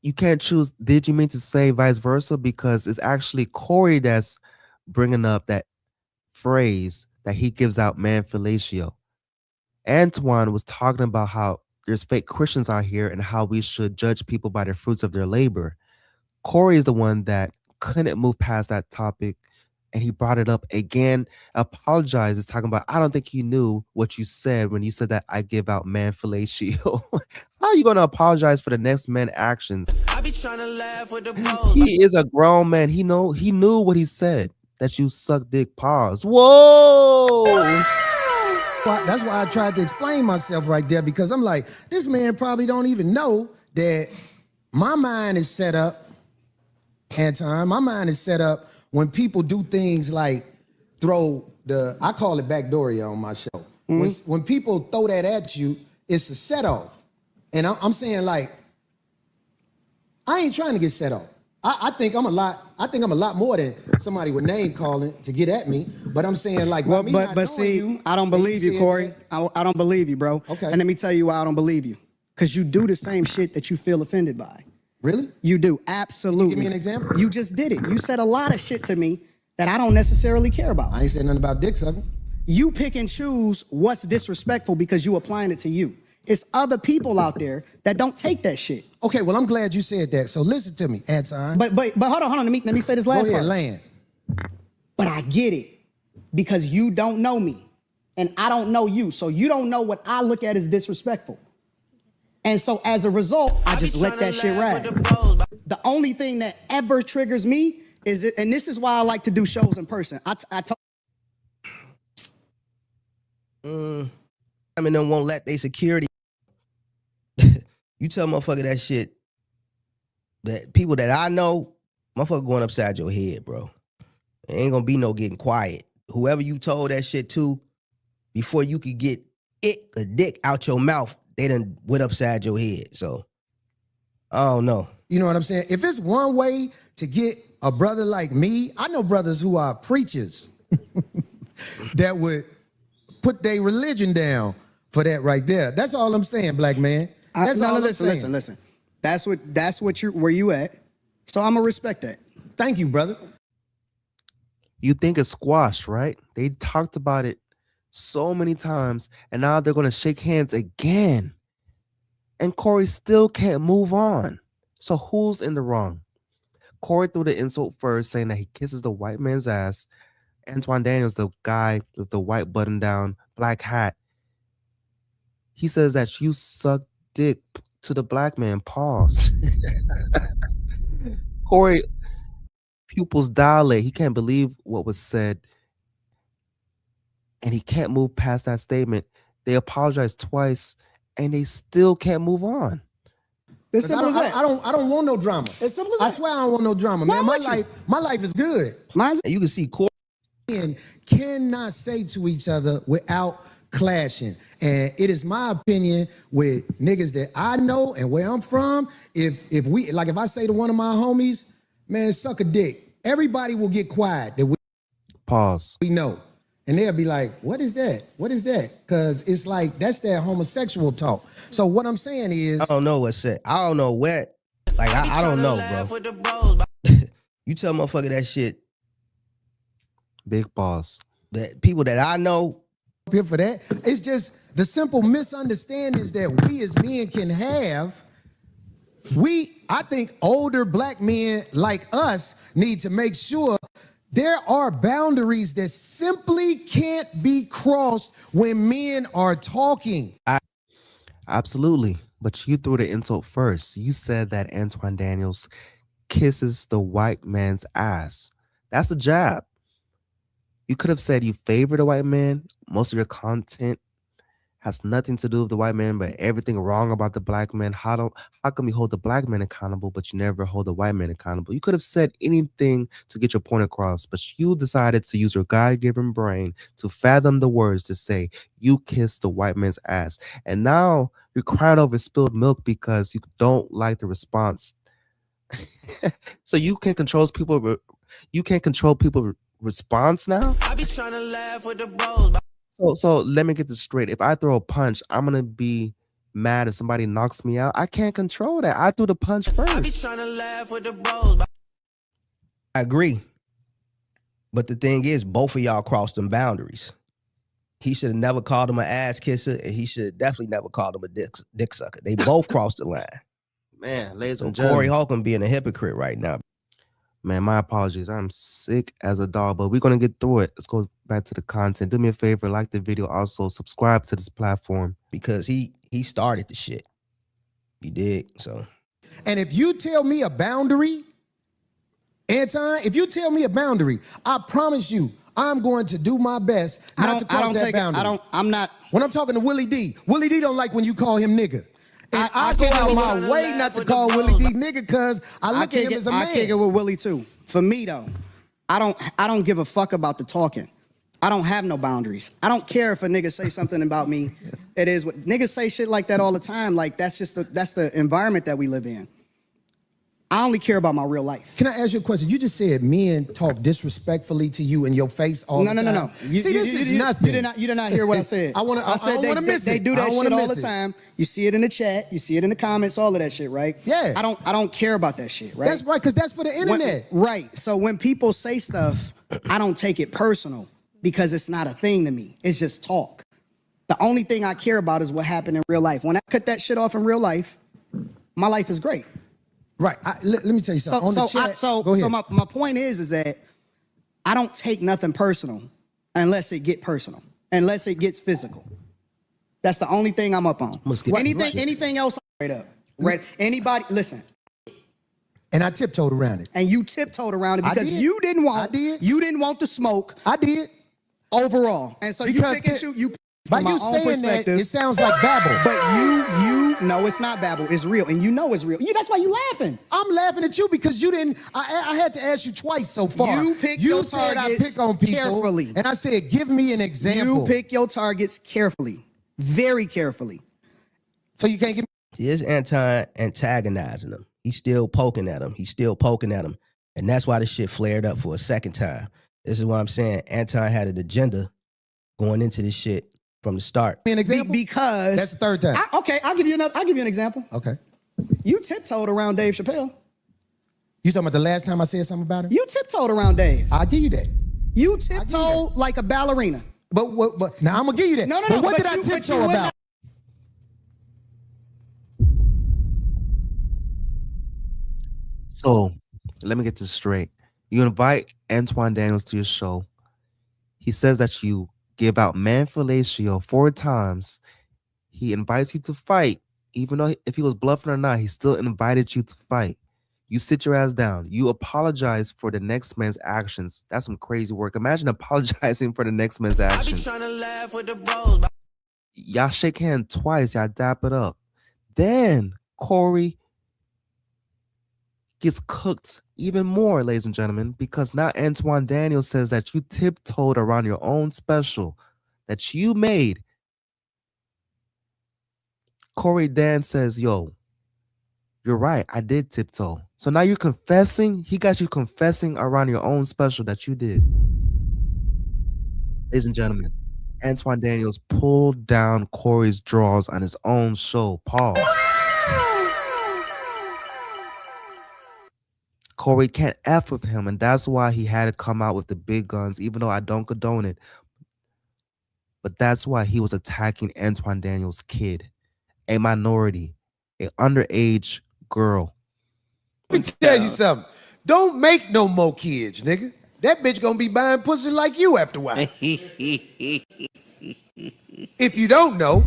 [SPEAKER 3] you can't choose. Did you mean to say vice versa? Because it's actually Corey that's bringing up that phrase that he gives out, man fellatio. Antoine was talking about how there's fake Christians out here and how we should judge people by the fruits of their labor. Corey is the one that couldn't move past that topic, and he brought it up again, apologizes, talking about, I don't think you knew what you said when you said that I give out man fellatio. How are you going to apologize for the next man's actions?
[SPEAKER 12] I be trying to laugh with the bros.
[SPEAKER 3] He is a grown man. He knew what he said, that you suck dick. Pause. Whoa!
[SPEAKER 8] That's why I tried to explain myself right there, because I'm like, this man probably don't even know that my mind is set up, Anton, my mind is set up when people do things like throw I call it backdooria on my show. Mm-hmm. When people throw that at you, it's a set off. And I'm saying, like, I ain't trying to get set off. I think I'm a lot more than somebody with name calling to get at me. But I'm saying, like,
[SPEAKER 11] but see, I don't believe you, Corey. I don't believe you, bro.
[SPEAKER 8] Okay.
[SPEAKER 11] And let me tell you why I don't believe you. Because you do the same shit that you feel offended by.
[SPEAKER 8] Really?
[SPEAKER 11] You do, absolutely.
[SPEAKER 8] Give me an example.
[SPEAKER 11] You just did it. You said a lot of shit to me that I don't necessarily care about.
[SPEAKER 8] I ain't said nothing about dick sucking.
[SPEAKER 11] You pick and choose what's disrespectful because you applying it to you. It's other people out there that don't take that shit.
[SPEAKER 8] Okay, well, I'm glad you said that. So listen to me, Anton.
[SPEAKER 11] But hold on. Let me say this last
[SPEAKER 8] part. Go ahead,
[SPEAKER 11] part.
[SPEAKER 8] land.
[SPEAKER 11] But I get it because you don't know me and I don't know you. So you don't know what I look at as disrespectful. And so as a result, I just let that shit ride. The only thing that ever triggers me is it, and this is why I like to do shows in person. I
[SPEAKER 10] mean, them won't let they security. You tell motherfucker that shit, that people that I know, motherfucker going upside your head, bro. It ain't gonna be no getting quiet. Whoever you told that shit to, before you could get a dick out your mouth, they done went upside your head. So, I don't know.
[SPEAKER 8] You know what I'm saying? If it's one way to get a brother like me, I know brothers who are preachers that would put their religion down for that right there. That's all I'm saying, black man. That's all I'm saying.
[SPEAKER 11] Listen. That's what where you at. So I'm gonna respect that.
[SPEAKER 8] Thank you, brother.
[SPEAKER 3] You think it's squashed, right? They talked about it so many times, and now they're gonna shake hands again. And Corey still can't move on. So who's in the wrong? Corey threw the insult first, saying that he kisses the white man's ass. Anton Daniels, the guy with the white button-down black hat, he says that you suck dick to the black man. Pause. Corey pupils dilate. He can't believe what was said, and he can't move past that statement. They apologized twice, and they still can't move on.
[SPEAKER 13] It's simple as that.
[SPEAKER 8] I don't want no drama.
[SPEAKER 13] As simple as
[SPEAKER 8] I
[SPEAKER 13] that.
[SPEAKER 8] swear I don't want no drama, man. My life is good.
[SPEAKER 10] And you can see Corey
[SPEAKER 8] Cannot say to each other without clashing. And it is my opinion with niggas that I know and where I'm from, if I say to one of my homies, man, suck a dick, everybody will get quiet that we know. And they'll be like, what is that? What is that? Because it's like, that's that homosexual talk. So what I'm saying is,
[SPEAKER 10] I don't know what's said. I don't know what. Like, I don't know, bro. You tell motherfucker that shit.
[SPEAKER 3] Big boss.
[SPEAKER 10] That people that I know.
[SPEAKER 8] Here for that. It's just the simple misunderstandings that we as men can have. I think older black men like us need to make sure there are boundaries that simply can't be crossed when men are talking.
[SPEAKER 3] Absolutely. But you threw the insult first. You said that Anton Daniels kisses the white man's ass. That's a jab. You could have said you favor the white man. Most of your content has nothing to do with the white man, but everything wrong about the black man. How come you hold the black man accountable, but you never hold the white man accountable? You could have said anything to get your point across, but you decided to use your God-given brain to fathom the words to say you kissed the white man's ass. And now you're crying over spilled milk because you don't like the response. So you can control people. You can't control people's response now.
[SPEAKER 12] I be trying to laugh with the bros.
[SPEAKER 3] So let me get this straight. If I throw a punch, I'm gonna be mad if somebody knocks me out. I can't control that. I threw the punch first.
[SPEAKER 12] I be trying to laugh with the bros.
[SPEAKER 10] I agree. But the thing is, both of y'all crossed them boundaries. He should have never called him an ass kisser, and he should definitely never called him a dick sucker. They both crossed the line.
[SPEAKER 3] Man, ladies and
[SPEAKER 10] Corey
[SPEAKER 3] gentlemen.
[SPEAKER 10] Holcomb being a hypocrite right now.
[SPEAKER 3] Man, my apologies. I'm sick as a dog, but we're going to get through it. Let's go back to the content. Do me a favor, like the video. Also, subscribe to this platform.
[SPEAKER 10] Because he started the shit. He did, so.
[SPEAKER 8] And if you tell me a boundary, Anton, if you tell me a boundary, I promise you, I'm going to do my best not to cross that boundary.
[SPEAKER 11] I'm not.
[SPEAKER 8] When I'm talking to Willie D don't like when you call him nigga. And I go out my way not to call Willie D nigga because I look at him as a man.
[SPEAKER 11] I kick it with Willie too. For me though, I don't give a fuck about the talking. I don't have no boundaries. I don't care if a nigga say something about me. It is what niggas say shit like that all the time. Like that's the environment that we live in. I only care about my real life.
[SPEAKER 8] Can I ask you a question? You just said men talk disrespectfully to you in your face all the time.
[SPEAKER 11] No.
[SPEAKER 8] See, this is nothing.
[SPEAKER 11] You did not hear what I said. I said they do that shit all the time. You see it in the chat. You see it in the comments. All of that shit, right?
[SPEAKER 8] Yeah.
[SPEAKER 11] I don't care about that shit, right?
[SPEAKER 8] That's right, because that's for the internet.
[SPEAKER 11] Right. So when people say stuff, I don't take it personal because it's not a thing to me. It's just talk. The only thing I care about is what happened in real life. When I cut that shit off in real life, my life is great.
[SPEAKER 8] Right. Let me tell you something.
[SPEAKER 11] So my point is that I don't take nothing personal unless it get personal, unless it gets physical. That's the only thing I'm up on. Anything else, I'm straight up. Right? Anybody, listen.
[SPEAKER 8] And I tiptoed around it.
[SPEAKER 11] And you tiptoed around it because you didn't want the smoke.
[SPEAKER 8] I did.
[SPEAKER 11] Overall. And so
[SPEAKER 8] because
[SPEAKER 11] you pick and shoot. You
[SPEAKER 8] by you saying that, it sounds like babble.
[SPEAKER 11] But no, it's not babble. It's real, and you know it's real. That's why you laughing.
[SPEAKER 8] I'm laughing at you because you didn't. I had to ask you twice so far.
[SPEAKER 11] You pick your targets
[SPEAKER 8] I pick on people
[SPEAKER 11] carefully,
[SPEAKER 8] and I said, "Give me an example."
[SPEAKER 11] You pick your targets carefully, very carefully.
[SPEAKER 8] So you can't give me.
[SPEAKER 10] Here's Anton antagonizing him. He's still poking at him. And that's why the shit flared up for a second time. This is what I'm saying. Anton had an agenda going into this shit from the start.
[SPEAKER 8] An example?
[SPEAKER 11] Because
[SPEAKER 8] that's the third time.
[SPEAKER 11] I'll give you an example.
[SPEAKER 8] Okay.
[SPEAKER 11] You tiptoed around Dave Chappelle.
[SPEAKER 8] You talking about the last time I said something about him?
[SPEAKER 11] You tiptoed around Dave.
[SPEAKER 8] I'll give you that.
[SPEAKER 11] You tiptoed like a ballerina.
[SPEAKER 8] But now I'm gonna give you that.
[SPEAKER 11] No.
[SPEAKER 8] But what did I tiptoe about?
[SPEAKER 3] So let me get this straight. You invite Anton Daniels to your show. He says that you give out man fellatio 4 times. He invites you to fight, even though if he was bluffing or not, he still invited you to fight. You sit your ass down. You apologize for the next man's actions. That's some crazy work. Imagine apologizing for the next man's actions. Y'all shake hands twice. Y'all dap it up. Then Corey gets cooked even more, ladies and gentlemen, because now Anton Daniels says that you tiptoed around your own special that you made. Corey Dan says, yo, you're right. I did tiptoe. So now you're confessing. He got you confessing around your own special that you did. Ladies and gentlemen, Anton Daniels pulled down Corey's drawers on his own show. Pause. Corey can't F with him, and that's why he had to come out with the big guns, even though I don't condone it. But that's why he was attacking Anton Daniels' kid, a minority, an underage girl.
[SPEAKER 8] Let me tell you something. Don't make no more kids, nigga. That bitch gonna be buying pussy like you after a while. If you don't know,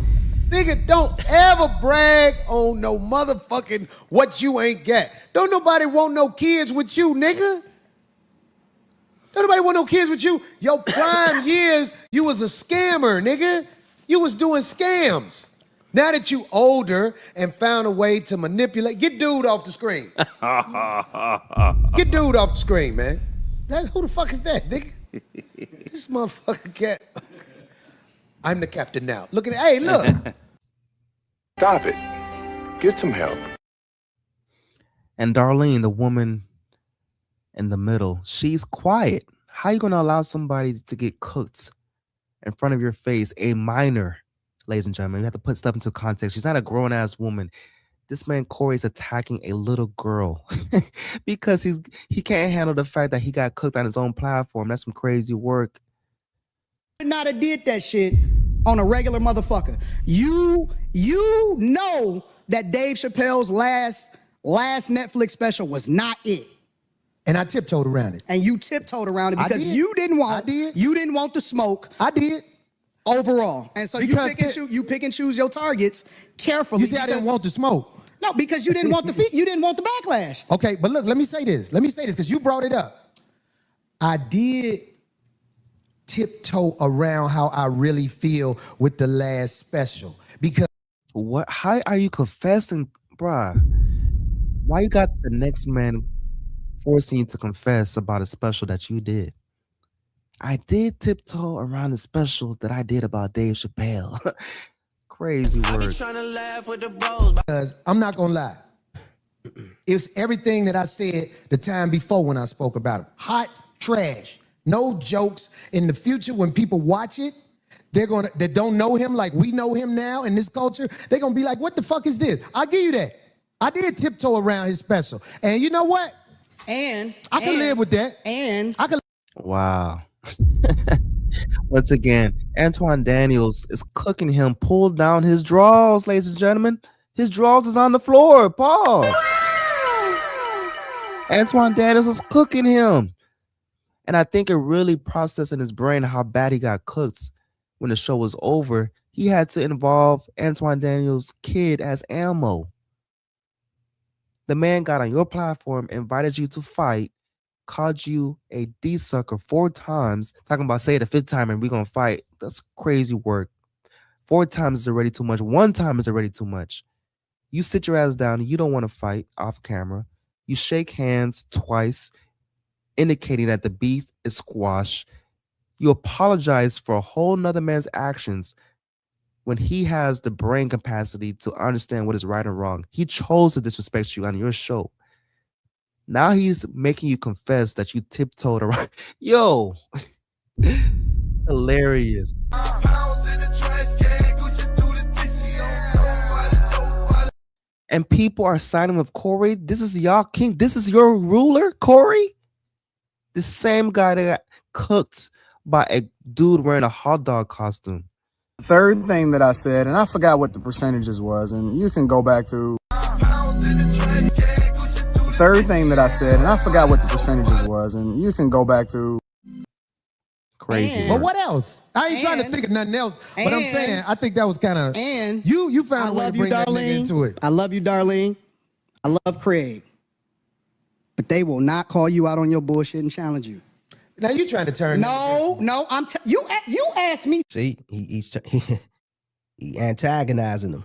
[SPEAKER 8] nigga, don't ever brag on no motherfucking what you ain't got. Don't nobody want no kids with you, nigga. Don't nobody want no kids with you. Your prime years, you was a scammer, nigga. You was doing scams. Now that you older and found a way to manipulate, get dude off the screen. Get dude off the screen, man. Who the fuck is that, nigga? This motherfucker cat. I'm the captain now. Look at it. Hey, look.
[SPEAKER 16] Stop it. Get some help.
[SPEAKER 3] And Darlene, the woman in the middle, she's quiet. How you gonna allow somebody to get cooked in front of your face? A minor, ladies and gentlemen. You have to put stuff into context. She's not a grown-ass woman. This man Corey's attacking a little girl because he can't handle the fact that he got cooked on his own platform. That's some crazy work.
[SPEAKER 11] Would not have did that shit on a regular motherfucker. You know that Dave Chappelle's last Netflix special was not it.
[SPEAKER 8] And I tiptoed around it.
[SPEAKER 11] And you tiptoed around it because you didn't want the smoke.
[SPEAKER 8] I did.
[SPEAKER 11] Overall. And so you pick and choose your targets carefully.
[SPEAKER 8] You say I didn't want the smoke.
[SPEAKER 11] No, because you didn't want the you didn't want the backlash.
[SPEAKER 8] Okay, but look, let me say this because you brought it up. I did tiptoe around how I really feel with the last special because
[SPEAKER 3] what? How are you confessing, bruh? Why you got the next man forcing you to confess about a special that you did? I did tiptoe around the special that I did about Dave Chappelle. Crazy words.
[SPEAKER 8] Because I'm not gonna lie. It's everything that I said the time before when I spoke about him. Hot trash. No jokes. In the future, when people watch it, that don't know him like we know him now in this culture, they're gonna be like, what the fuck is this? I'll give you that. I did tiptoe around his special. And you know what? I can live with that.
[SPEAKER 3] Wow. Once again, Anton Daniels is cooking him. Pulled down his drawers, ladies and gentlemen. His drawers is on the floor. Pause. Anton Daniels is cooking him. And I think it really processed in his brain how bad he got cooked when the show was over. He had to involve Anton Daniels' kid as ammo. The man got on your platform, invited you to fight, called you a D-sucker 4 times, talking about say it the 5th time and we're going to fight. That's crazy work. 4 times is already too much. 1 time is already too much. You sit your ass down. You don't want to fight off camera. You shake hands twice, indicating that the beef is squashed. You apologize for a whole nother man's actions when he has the brain capacity to understand what is right and wrong. He chose to disrespect you on your show. Now he's making you confess that you tiptoed around. Yo, hilarious. And people are siding with Corey. This is y'all king. This is your ruler, Corey. The same guy that got cooked by a dude wearing a hot dog costume.
[SPEAKER 1] Third thing that I said, and I forgot what the percentages was, and you can go back through. Third thing that I said, and I forgot what the percentages was, and you can go back through.
[SPEAKER 3] Crazy.
[SPEAKER 8] But what else? I ain't trying to think of nothing else, but I'm saying I think that was kind of.
[SPEAKER 11] And
[SPEAKER 8] you found a way to bring that nigga into it.
[SPEAKER 11] I love you, Darlene. I love Craig. but they will not call you out on your bullshit and challenge you.
[SPEAKER 8] Now you trying to turn?
[SPEAKER 11] No, you asked me.
[SPEAKER 10] See, he antagonizing them.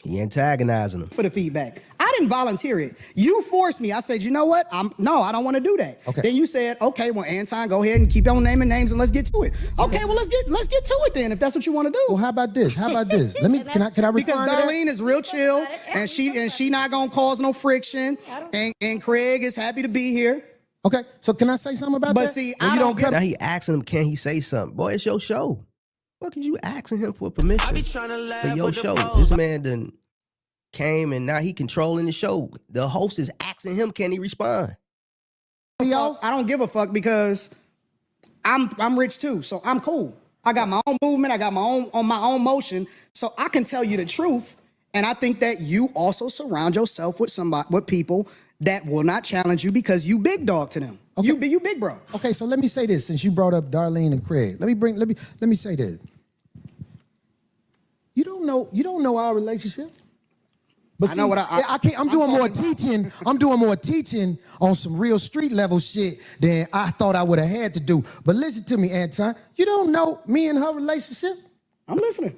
[SPEAKER 10] He antagonizing them
[SPEAKER 11] For the feedback. I didn't volunteer it. You forced me. I said, you know what? I don't want to do that.
[SPEAKER 8] Okay.
[SPEAKER 11] Then you said, okay, well, Anton, go ahead and keep on naming names and let's get to it. Okay, well, let's get to it then if that's what you want to do.
[SPEAKER 8] Well, how about this? Let me can I respond
[SPEAKER 11] because
[SPEAKER 8] to that?
[SPEAKER 11] Darlene is real chill and she not gonna cause no friction. And Craig is happy to be here.
[SPEAKER 8] Okay, so can I say something about that?
[SPEAKER 11] But see,
[SPEAKER 10] Well, you don't come. Now he asking him, can he say something? Boy, it's your show. What is you asking him for permission for your show? This man done came and now he controlling the show. The host is asking him, can he respond?
[SPEAKER 11] Yo, I don't give a fuck because I'm rich too, so I'm cool. I got my own movement. I got my own motion, so I can tell you the truth. And I think that you also surround yourself with people that will not challenge you because you big dog to them. Okay. You big bro.
[SPEAKER 8] Okay, so let me say this since you brought up Darlene and Craig. Let me say this. You don't know our relationship. But see, I'm doing more teaching. I'm doing more teaching on some real street level shit than I thought I would have had to do. But listen to me, Anton. You don't know me and her relationship?
[SPEAKER 11] I'm listening.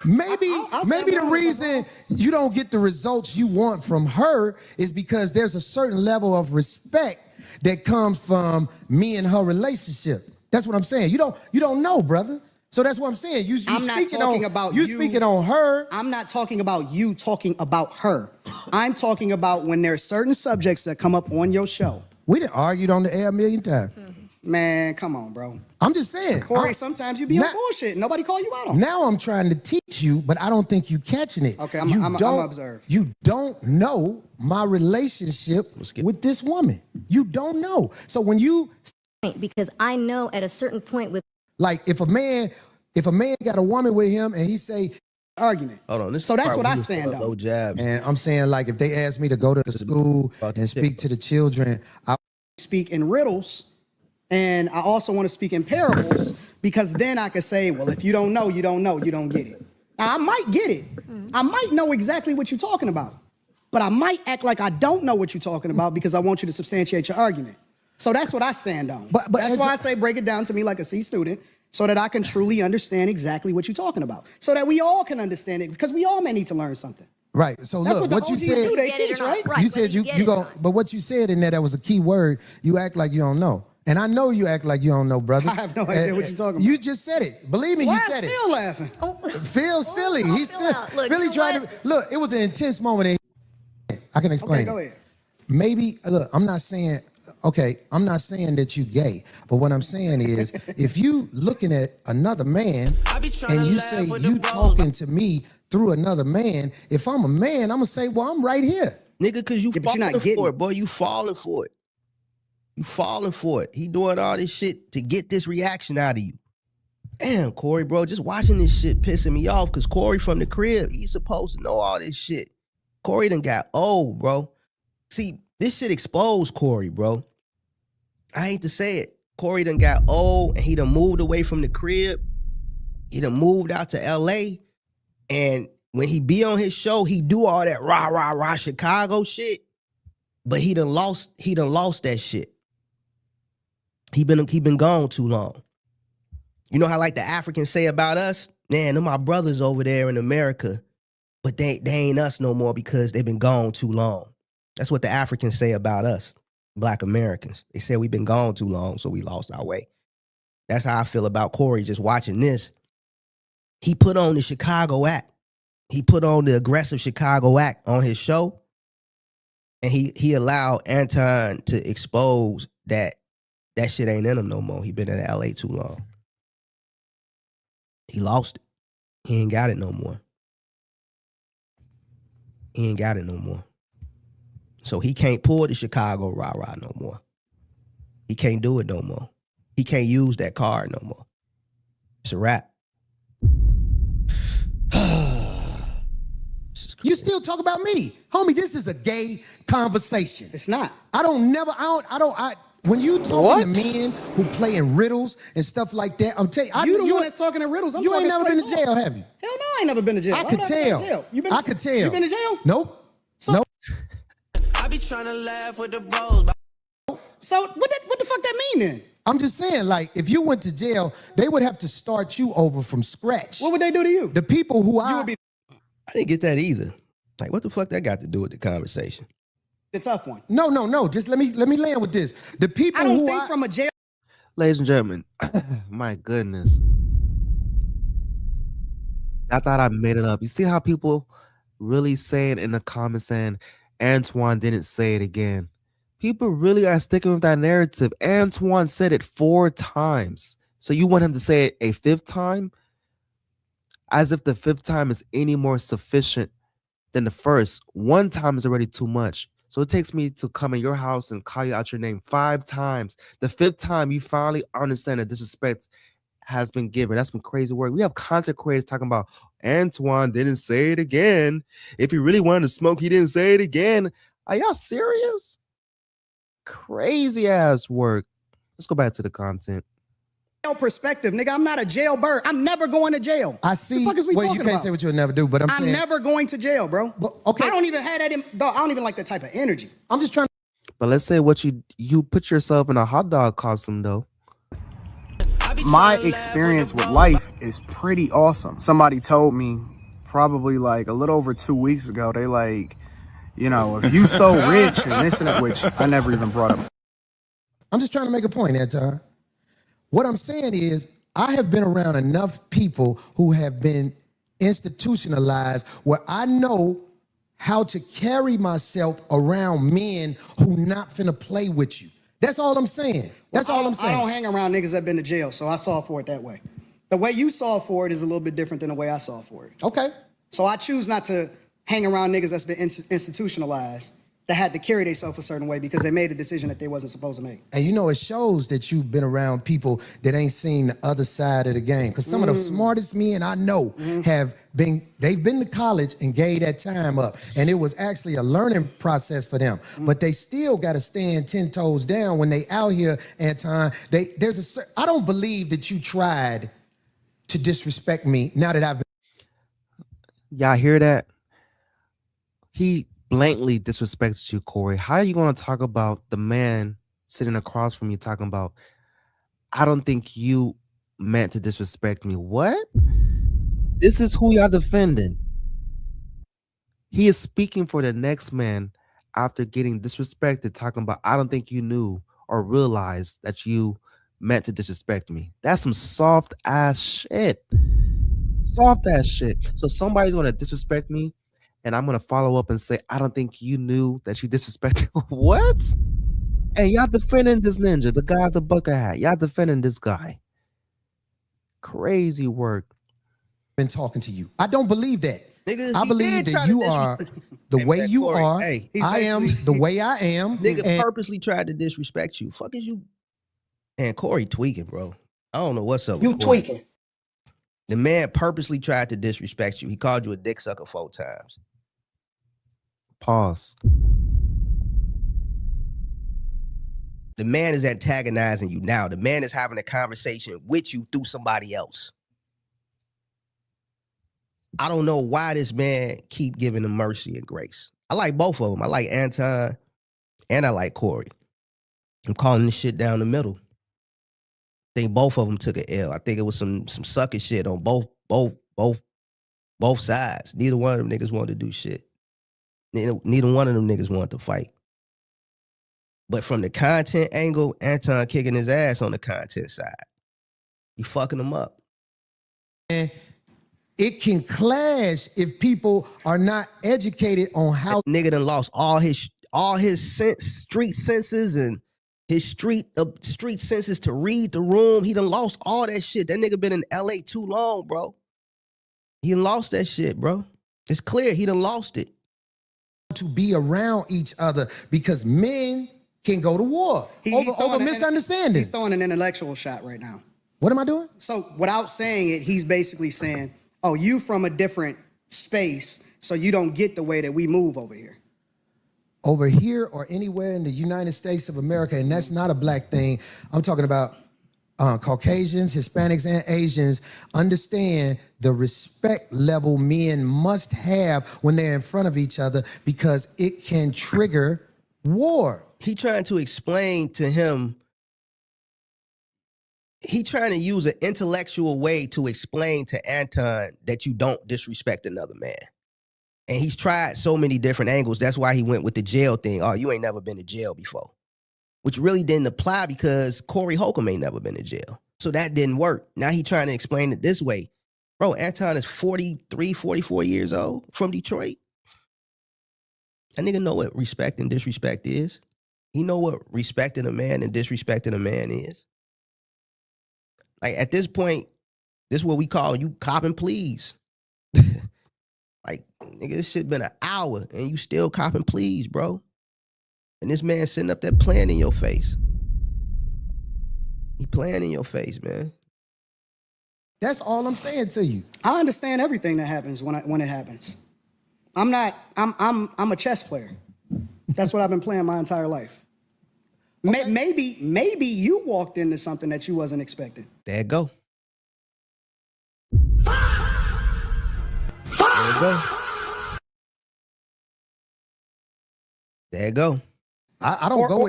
[SPEAKER 8] Maybe the reason you don't get the results you want from her is because there's a certain level of respect that comes from me and her relationship. That's what I'm saying. You don't know, brother. So that's what I'm saying.
[SPEAKER 11] I'm not talking about you
[SPEAKER 8] speaking on her.
[SPEAKER 11] I'm not talking about you talking about her. I'm talking about when there's certain subjects that come up on your show.
[SPEAKER 8] We done argued on the air a million times.
[SPEAKER 11] Man, come on, bro.
[SPEAKER 8] I'm just saying.
[SPEAKER 11] Corey, sometimes you be on bullshit. Nobody call you out on it.
[SPEAKER 8] Now I'm trying to teach you, but I don't think you catching it.
[SPEAKER 11] Okay, I'm observe.
[SPEAKER 8] You don't know my relationship with this woman. You don't know. So when you...
[SPEAKER 9] Because I know at a certain point with...
[SPEAKER 8] Like if a man got a woman with him and he say...
[SPEAKER 11] Argument.
[SPEAKER 10] Hold on.
[SPEAKER 11] So that's what I stand on.
[SPEAKER 10] No jab.
[SPEAKER 8] And I'm saying like if they ask me to go to school and speak to the children... I
[SPEAKER 11] speak in riddles. And I also want to speak in parables because then I could say, well, if you don't know, you don't know, you don't get it. Now, I might get it. I might know exactly what you're talking about. But I might act like I don't know what you're talking about because I want you to substantiate your argument. So that's what I stand on. But that's why I say break it down to me like a C student so that I can truly understand exactly what you're talking about. So that we all can understand it because we all may need to learn something.
[SPEAKER 8] Right. So
[SPEAKER 11] that's
[SPEAKER 8] look,
[SPEAKER 11] what
[SPEAKER 8] you said.
[SPEAKER 11] They teach, right?
[SPEAKER 8] You said you go, but what you said in there, that was a key word. You act like you don't know. And I know you act like you don't know, brother.
[SPEAKER 11] I have no idea what you're talking about.
[SPEAKER 8] You just said it. Believe me, you said it.
[SPEAKER 11] Still laughing.
[SPEAKER 8] Feel silly. He said, Philly tried to, look, it was an intense moment. I can explain.
[SPEAKER 11] Okay, go ahead.
[SPEAKER 8] Maybe, look, I'm not saying that you gay, but what I'm saying is, if you looking at another man and you say you talking to me through another man, if I'm a man, I'm gonna say, well, I'm right here.
[SPEAKER 10] Nigga, because you falling for it, boy. You falling for it. You falling for it. He doing all this shit to get this reaction out of you. Damn, Corey, bro, just watching this shit pissing me off because Corey from the crib, he's supposed to know all this shit. Corey done got old, bro. See, this shit exposed Corey, bro. I hate to say it. Corey done got old and he done moved away from the crib. He done moved out to LA. And when he be on his show, he do all that rah, rah, rah Chicago shit. But he done lost that shit. He been gone too long. You know how like the Africans say about us? Man, they're my brothers over there in America, but they ain't us no more because they've been gone too long. That's what the Africans say about us, Black Americans. They say we've been gone too long, so we lost our way. That's how I feel about Corey just watching this. He put on the Chicago act. He put on the aggressive Chicago act on his show, and he allowed Anton to expose that shit ain't in him no more. He been in LA too long. He lost it. He ain't got it no more. He ain't got it no more. So he can't pull the Chicago rah-rah no more. He can't do it no more. He can't use that card no more. It's a wrap.
[SPEAKER 8] You still talk about me. Homie, this is a gay conversation.
[SPEAKER 11] It's not.
[SPEAKER 8] When you talking to men who play in riddles and stuff like that, I'm telling you.
[SPEAKER 11] You the one that's talking in riddles.
[SPEAKER 8] You ain't never been to jail, have you?
[SPEAKER 11] Hell no, I ain't never been to jail.
[SPEAKER 8] I could tell.
[SPEAKER 11] I could tell.
[SPEAKER 8] You been to jail? Nope.
[SPEAKER 11] So,
[SPEAKER 8] nope.
[SPEAKER 12] trying to laugh with the bros.
[SPEAKER 13] So what the fuck that mean then?
[SPEAKER 8] I'm just saying, like, if you went to jail, they would have to start you over from scratch.
[SPEAKER 13] What would they do to you?
[SPEAKER 8] The people who
[SPEAKER 10] I didn't get that either. Like, what the fuck that got to do with the conversation?
[SPEAKER 13] The tough one.
[SPEAKER 8] No. Just let me land with this. The people
[SPEAKER 13] I don't
[SPEAKER 8] who
[SPEAKER 13] think from a jail.
[SPEAKER 3] Ladies and gentlemen, my goodness. I thought I made it up. You see how people really saying in the comments saying Antoine didn't say it again. People really are sticking with that narrative. Antoine said it 4 times. So you want him to say it a 5th time? As if the 5th time is any more sufficient than the first. 1 time is already too much. So it takes me to come in your house and call you out your name 5 times. The 5th time, you finally understand that disrespect has been given. That's some crazy work. We have content creators talking about Antoine didn't say it again. If he really wanted to smoke, he didn't say it again. Are y'all serious? Crazy ass work. Let's go back to the content.
[SPEAKER 13] Perspective, nigga. I'm not a jailbird. I'm never going to jail.
[SPEAKER 8] I see.
[SPEAKER 13] The fuck is we
[SPEAKER 8] well,
[SPEAKER 13] talking
[SPEAKER 8] you can't
[SPEAKER 13] about?
[SPEAKER 8] say what you'll never do, but I'm saying
[SPEAKER 13] never going to jail, bro.
[SPEAKER 8] But, okay.
[SPEAKER 13] I don't even have that in, dog, I don't even like that type of energy.
[SPEAKER 8] I'm just trying.
[SPEAKER 3] But let's say what you put yourself in a hot dog costume though.
[SPEAKER 1] My experience with life is pretty awesome. Somebody told me probably like a little over 2 weeks ago, they like, you know, if you so rich and this and that, which I never even brought up.
[SPEAKER 8] I'm just trying to make a point, Anton. What I'm saying is, I have been around enough people who have been institutionalized where I know how to carry myself around men who not finna play with you. That's all I'm saying. That's all I'm saying.
[SPEAKER 13] I don't hang around niggas that been to jail, so I saw for it that way. The way you saw for it is a little bit different than the way I saw for it.
[SPEAKER 8] Okay.
[SPEAKER 13] So I choose not to hang around niggas that's been institutionalized, that had to carry themselves a certain way because they made a decision that they wasn't supposed to make.
[SPEAKER 8] And you know, it shows that you've been around people that ain't seen the other side of the game. Because some of the smartest men I know they've been to college and gave that time up. And it was actually a learning process for them. But they still got to stand 10 toes down when they out here, Anton. I don't believe that you tried to disrespect me now that I've been.
[SPEAKER 3] Y'all hear that? He blatantly disrespects you, Corey. How are you going to talk about the man sitting across from you talking about, I don't think you meant to disrespect me? What? This is who y'all defending. He is speaking for the next man after getting disrespected, talking about, I don't think you knew or realized that you meant to disrespect me. That's some soft ass shit. Soft ass shit. So somebody's going to disrespect me, and I'm going to follow up and say, I don't think you knew that you disrespected. What? Hey, y'all defending this ninja, the guy with the bucket hat. Y'all defending this guy. Crazy work.
[SPEAKER 8] Been talking to you. I don't believe that.
[SPEAKER 10] Niggas,
[SPEAKER 8] I believe that you are the way you
[SPEAKER 10] Corey,
[SPEAKER 8] are.
[SPEAKER 10] hey,
[SPEAKER 8] I am the way I am.
[SPEAKER 10] Nigga purposely tried to disrespect you. Fuck is you? And Corey tweaking, bro. I don't know what's up.
[SPEAKER 13] You
[SPEAKER 10] with Corey.
[SPEAKER 13] tweaking.
[SPEAKER 10] The man purposely tried to disrespect you. He called you a dick sucker 4 times.
[SPEAKER 3] Pause.
[SPEAKER 10] The man is antagonizing you now. The man is having a conversation with you through somebody else. I don't know why this man keep giving him mercy and grace. I like both of them. I like Anton and I like Corey. I'm calling this shit down the middle. I think both of them took an L. I think it was some sucker shit on both sides. Neither one of them niggas wanted to do shit. Neither one of them niggas wanted to fight. But from the content angle, Anton kicking his ass on the content side. You fucking him up.
[SPEAKER 8] And it can clash if people are not educated on how.
[SPEAKER 10] That nigga done lost all his street senses and his street senses to read the room. He done lost all that shit. That nigga been in LA too long, bro. He done lost that shit, bro. It's clear he done lost it.
[SPEAKER 8] To be around each other because men can go to war over misunderstanding.
[SPEAKER 13] He's throwing an intellectual shot right now.
[SPEAKER 8] What am I doing?
[SPEAKER 13] So without saying it, he's basically saying, oh, you from a different space, so you don't get the way that we move over here.
[SPEAKER 8] Over here or anywhere in the United States of America, and that's not a black thing. I'm talking about Caucasians, Hispanics, and Asians understand the respect level men must have when they're in front of each other because it can trigger War.
[SPEAKER 10] He trying to explain to him. He trying to use an intellectual way to explain to Anton that you don't disrespect another man. And he's tried so many different angles. That's why he went with the jail thing. Oh, you ain't never been to jail before. Which really didn't apply because Corey Holcomb ain't never been to jail. So that didn't work. Now he trying to explain it this way. Bro, Anton is 43, 44 years old from Detroit. That nigga know what respect and disrespect is. He know what respecting a man and disrespecting a man is. Like at this point, this is what we call you copping pleas. Like, nigga, this shit been an hour and you still copping pleas, bro. And this man sitting up there playing in your face. He playing in your face, man.
[SPEAKER 8] That's all I'm saying to you.
[SPEAKER 11] I understand everything that happens when it happens. I'm a chess player. That's what I've been playing my entire life. Okay. Maybe you walked into something that you wasn't expecting.
[SPEAKER 10] There it go. There you go. There you go.
[SPEAKER 8] I don't go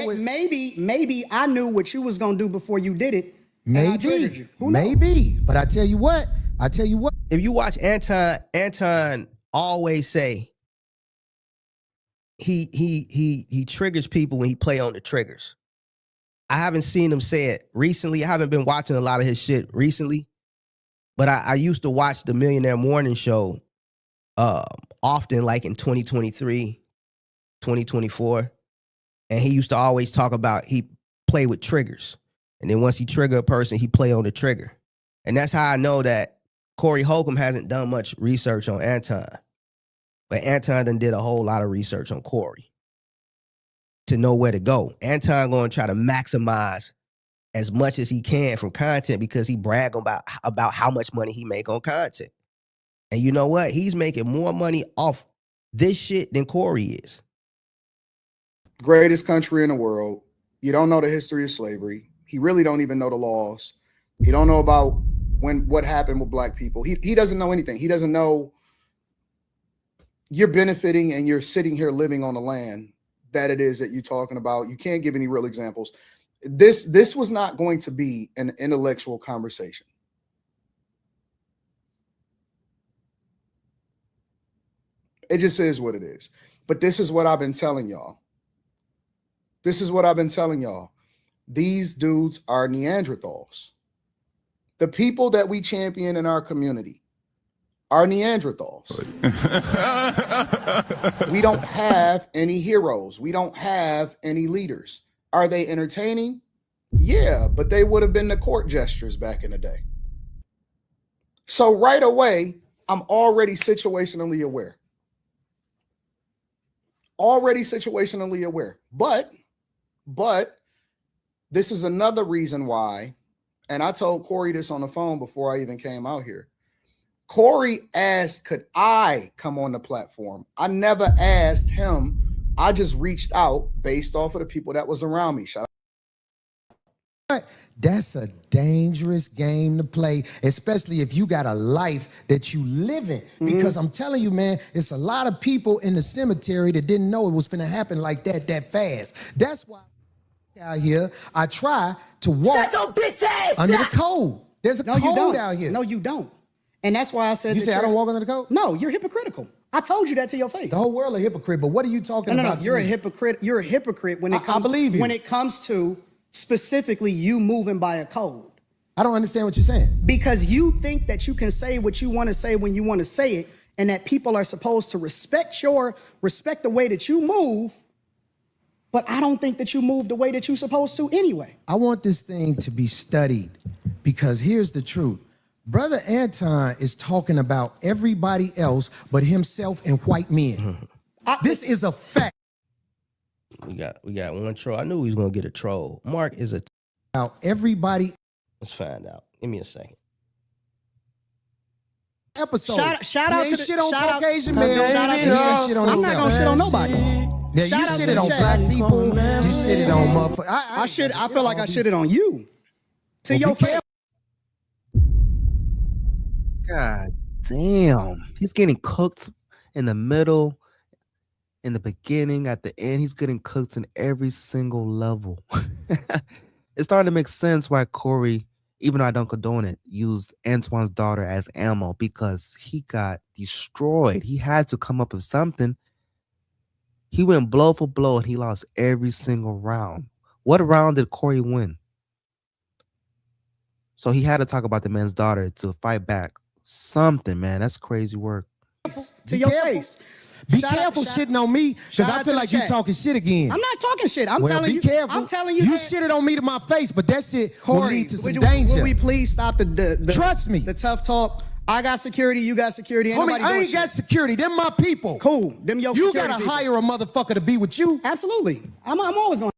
[SPEAKER 8] with.
[SPEAKER 11] Maybe I knew what you was gonna do before you did it.
[SPEAKER 8] Maybe. Maybe. But I tell you what.
[SPEAKER 10] If you watch Anton always say he triggers people when he play on the triggers. I haven't seen him say it recently. I haven't been watching a lot of his shit recently. But I used to watch the Millionaire Morning Show often, like in 2023, 2024. And he used to always talk about he play with triggers. And then once he trigger a person, he play on the trigger. And that's how I know that Corey Holcomb hasn't done much research on Anton. But Anton done did a whole lot of research on Corey to know where to go. Anton going to try to maximize as much as he can from content because he brag about how much money he make on content. And you know what? He's making more money off this shit than Corey is.
[SPEAKER 1] Greatest country in the world. You don't know the history of slavery. He really don't even know the laws. He don't know about what happened with black people. He doesn't know anything. He doesn't know you're benefiting and you're sitting here living on the land that it is that you're talking about. You can't give any real examples. This was not going to be an intellectual conversation. It just is what it is. But this is what I've been telling y'all. These dudes are Neanderthals. The people that we champion in our community are Neanderthals. We don't have any heroes. We don't have any leaders. Are they entertaining? Yeah, but they would have been the court gestures back in the day. So right away, I'm already situationally aware. But this is another reason why, and I told Corey this on the phone before I even came out here. Corey asked, could I come on the platform? I never asked him. I just reached out based off of the people that was around me. Shout out.
[SPEAKER 8] That's a dangerous game to play, especially if you got a life that you live in. Because I'm telling you, man, it's a lot of people in the cemetery that didn't know it was finna happen like that fast. That's why out here, I try to walk
[SPEAKER 11] Shut your bitch ass
[SPEAKER 8] under
[SPEAKER 11] up.
[SPEAKER 8] the code. There's a code out here.
[SPEAKER 11] No, you don't. And that's why I said
[SPEAKER 8] You say I don't walk under the code?
[SPEAKER 11] No, you're hypocritical. I told you that to your face.
[SPEAKER 8] The whole world a hypocrite, but what are you talking about?
[SPEAKER 11] No, you're a hypocrite. You're a hypocrite when it comes.
[SPEAKER 8] I believe you.
[SPEAKER 11] When it comes to specifically you moving by a code.
[SPEAKER 8] I don't understand what you're saying.
[SPEAKER 11] Because you think that you can say what you want to say when you want to say it, and that people are supposed to respect the way that you move. But I don't think that you move the way that you're supposed to anyway.
[SPEAKER 8] I want this thing to be studied because here's the truth. Brother Anton is talking about everybody else but himself and white men. This is a fact.
[SPEAKER 10] We got one troll. I knew he was gonna get a troll. Mark is
[SPEAKER 8] about everybody.
[SPEAKER 10] Let's find out. Give me a second.
[SPEAKER 8] Episode.
[SPEAKER 11] Shout out to the
[SPEAKER 8] shit on Caucasian man.
[SPEAKER 11] Shout out to the
[SPEAKER 8] shit on
[SPEAKER 11] I'm not gonna shit on nobody.
[SPEAKER 8] Now, you shitted on black people. You shitted on motherfuckers.
[SPEAKER 11] I feel like I shitted on you. To your face.
[SPEAKER 3] God damn. He's getting cooked in the middle. in the beginning, at the end. He's getting cooked in every single level. It's starting to make sense why Corey, even though I don't condone it, used Antoine's daughter as ammo because he got destroyed. He had to come up with something. He went blow for blow and he lost every single round. What round did Corey win? So he had to talk about the man's daughter to fight back. Something, man. That's crazy work.
[SPEAKER 13] To your face.
[SPEAKER 8] Be careful shitting on me, because I feel like you talking shit again.
[SPEAKER 13] I'm not talking shit. I'm
[SPEAKER 8] Well,
[SPEAKER 13] telling
[SPEAKER 8] be
[SPEAKER 13] you.
[SPEAKER 8] careful.
[SPEAKER 13] I'm telling you.
[SPEAKER 8] You
[SPEAKER 13] that-
[SPEAKER 8] shitted on me to my face, but that shit will
[SPEAKER 13] Corey,
[SPEAKER 8] lead to some
[SPEAKER 13] would
[SPEAKER 8] danger.
[SPEAKER 13] Will we please stop the
[SPEAKER 8] Trust me.
[SPEAKER 13] The tough talk. I got security. You got security. Ain't
[SPEAKER 8] Homie,
[SPEAKER 13] nobody
[SPEAKER 8] I
[SPEAKER 13] doing
[SPEAKER 8] ain't got
[SPEAKER 13] shit.
[SPEAKER 8] security. Them my people.
[SPEAKER 13] Cool. Them your
[SPEAKER 8] You
[SPEAKER 13] security
[SPEAKER 8] gotta
[SPEAKER 13] people.
[SPEAKER 8] hire a motherfucker to be with you.
[SPEAKER 13] Absolutely. I'm always going.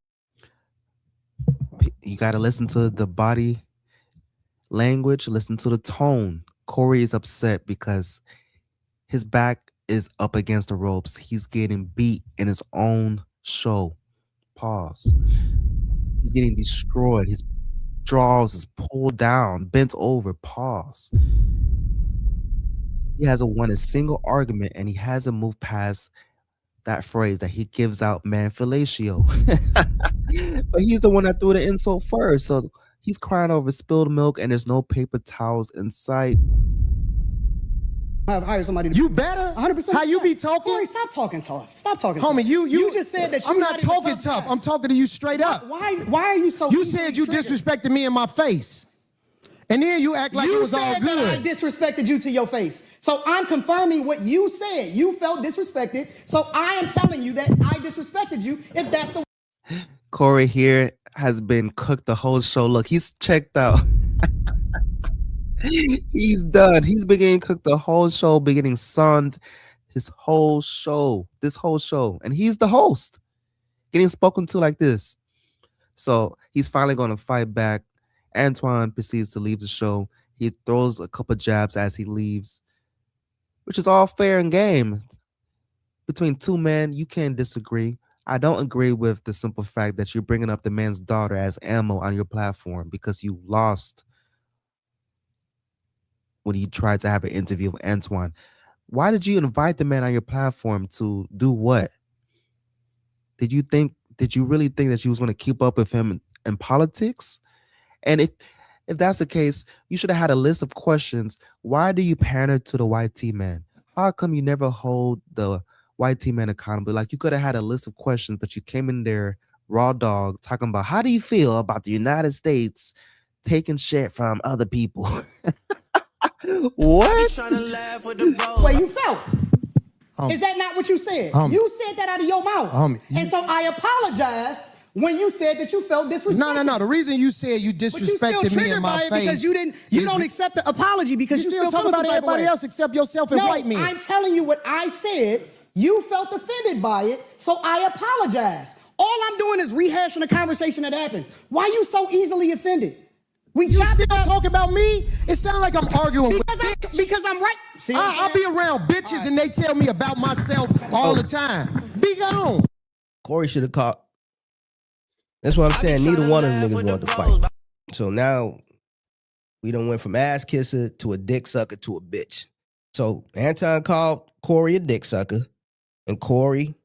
[SPEAKER 3] You got to listen to the body language, listen to the tone. Corey is upset because his back is up against the ropes. He's getting beat in his own show. Pause. He's getting destroyed. His jaws is pulled down, bent over. Pause. He hasn't won a single argument and he hasn't moved past that phrase that he gives out, man, fellatio. But he's the one that threw the insult first. So he's crying over spilled milk and there's no paper towels in sight.
[SPEAKER 13] I've hired somebody to
[SPEAKER 8] You better.
[SPEAKER 13] 100%.
[SPEAKER 8] How you be talking?
[SPEAKER 13] Corey, stop talking tough. Stop talking
[SPEAKER 8] Homie,
[SPEAKER 13] tough.
[SPEAKER 8] you
[SPEAKER 13] just said that
[SPEAKER 8] I'm
[SPEAKER 13] you're
[SPEAKER 8] not
[SPEAKER 13] even a
[SPEAKER 8] talking tough.
[SPEAKER 13] guy.
[SPEAKER 8] I'm talking to you straight up.
[SPEAKER 13] Why are you so
[SPEAKER 8] You
[SPEAKER 13] easily
[SPEAKER 8] said you
[SPEAKER 13] triggered?
[SPEAKER 8] disrespected me in my face. And then you act like it was all
[SPEAKER 13] You said that I
[SPEAKER 8] good.
[SPEAKER 13] disrespected you to your face. So I'm confirming what you said. You felt disrespected. So I am telling you that I disrespected you if that's the
[SPEAKER 3] Corey here has been cooked the whole show. Look, he's checked out. He's done. He's been getting cooked the whole show, been getting sunned his whole show, this whole show. And he's the host, getting spoken to like this. So he's finally going to fight back. Antoine proceeds to leave the show. He throws a couple jabs as he leaves, which is all fair and game. Between two men, you can't disagree. I don't agree with the simple fact that you're bringing up the man's daughter as ammo on your platform because you lost when you tried to have an interview with Antoine. Why did you invite the man on your platform to do what? Did you really think that you was going to keep up with him in politics? And if that's the case, you should have had a list of questions. Why do you pander to the white T man? How come you never hold the white T man accountable? Like, you could have had a list of questions, but you came in there raw dog talking about how do you feel about the United States taking shit from other people? What?
[SPEAKER 13] way you felt. Is that not what you said? You said that out of your mouth. And so I apologized when you said that you felt disrespected.
[SPEAKER 8] No. The reason you said you disrespected me in my face
[SPEAKER 13] because you don't accept the apology because you
[SPEAKER 8] still
[SPEAKER 13] still
[SPEAKER 8] talk about everybody else except yourself and white men.
[SPEAKER 13] I'm telling you what I said. You felt offended by it, so I apologize. All I'm doing is rehashing a conversation that happened. Why you so easily offended?
[SPEAKER 8] You still talk about me? It sounds like I'm arguing
[SPEAKER 13] because I'm right. See,
[SPEAKER 8] I'll be around bitches and they tell me about myself all the time. Be gone.
[SPEAKER 10] Corey should have caught. That's what I'm saying. Neither one of them niggas wanted to fight. So now we done went from ass kisser to a dick sucker to a bitch. So Anton called Corey a dick sucker, and Corey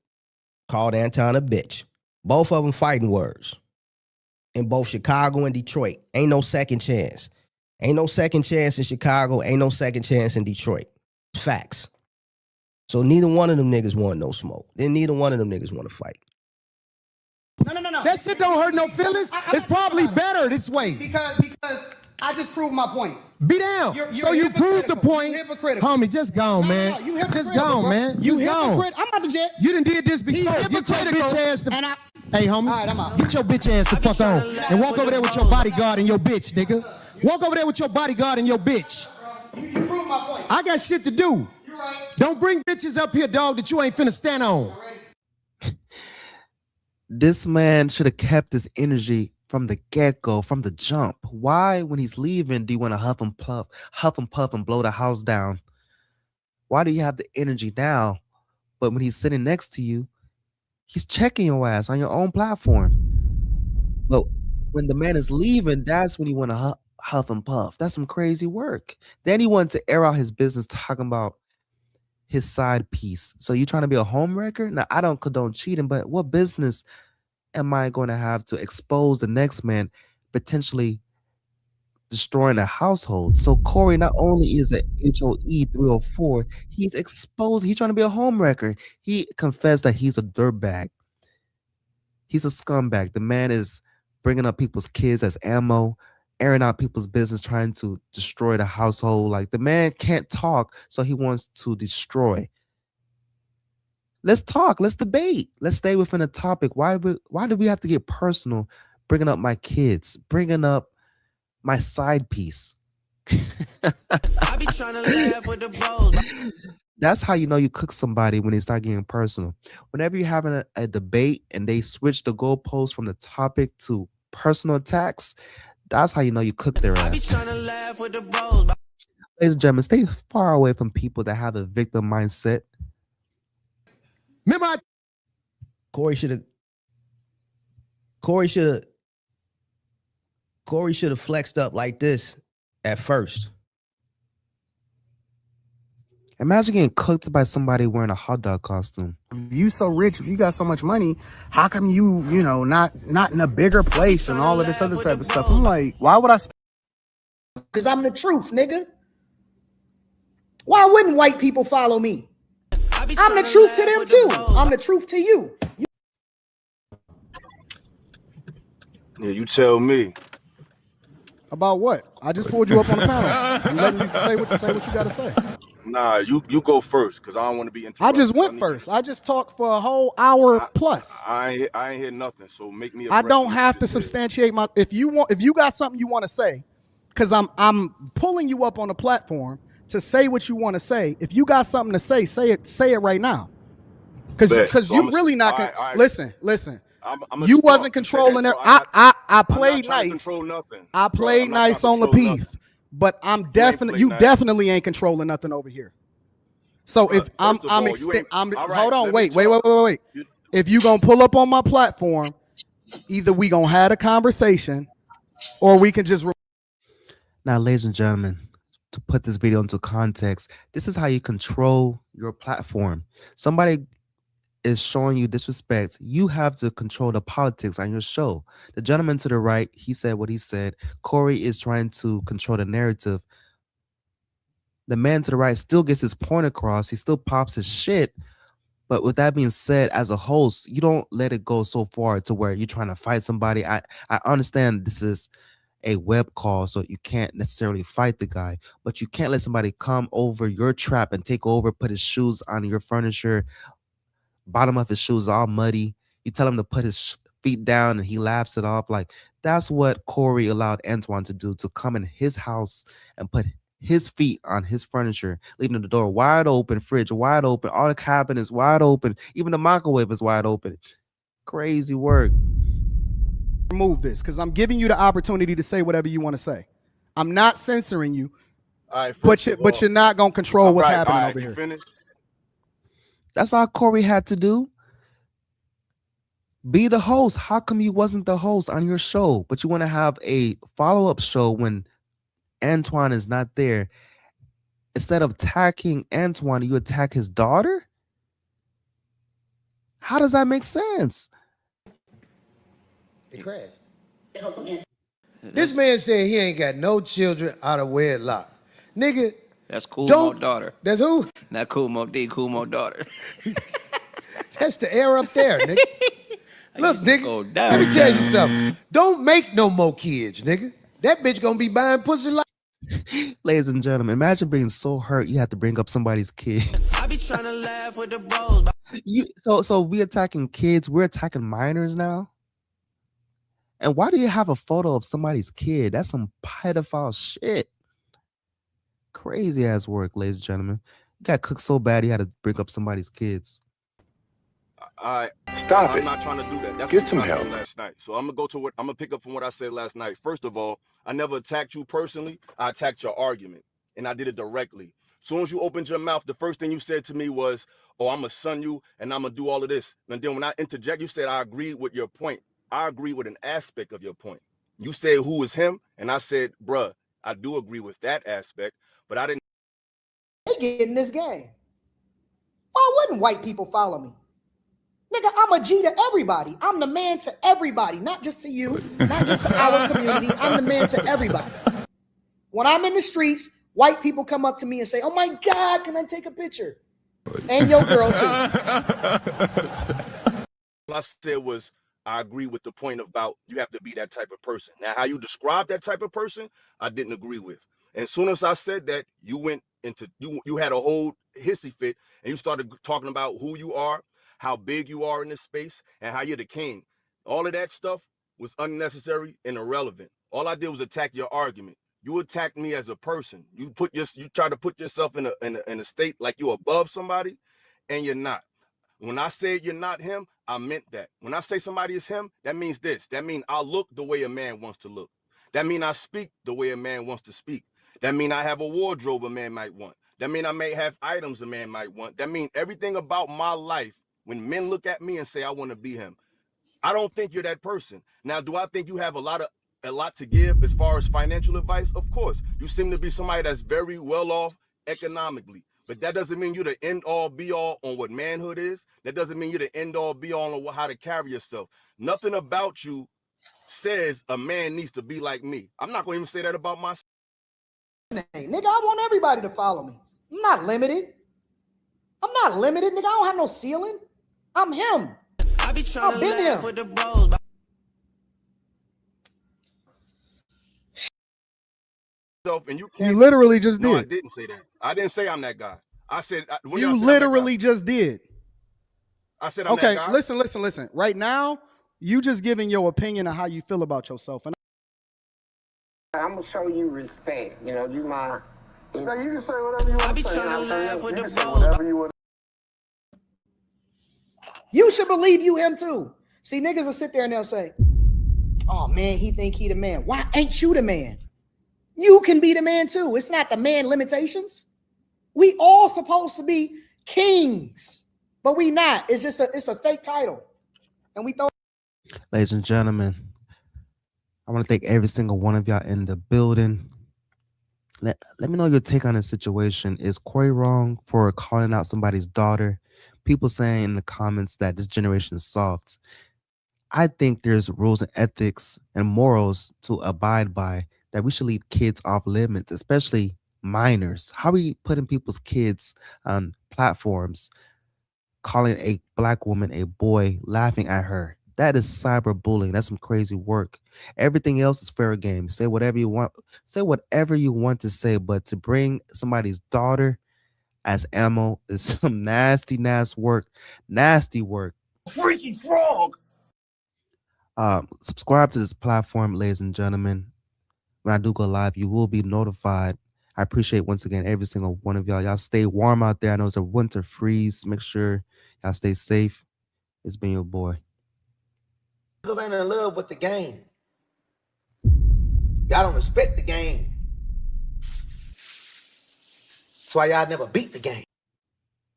[SPEAKER 10] called Anton a bitch. Both of them fighting words. In both Chicago and Detroit. Ain't no second chance. Ain't no second chance in Chicago. Ain't no second chance in Detroit. Facts. So neither one of them niggas want no smoke. Then neither one of them niggas want to fight.
[SPEAKER 13] No.
[SPEAKER 8] That shit don't hurt no feelings. It's probably better this way.
[SPEAKER 13] Because I just proved my point.
[SPEAKER 8] Be down. So you proved the point. Homie, just gone, man. Just gone, man.
[SPEAKER 13] You
[SPEAKER 8] Just gone.
[SPEAKER 13] hypocrite. I'm out the jet.
[SPEAKER 8] You done did this before. Get your bitch ass the Hey, homie.
[SPEAKER 13] All right, I'm out.
[SPEAKER 8] Get your bitch ass the fuck on. And walk over there with your bodyguard and your bitch, nigga. Walk over there with your bodyguard and your bitch.
[SPEAKER 13] You proved my point.
[SPEAKER 8] I got shit to do.
[SPEAKER 13] You're right.
[SPEAKER 8] Don't bring bitches up here, dog, that you ain't finna stand on.
[SPEAKER 3] This man should have kept this energy from the get-go, from the jump. Why, when he's leaving, do you want to huff and puff and blow the house down? Why do you have the energy now? But when he's sitting next to you, he's checking your ass on your own platform. But when the man is leaving, that's when you want to huff and puff. That's some crazy work. Then he wanted to air out his business talking about his side piece. So you trying to be a homewrecker? Now, I don't condone cheating, but what business am I going to have to expose the next man potentially destroying a household? So Corey not only is a HOE 304, he's exposed. He's trying to be a homewrecker. He confessed that he's a dirtbag. He's a scumbag. The man is bringing up people's kids as ammo, airing out people's business, trying to destroy the household. Like, the man can't talk, so he wants to destroy. Let's talk. Let's debate. Let's stay within a topic. Why do we have to get personal? Bringing up my kids, bringing up my side piece.
[SPEAKER 12] I be trying to laugh with the bros.
[SPEAKER 3] That's how you know you cook somebody, when they start getting personal. Whenever you're having a debate and they switch the goalposts from the topic to personal attacks, that's how you know you cook their
[SPEAKER 12] I be
[SPEAKER 3] ass.
[SPEAKER 12] trying to laugh with the bros.
[SPEAKER 3] Ladies and gentlemen, stay far away from people that have a victim mindset.
[SPEAKER 8] Remember,
[SPEAKER 10] Corey should have flexed up like this at first.
[SPEAKER 3] Imagine getting cooked by somebody wearing a hot dog costume.
[SPEAKER 1] If you so rich, if you got so much money, how come you know, not in a bigger place and all of this other type of stuff? I'm like, why would I?
[SPEAKER 13] Because I'm the truth, nigga. Why wouldn't white people follow me? I'm the truth to them too. I'm the truth to you.
[SPEAKER 16] Yeah, you tell me.
[SPEAKER 8] about what? I just pulled you up on the panel. I'm letting you say what you got to say.
[SPEAKER 16] Nah, you go first, because I don't want to be interrupted.
[SPEAKER 8] I just went first. I just talked for a whole hour plus.
[SPEAKER 16] I ain't hear nothing, so make me.
[SPEAKER 8] I don't have to substantiate my. If you got something you want to say, because I'm pulling you up on the platform to say what you want to say. If you got something to say it right now. Because
[SPEAKER 16] so
[SPEAKER 8] you really not gonna listen.
[SPEAKER 16] I'm
[SPEAKER 8] You wasn't controlling it. I played nice. I played nice on Lapeef, but I'm definitely ain't controlling nothing over here. So if I'm hold on, wait. If you gonna pull up on my platform, either we gonna have a conversation, or we can just.
[SPEAKER 3] Now, ladies and gentlemen, to put this video into context, this is how you control your platform. Somebody is showing you disrespect. You have to control the politics on your show. The gentleman to the right, he said what he said. Corey is trying to control the narrative. The man to the right still gets his point across. He still pops his shit. But with that being said, as a host, you don't let it go so far to where you're trying to fight somebody. I understand this is a web call, so you can't necessarily fight the guy, but you can't let somebody come over your trap and take over, put his shoes on your furniture, bottom of his shoes all muddy. You tell him to put his feet down and he laughs it off. Like, that's what Corey allowed Antoine to do, to come in his house and put his feet on his furniture, leaving the door wide open, fridge wide open, all the cabinets wide open, even the microwave is wide open. Crazy work.
[SPEAKER 8] Remove this, because I'm giving you the opportunity to say whatever you want to say. I'm not censoring you, but you're not gonna control what's happening over here.
[SPEAKER 16] Finished?
[SPEAKER 3] That's all Corey had to do. Be the host. How come you wasn't the host on your show, but you want to have a follow-up show when Antoine is not there? Instead of attacking Antoine, you attack his daughter? How does that make sense?
[SPEAKER 8] It crashed. This man said he ain't got no children out of wedlock. Nigga.
[SPEAKER 7] That's Kumo daughter.
[SPEAKER 8] That's who?
[SPEAKER 7] Not Kumo D, Kumo daughter.
[SPEAKER 8] That's the air up there, nigga. Look, nigga, let me tell you something. Don't make no more kids, nigga. That bitch gonna be buying pussy like.
[SPEAKER 3] Ladies and gentlemen, imagine being so hurt you have to bring up somebody's kids.
[SPEAKER 12] I be trying to laugh with the bros.
[SPEAKER 3] So we attacking kids, we're attacking minors now? And why do you have a photo of somebody's kid? That's some pedophile shit. Crazy ass work, ladies and gentlemen. You got cooked so bad he had to bring up somebody's kids.
[SPEAKER 16] Stop
[SPEAKER 14] I'm
[SPEAKER 16] it.
[SPEAKER 14] not trying to do that. That's
[SPEAKER 16] Get
[SPEAKER 14] what
[SPEAKER 16] some
[SPEAKER 14] I did
[SPEAKER 16] help.
[SPEAKER 14] last night. So I'm gonna pick up from what I said last night. First of all, I never attacked you personally. I attacked your argument, and I did it directly. As soon as you opened your mouth, the first thing you said to me was, "Oh, I'm gonna son you, and I'm gonna do all of this." And then when I interject, you said, "I agree with your point. I agree with an aspect of your point." You said, "Who is him?" And I said, "Bruh, I do agree with that aspect, but I didn't."
[SPEAKER 13] They get in this game. Why wouldn't white people follow me? Nigga, I'm a G to everybody. I'm the man to everybody, not just to you, not just to our community. I'm the man to everybody. When I'm in the streets, white people come up to me and say, oh my God, can I take a picture? And your girl too.
[SPEAKER 14] All I said was, I agree with the point about you have to be that type of person. Now, how you describe that type of person, I didn't agree with. And as soon as I said that, you went into, you had a whole hissy fit and you started talking about who you are, how big you are in this space, and how you're the king. All of that stuff was unnecessary and irrelevant. All I did was attack your argument. You attacked me as a person. You try to put yourself in a state like you're above somebody, and you're not. When I said you're not him, I meant that. When I say somebody is him, that means this. That means I look the way a man wants to look. That means I speak the way a man wants to speak. That means I have a wardrobe a man might want. That means I may have items a man might want. That means everything about my life, when men look at me and say, I want to be him, I don't think you're that person. Now, do I think you have a lot to give as far as financial advice? Of course. You seem to be somebody that's very well off economically. But that doesn't mean you're the end all be all on what manhood is. That doesn't mean you're the end all be all on how to carry yourself. Nothing about you says a man needs to be like me. I'm not going to even say that about myself.
[SPEAKER 13] Nigga, I want everybody to follow me. I'm not limited. I'm not limited, nigga. I don't have no ceiling. I'm him.
[SPEAKER 12] I be trying
[SPEAKER 13] I've
[SPEAKER 12] to
[SPEAKER 13] been
[SPEAKER 12] laugh
[SPEAKER 13] him.
[SPEAKER 12] with the bros.
[SPEAKER 14] And you can't.
[SPEAKER 1] You literally just
[SPEAKER 14] No, I
[SPEAKER 1] did.
[SPEAKER 14] didn't say that. I didn't say I'm that guy. I said when
[SPEAKER 1] You
[SPEAKER 14] y'all said I'm that
[SPEAKER 1] literally
[SPEAKER 14] guy,
[SPEAKER 1] just did.
[SPEAKER 14] I said I'm
[SPEAKER 1] Okay,
[SPEAKER 14] that guy.
[SPEAKER 1] listen. Right now, you just giving your opinion on how you feel about yourself. And
[SPEAKER 5] I'm gonna show you respect. You know, you my.
[SPEAKER 16] Now you can say whatever you want to say.
[SPEAKER 12] trying to laugh with
[SPEAKER 16] You
[SPEAKER 12] the
[SPEAKER 16] can say
[SPEAKER 12] bros.
[SPEAKER 16] whatever you want.
[SPEAKER 13] You should believe you him too. See, niggas will sit there and they'll say, oh man, he think he the man. Why ain't you the man? You can be the man too. It's not the man limitations. We all supposed to be kings, but we not. It's just it's a fake title. And we throw.
[SPEAKER 3] Ladies and gentlemen, I want to thank every single one of y'all in the building. Let me know your take on this situation. Is Corey wrong for calling out somebody's daughter? People saying in the comments that this generation is soft. I think there's rules and ethics and morals to abide by that we should leave kids off limits, especially minors. How are we putting people's kids on platforms, calling a black woman a boy, laughing at her? That is cyberbullying. That's some crazy work. Everything else is fair game. Say whatever you want. Say whatever you want to say, but to bring somebody's daughter as ammo is some nasty work. Nasty work.
[SPEAKER 12] Freaky frog.
[SPEAKER 3] Subscribe to this platform, ladies and gentlemen. When I do go live, you will be notified. I appreciate once again every single one of y'all. Y'all stay warm out there. I know it's a winter freeze. Make sure y'all stay safe. It's been your boy.
[SPEAKER 17] Because ain't in love with the game. Y'all don't respect the game. That's why y'all never beat the game.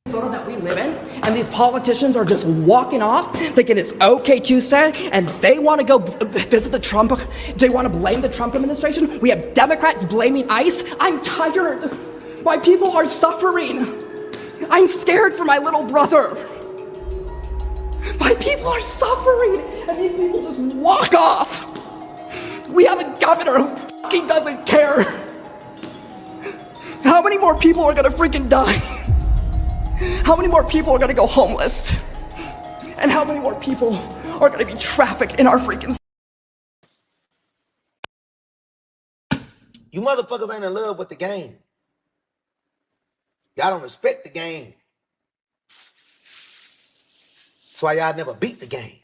[SPEAKER 2] Photo that we live in, and these politicians are just walking off thinking it's okay Tuesday, and they want to go visit the Trump, they want to blame the Trump administration. We have Democrats blaming ICE. I'm tired. My people are suffering. I'm scared for my little brother. My people are suffering, and these people just walk off. We have a governor who fucking doesn't care. How many more people are gonna freaking die? How many more people are gonna go homeless? And how many more people are gonna be trafficked in our freaking...
[SPEAKER 17] You motherfuckers ain't in love with the game. Y'all don't respect the game. That's why y'all never beat the game.